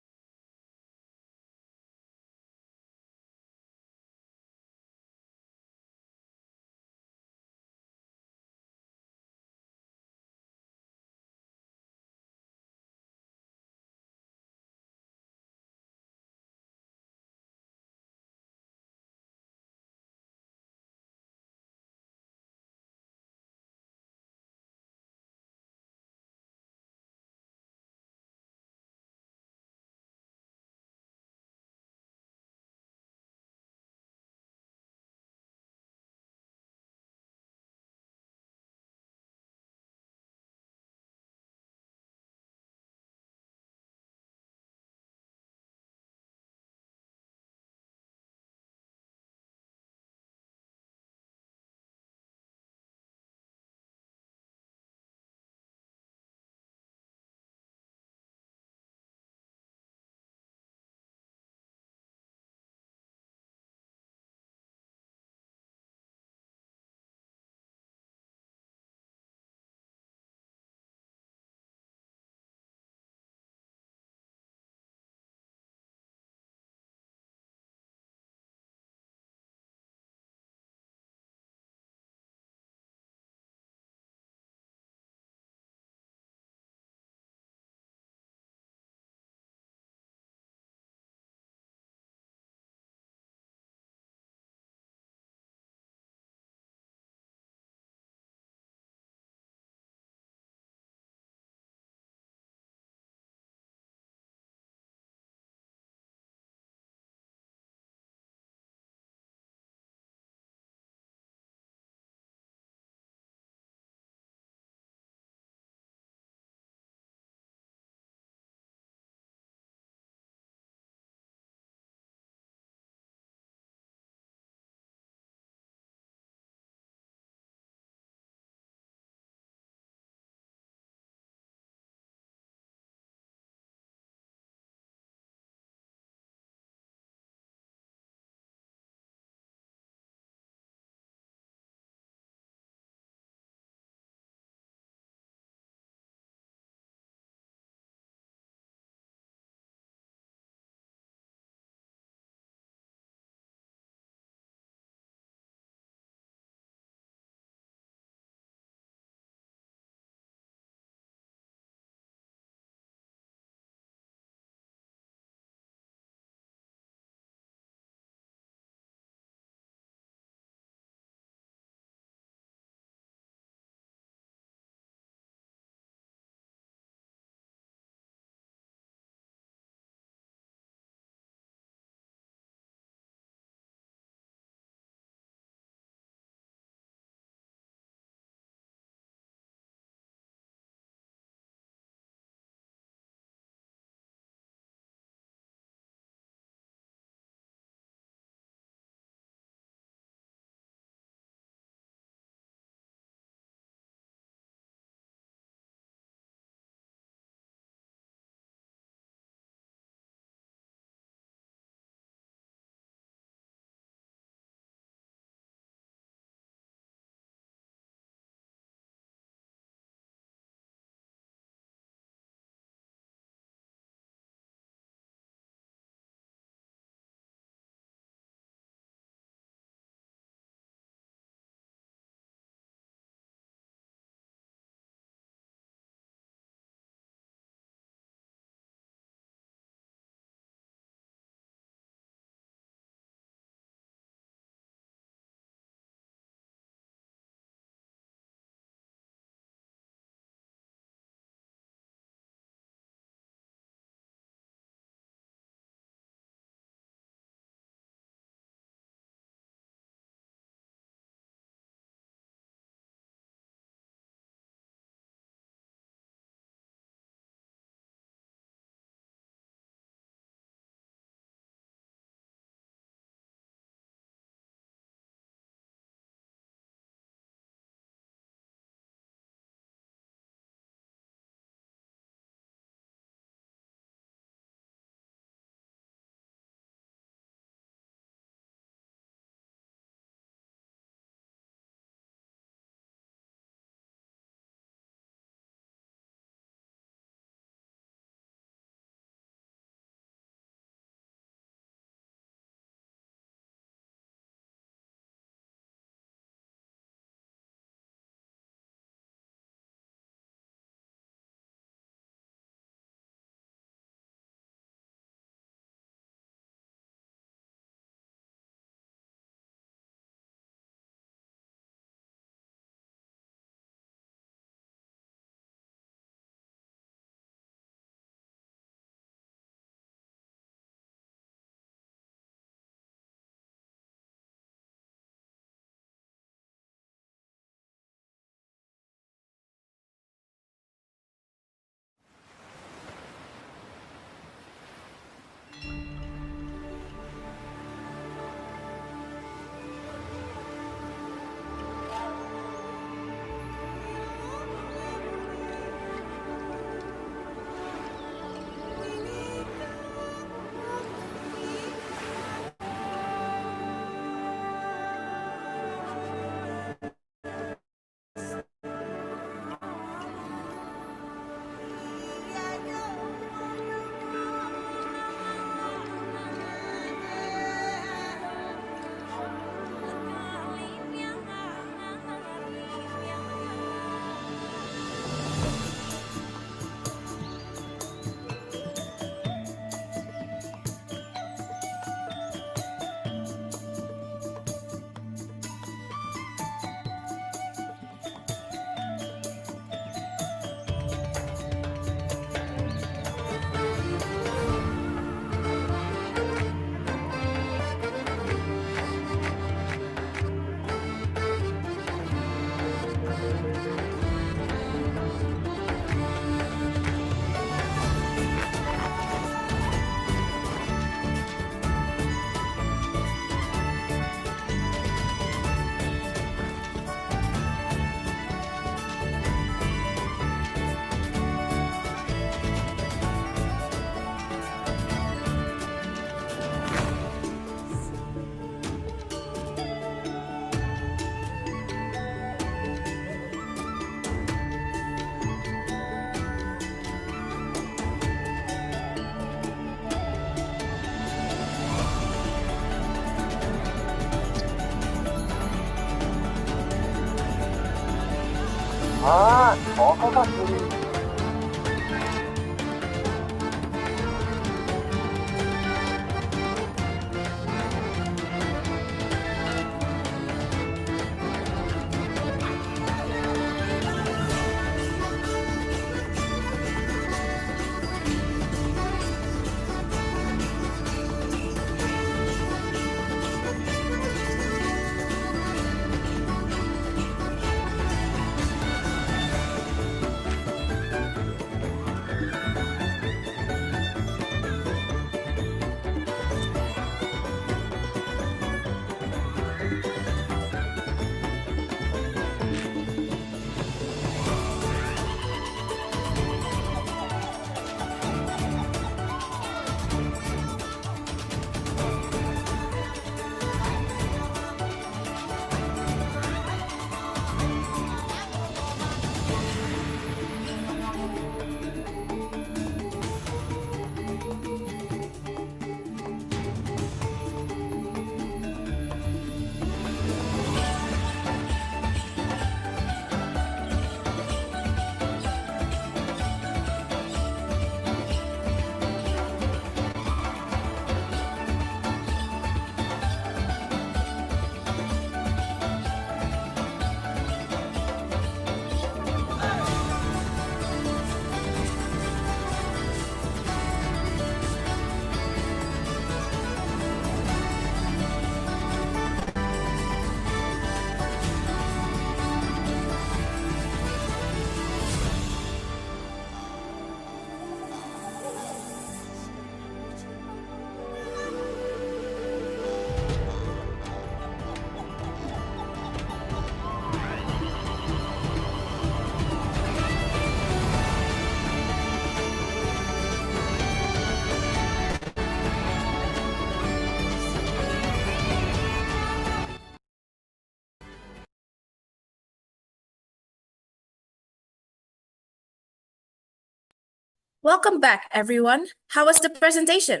Welcome back, everyone. How was the presentation?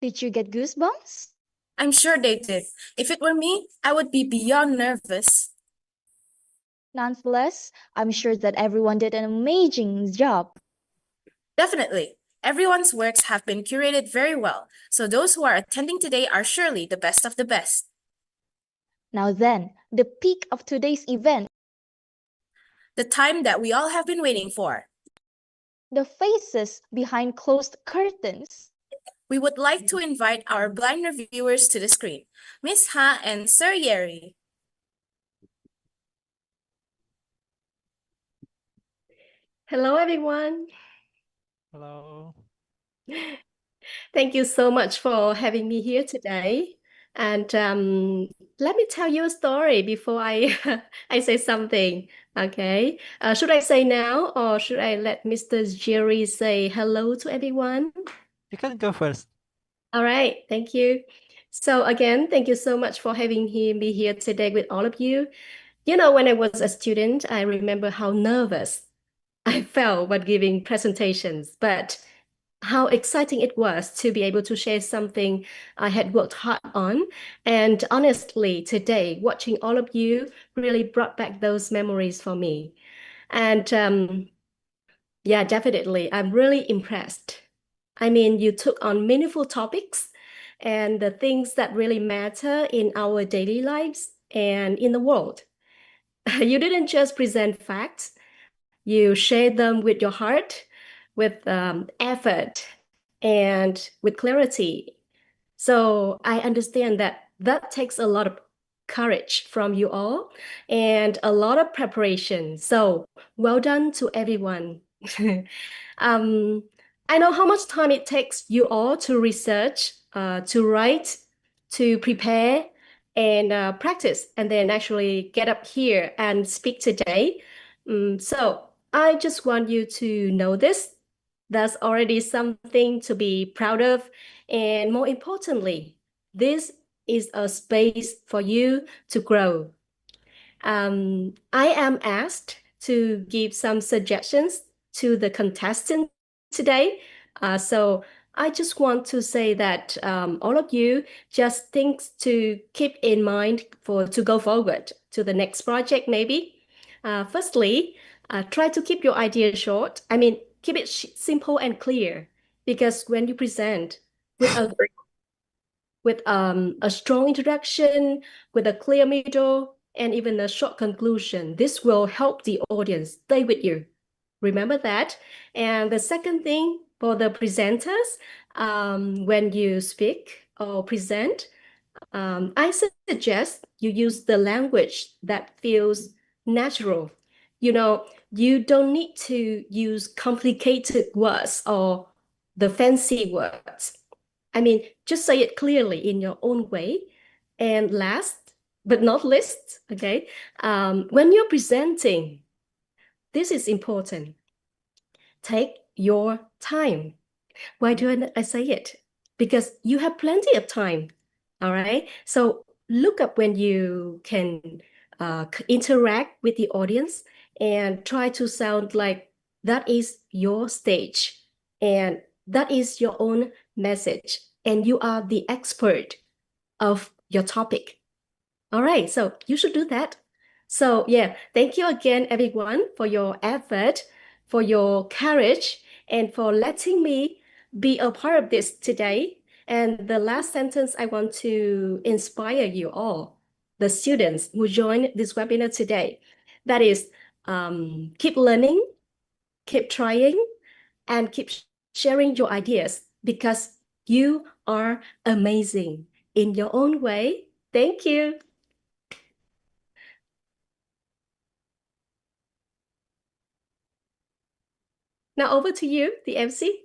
Did you get goosebumps? I'm sure they did. If it were me, I would be beyond nervous. Nonetheless, I'm sure that everyone did an amazing job. Definitely. Everyone's works have been curated very well, so those who are attending today are surely the best of the best. Now then, the peak of today's event. The time that we all have been waiting for. The faces behind closed curtains. We would like to invite our blind reviewers to the screen, Miss Ha and Sir Yeri. Hello, everyone. Hello. Thank you so much for having me here today. And let me tell you a story before I I say something. Okay. Should I say now or should I let Mr. Jerry say hello to everyone? You can go first. All right. Thank you. So again, thank you so much for having me here today with all of you. You know, when I was a student, I remember how nervous I felt when giving presentations, but how exciting it was to be able to share something I had worked hard on. And honestly, today, watching all of you really brought back those memories for me. And yeah, definitely, I'm really impressed. I mean, you took on meaningful topics and the things that really matter in our daily lives and in the world. You didn't just present facts, you shared them with your heart, with effort, and with clarity. So I understand that that takes a lot of courage from you all and a lot of preparation. So well done to everyone. um, I know how much time it takes you all to research, to write, to prepare, and practice, and then actually get up here and speak today. So I just want you to know this. That's already something to be proud of. And more importantly, this is a space for you to grow. I am asked to give some suggestions to the contestants today. So I just want to say that all of you just things to keep in mind for to go forward to the next project maybe. Firstly, try to keep your idea short. I mean, keep it simple and clear, because when you present with a strong introduction, with a clear middle, and even a short conclusion, this will help the audience stay with you. Remember that. And the second thing for the presenters, when you speak or present, I suggest you use the language that feels natural. You know, you don't need to use complicated words or the fancy words. I mean, just say it clearly in your own way. And last but not least, okay, when you're presenting, this is important. Take your time. Why do I say it? Because you have plenty of time. All right. So look up when you can interact with the audience and try to sound like that is your stage and that is your own message, and you are the expert of your topic. All right. So you should do that. So, yeah, thank you again, everyone, for your effort, for your courage, and for letting me be a part of this today. And the last sentence, I want to inspire you all, the students who joined this webinar today. That is, keep learning, keep trying, and keep sharing your ideas, because you are amazing in your own way. Thank you. Now over to you, the MC.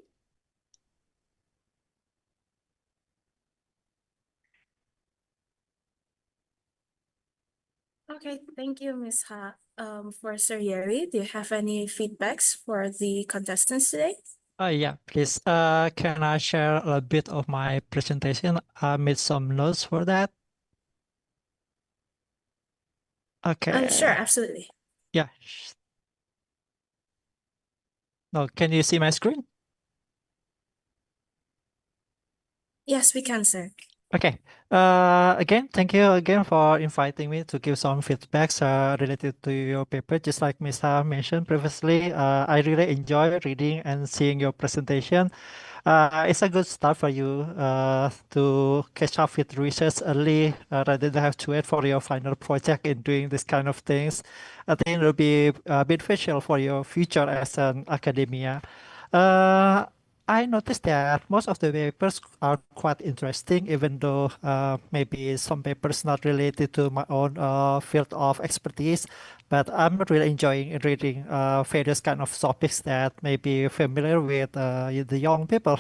Okay, thank you, Ms. Ha. For Sir Yeri, do you have any feedbacks for the contestants today? Yeah, please. Can I share a bit of my presentation? I made some notes for that. Okay. Sure, absolutely. Yeah. No, can you see my screen? Yes, we can, sir. Okay. Again, thank you again for inviting me to give some feedbacks related to your paper. Just like Ms. Ha mentioned previously, I really enjoy reading and seeing your presentation. It's a good start for you to catch up with research early rather than have to wait for your final project in doing this kind of things. I think it will be beneficial for your future as an academia. Uh, I noticed that most of the papers are quite interesting, even though maybe some papers not related to my own field of expertise. But I'm really enjoying reading various kind of topics that may be familiar with the young people.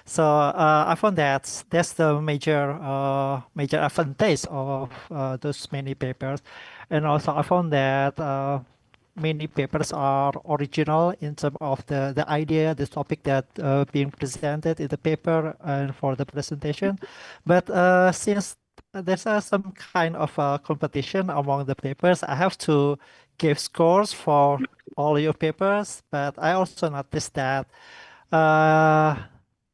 So I found that that's the major advantage of those many papers, and also I found that. Many papers are original in terms of the idea, the topic that being presented in the paper and for the presentation. But since there's some kind of competition among the papers, I have to give scores for all your papers. But I also noticed that uh,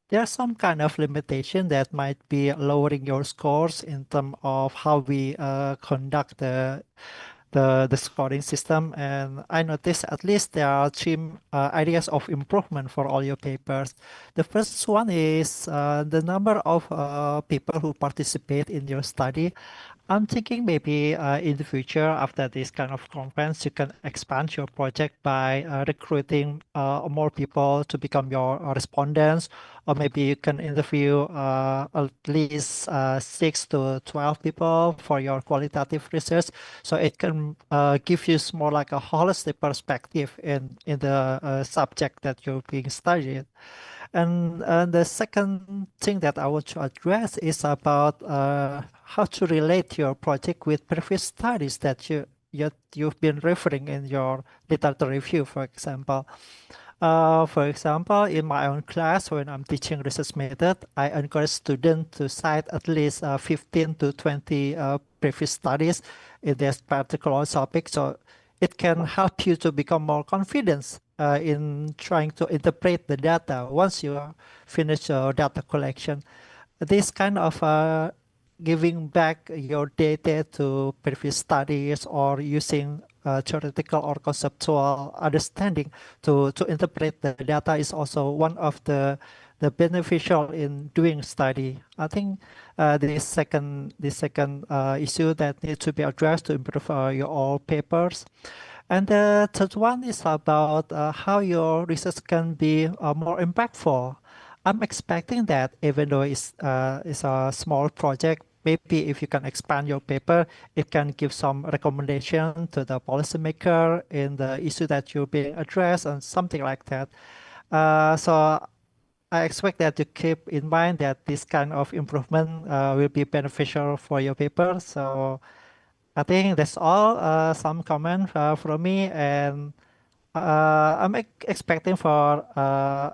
there's some kind of limitation that might be lowering your scores in terms of how we conduct the scoring system. And I noticed at least there are three areas of improvement for all your papers. The first one is the number of people who participate in your study. I'm thinking maybe in the future, after this kind of conference, you can expand your project by recruiting more people to become your respondents, or maybe you can interview at least 6 to 12 people for your qualitative research, so it can give you more like a holistic perspective in the subject that you're being studied. And the second thing that I want to address is about how to relate your project with previous studies that you've been referring in your literature review, for example. For example, in my own class, when I'm teaching research method, I encourage students to cite at least 15 to 20 previous studies in this particular topic. So it can help you to become more confident in trying to interpret the data once you finish your data collection. This kind of giving back your data to previous studies or using theoretical or conceptual understanding to interpret the data is also one of the beneficial in doing study. I think the second issue that needs to be addressed to improve your all papers. And the third one is about how your research can be more impactful. I'm expecting that even though it's a small project, maybe if you can expand your paper, it can give some recommendation to the policymaker in the issue that you're being addressed and something like that. So I expect that you keep in mind that this kind of improvement will be beneficial for your paper. So I think that's all. Some comment from me, and I'm expecting for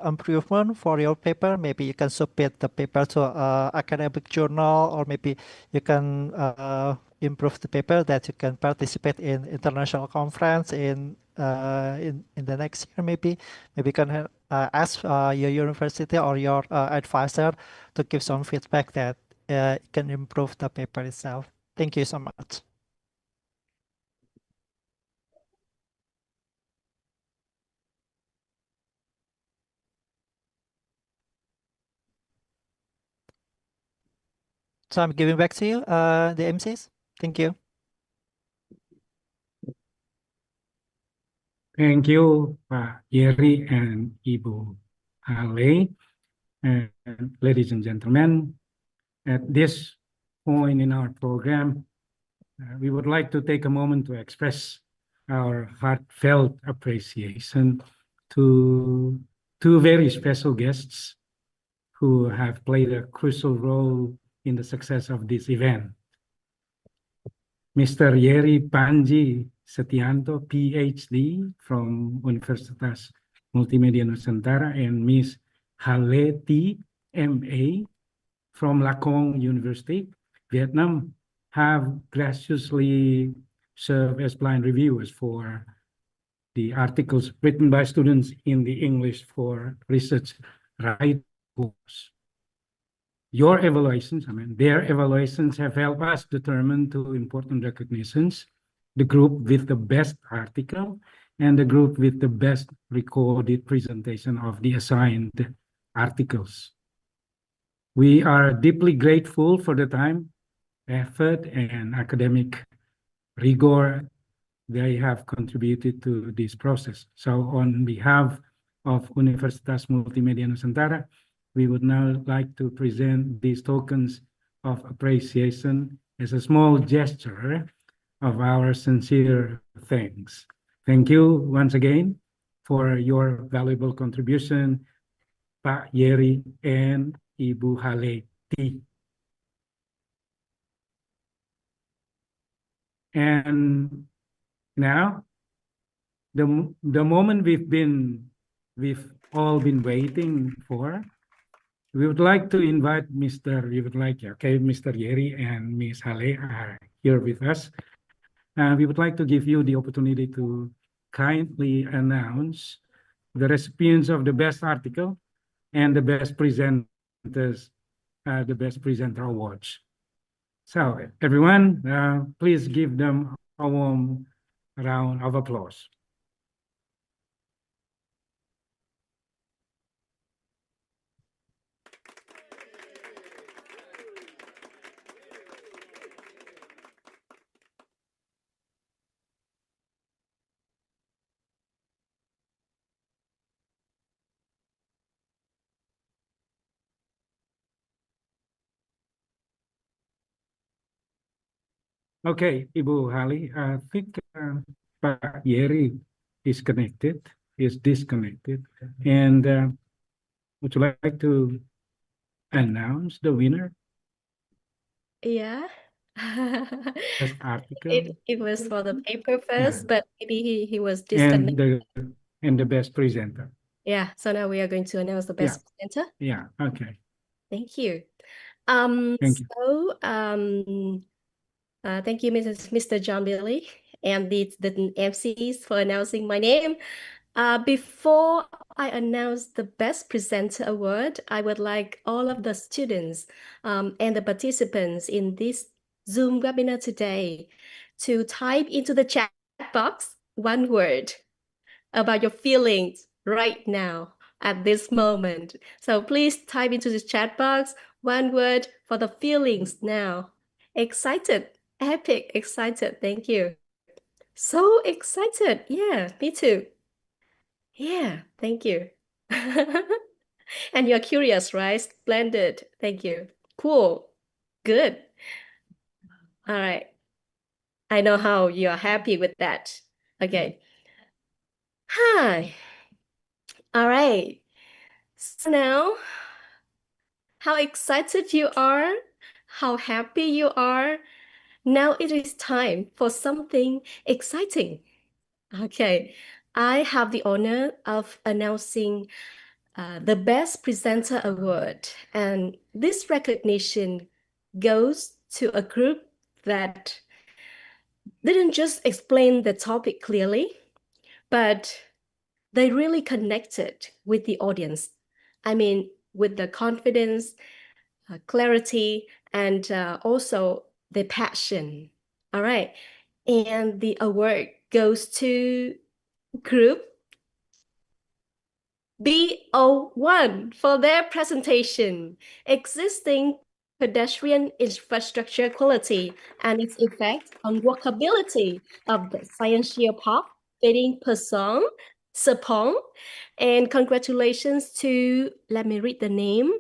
improvement for your paper. Maybe you can submit the paper to academic journal, or maybe you can improve the paper that you can participate in international conference in the next year. Maybe you can ask your university or your advisor to give some feedback that it can improve the paper itself. Thank you so much. So I'm giving back to you, the MCs. Thank you. Thank you, Pak Yeri and Ibu Ale. And ladies and gentlemen, at this point in our program, we would like to take a moment to express our heartfelt appreciation to two very special guests who have played a crucial role in the success of this event. Mr. Yeri Panji Setianto, PhD from Universitas Multimedia Nusantara, and Ms. Haleti, MA from Lakong University, Vietnam, have graciously served as blind reviewers for the articles written by students in the English for Research Writing course. Your evaluations, their evaluations have helped us determine two important recognitions: the group with the best article and the group with the best recorded presentation of the assigned articles. We are deeply grateful for the time, effort, and academic rigor they have contributed to this process. So on behalf of Universitas Multimedia Nusantara, we would now like to present these tokens of appreciation as a small gesture of our sincere thanks. Thank you once again for your valuable contribution, Pak Yeri and Ibu Haleti. And now, the moment we've all been waiting for, we would like to invite Mr. Yeri and Ms. Hale are here with us. We would like to give you the opportunity to kindly announce the recipients of the best article and the best presenters, the best presenter awards. So everyone, please give them a warm round of applause. Okay, Ibu Hali, I think Pak Yeri is disconnected. And would you like to announce the winner? Yeah. Best article. It was for the paper first, but maybe he was disconnected. And the best presenter. Yeah, so now we are going to announce the best presenter. Yeah, okay. Thank you. Thank you. So thank you, Mr. John Billy and the MCs for announcing my name. Before I announce the Best Presenter Award, I would like all of the students and the participants in this Zoom webinar today to type into the chat box one word about your feelings right now at this moment. So please type into the chat box one word for the feelings now. Excited, epic, excited. Thank you. So excited. Yeah, me too. Yeah, thank you. And you're curious, right? Splendid. Thank you. Cool. Good. All right. I know how you're happy with that. Okay. Hi. All right. So now, how excited you are, how happy you are. Now it is time for something exciting. Okay. I have the honor of announcing the Best Presenter Award. And this recognition goes to a group that didn't just explain the topic clearly, but they really connected with the audience. I mean, with the confidence, clarity, and also the passion. All right. And the award goes to group BO1 for their presentation, existing pedestrian infrastructure quality and its effect on walkability of the Sciential Park, Fitting Person, Serpong. And congratulations to, let me read the name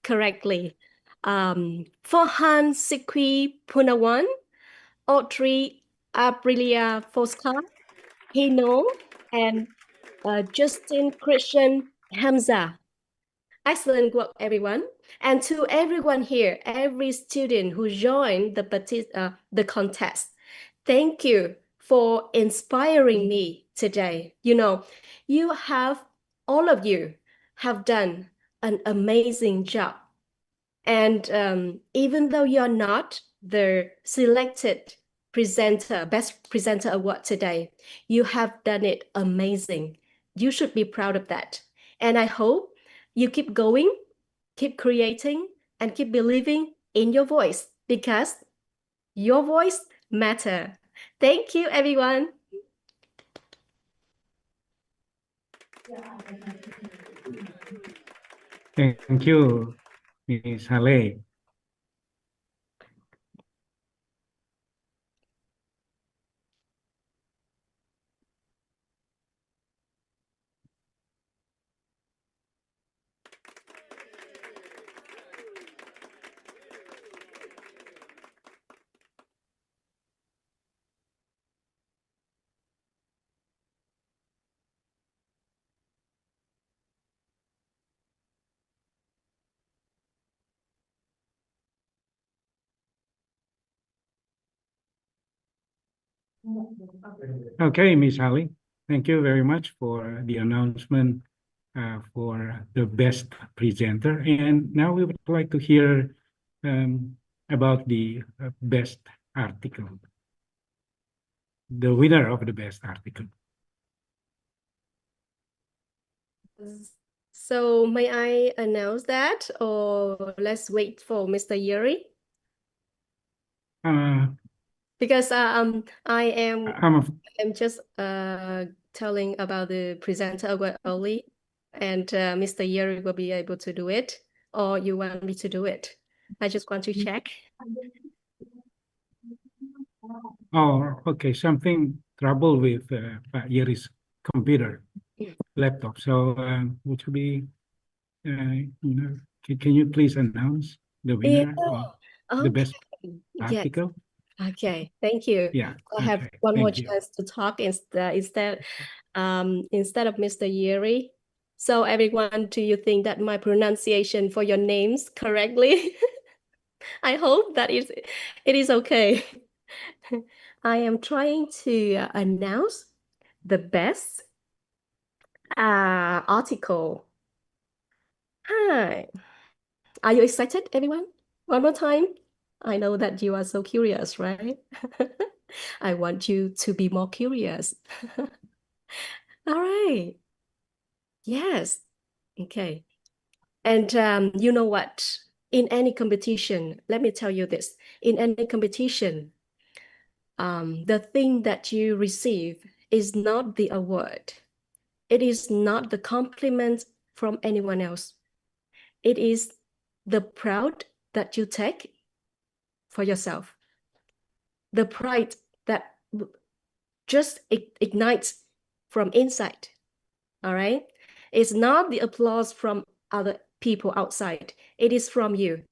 correctly, Forhan Sikwi Punawan, Audrey Aprilia Fosca, Hino, and Justin Christian Hamza. Excellent work, everyone. And to everyone here, every student who joined the contest, thank you for inspiring me today. You know, all of you have done an amazing job. And even though you're not the selected best presenter award today, you have done it amazing. You should be proud of that. And I hope you keep going, keep creating, and keep believing in your voice because your voice matters. Thank you, everyone. Thank you, Ms. Hale. Okay, Ms. Hale, thank you very much for the announcement for the best presenter. And now we would like to hear about the best article, the winner of the best article. So may I announce that, or let's wait for Mr. Yuri? Because I am just telling about the presenter award only, and Mr. Yuri will be able to do it, or you want me to do it? I just want to check. Oh, okay. Something trouble with Yuri's computer, laptop. So would you be, can you please announce the winner of the best article? Okay, thank you. Yeah. I have one more chance to talk instead of Mr. Yuri. So everyone, do you think that my pronunciation for your names correctly? I hope that it is okay. I am trying to announce the best article. Hi. Are you excited, everyone? One more time. I know that you are so curious, right? I want you to be more curious. All right. Yes. Okay. And you know what? In any competition, let me tell you this. In any competition, the thing that you receive is not the award. It is not the compliment from anyone else. It is the pride that you take for yourself. The pride that just ignites from inside. All right? It's not the applause from other people outside. It is from you.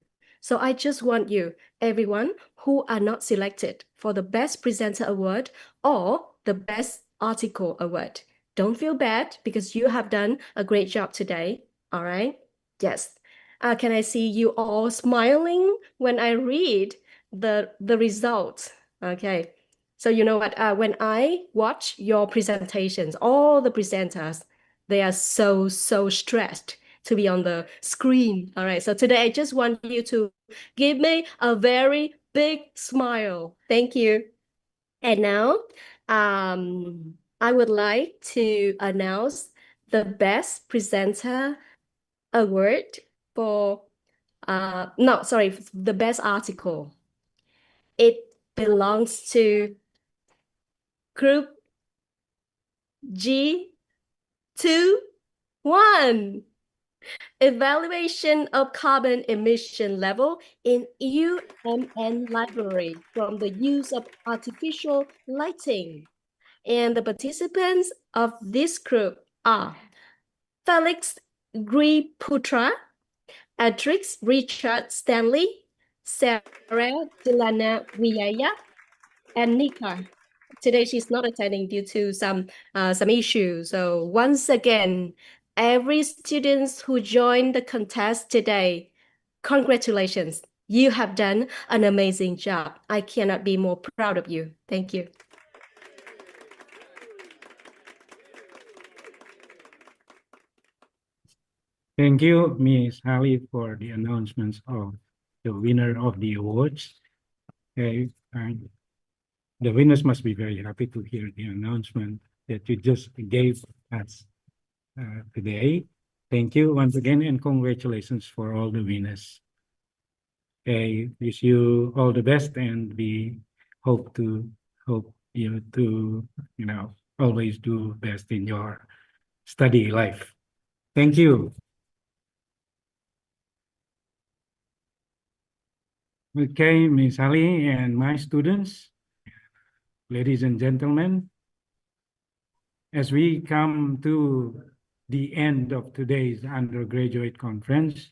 So I just want you, everyone who are not selected for the Best Presenter Award or the Best Article Award, don't feel bad because you have done a great job today. All right? Yes. Can I see you all smiling when I read the results? Okay. So you know what? When I watch your presentations, all the presenters, they are so stressed to be on the screen. All right. So today I just want you to give me a very big smile. Thank you. And now, I would like to announce the Best Presenter Award for, the Best Article. It belongs to Group G21. Evaluation of carbon emission level in UMN library from the use of artificial lighting. And the participants of this group are Felix Griputra, Adrix Richard Stanley, Sarah Dilana Wiyaya, and Nika. Today she's not attending due to some issues. So once again, every student who joined the contest today, congratulations. You have done an amazing job. I cannot be more proud of you. Thank you. Thank you, Ms. Ali, for the announcements of the winner of the awards. Okay, and the winners must be very happy to hear the announcement that you just gave us today. Thank you once again, and congratulations for all the winners. Okay, wish you all the best, and we hope you to, always do best in your study life. Thank you. Okay, Ms. Ali and my students, ladies and gentlemen, as we come to the end of today's undergraduate conference,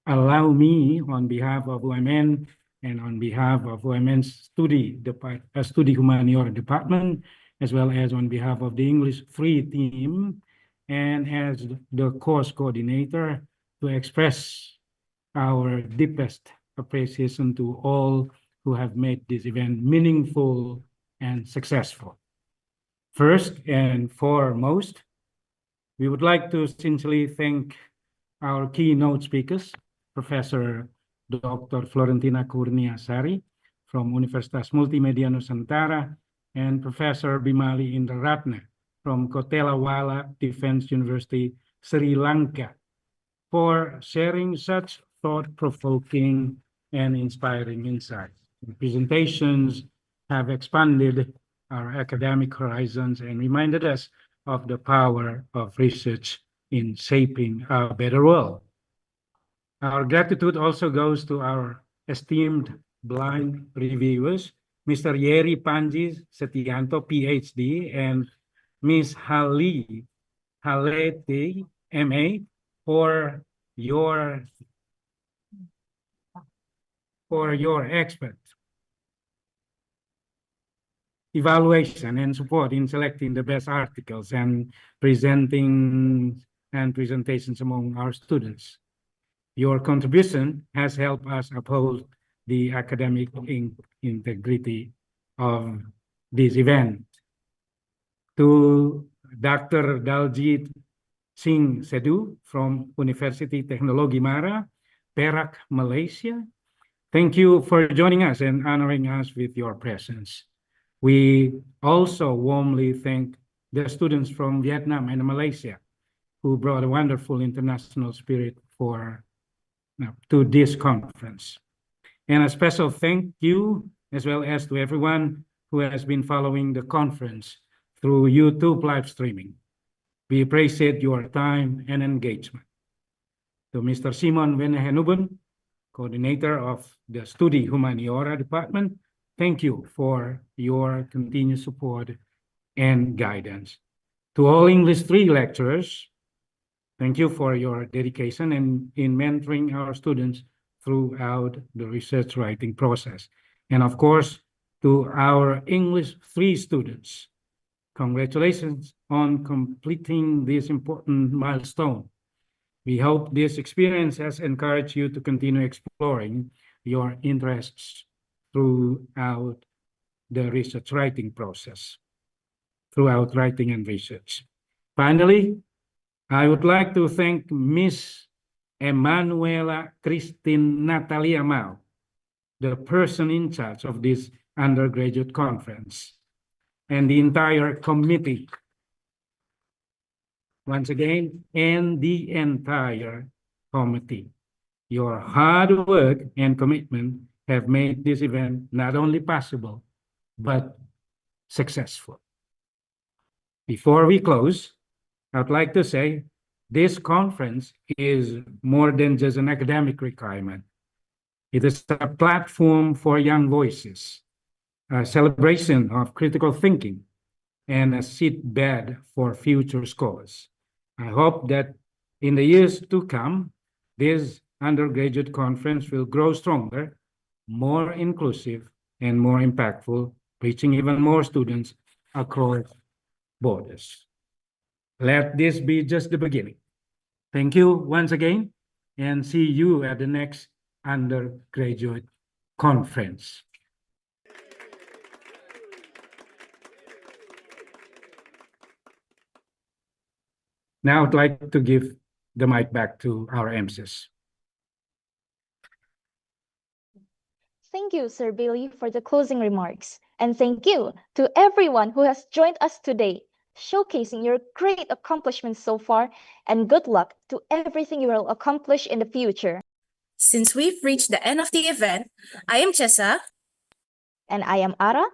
allow me, on behalf of UMN and on behalf of UMN's Studi Humaniora Department, as well as on behalf of the English Free Team, and as the course coordinator, to express our deepest appreciation to all who have made this event meaningful and successful. First and foremost, we would like to sincerely thank our keynote speakers, Professor Dr. Florentina Kurniasari from Universitas Multimedia Nusantara, and Professor Bimali Indraratna from Kotelawala Defense University, Sri Lanka, for sharing such thought-provoking and inspiring insights. The presentations have expanded our academic horizons and reminded us of the power of research in shaping a better world. Our gratitude also goes to our esteemed blind reviewers, Mr. Yeri Panji Setianto, PhD, and Ms. Haleti, MA, for your expert evaluation and support in selecting the best articles and presentations among our students. Your contribution has helped us uphold the academic integrity of this event. To Dr. Daljit Singh Sedu from University Teknologi Mara, Perak, Malaysia, thank you for joining us and honoring us with your presence. We also warmly thank the students from Vietnam and Malaysia who brought a wonderful international spirit to this conference. And a special thank you as well as to everyone who has been following the conference through YouTube live streaming. We appreciate your time and engagement. To Mr. Simon Venehenuben, coordinator of the Studi Humaniora Department, thank you for your continued support and guidance. To all English 3 lecturers, thank you for your dedication in mentoring our students throughout the research writing process. And of course, to our English 3 students, congratulations on completing this important milestone. We hope this experience has encouraged you to continue exploring your interests throughout the research writing process, throughout writing and research. Finally, I would like to thank Miss Emanuela Christine Natalia Mao, the person in charge of this undergraduate conference, and the entire committee, once again, and the entire committee. Your hard work and commitment have made this event not only possible, but successful. Before we close, I'd like to say this conference is more than just an academic requirement. It is a platform for young voices, a celebration of critical thinking, and a seedbed for future scholars. I hope that in the years to come, this undergraduate conference will grow stronger, more inclusive, and more impactful, reaching even more students across borders. Let this be just the beginning. Thank you once again, and see you at the next undergraduate conference. Now I'd like to give the mic back to our MCs. Thank you, Sir Billy, for the closing remarks. And thank you to everyone who has joined us today, showcasing your great accomplishments so far, and good luck to everything you will accomplish in the future. Since we've reached the end of the event, I am Chessa. And I am Ara.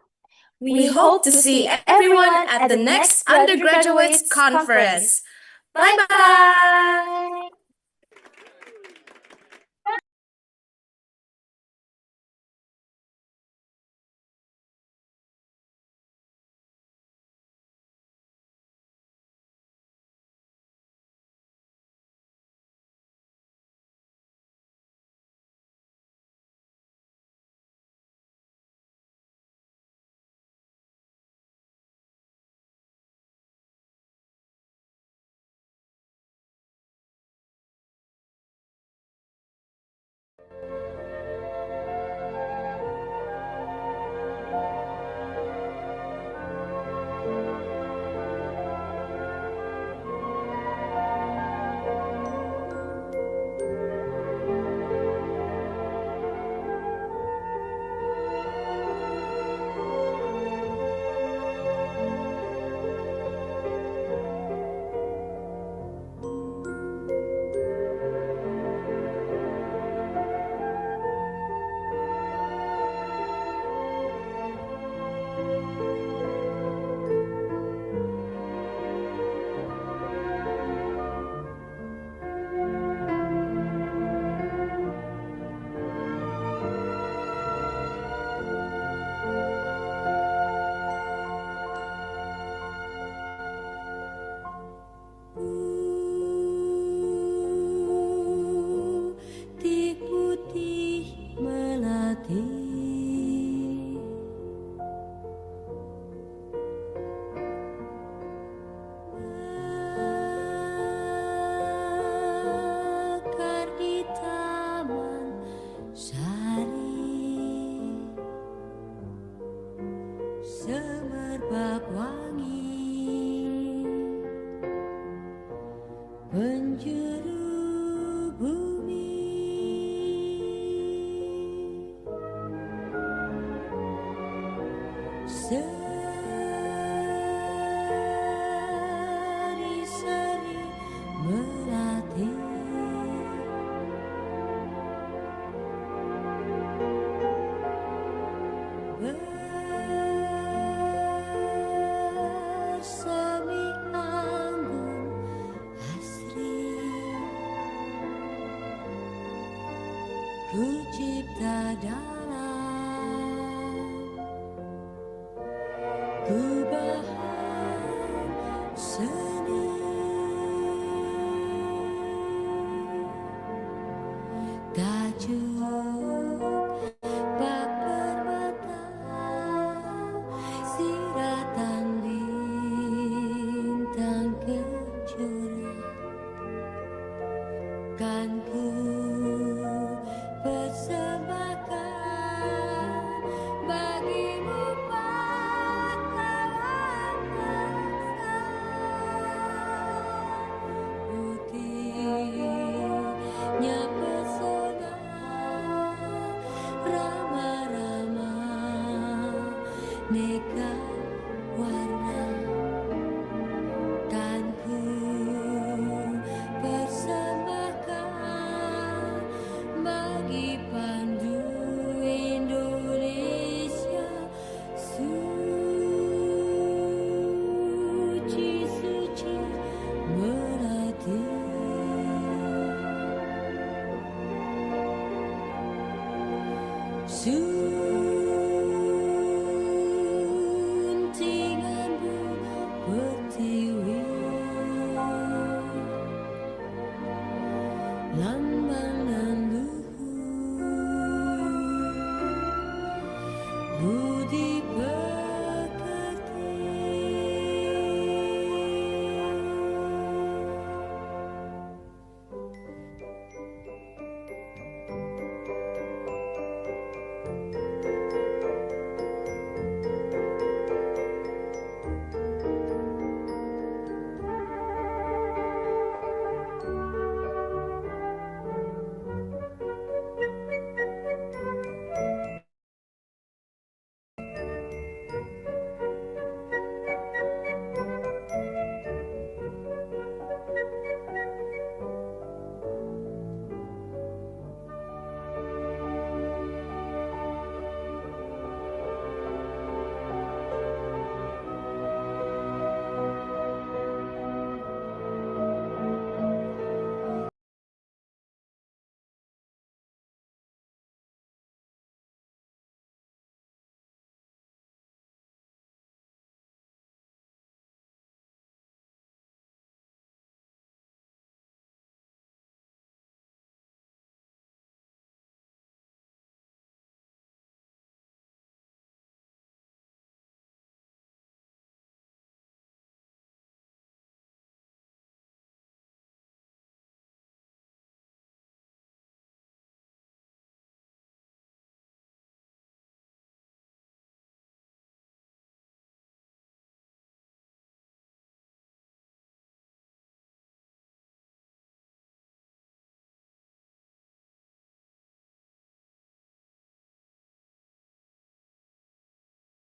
We hope to see everyone at the next Undergraduates Conference. Bye-bye! ku cipta dalam gubahan seni. Tajuk bak permata, siratan bintang kejora, kan ku persembahkan bagimu pahlawan bangsa. Putihnya pesona rama-rama neka warna, kan ku persembahkan bagi pandu Indonesia suci-suci melati. Suntingan pertiwi, lambang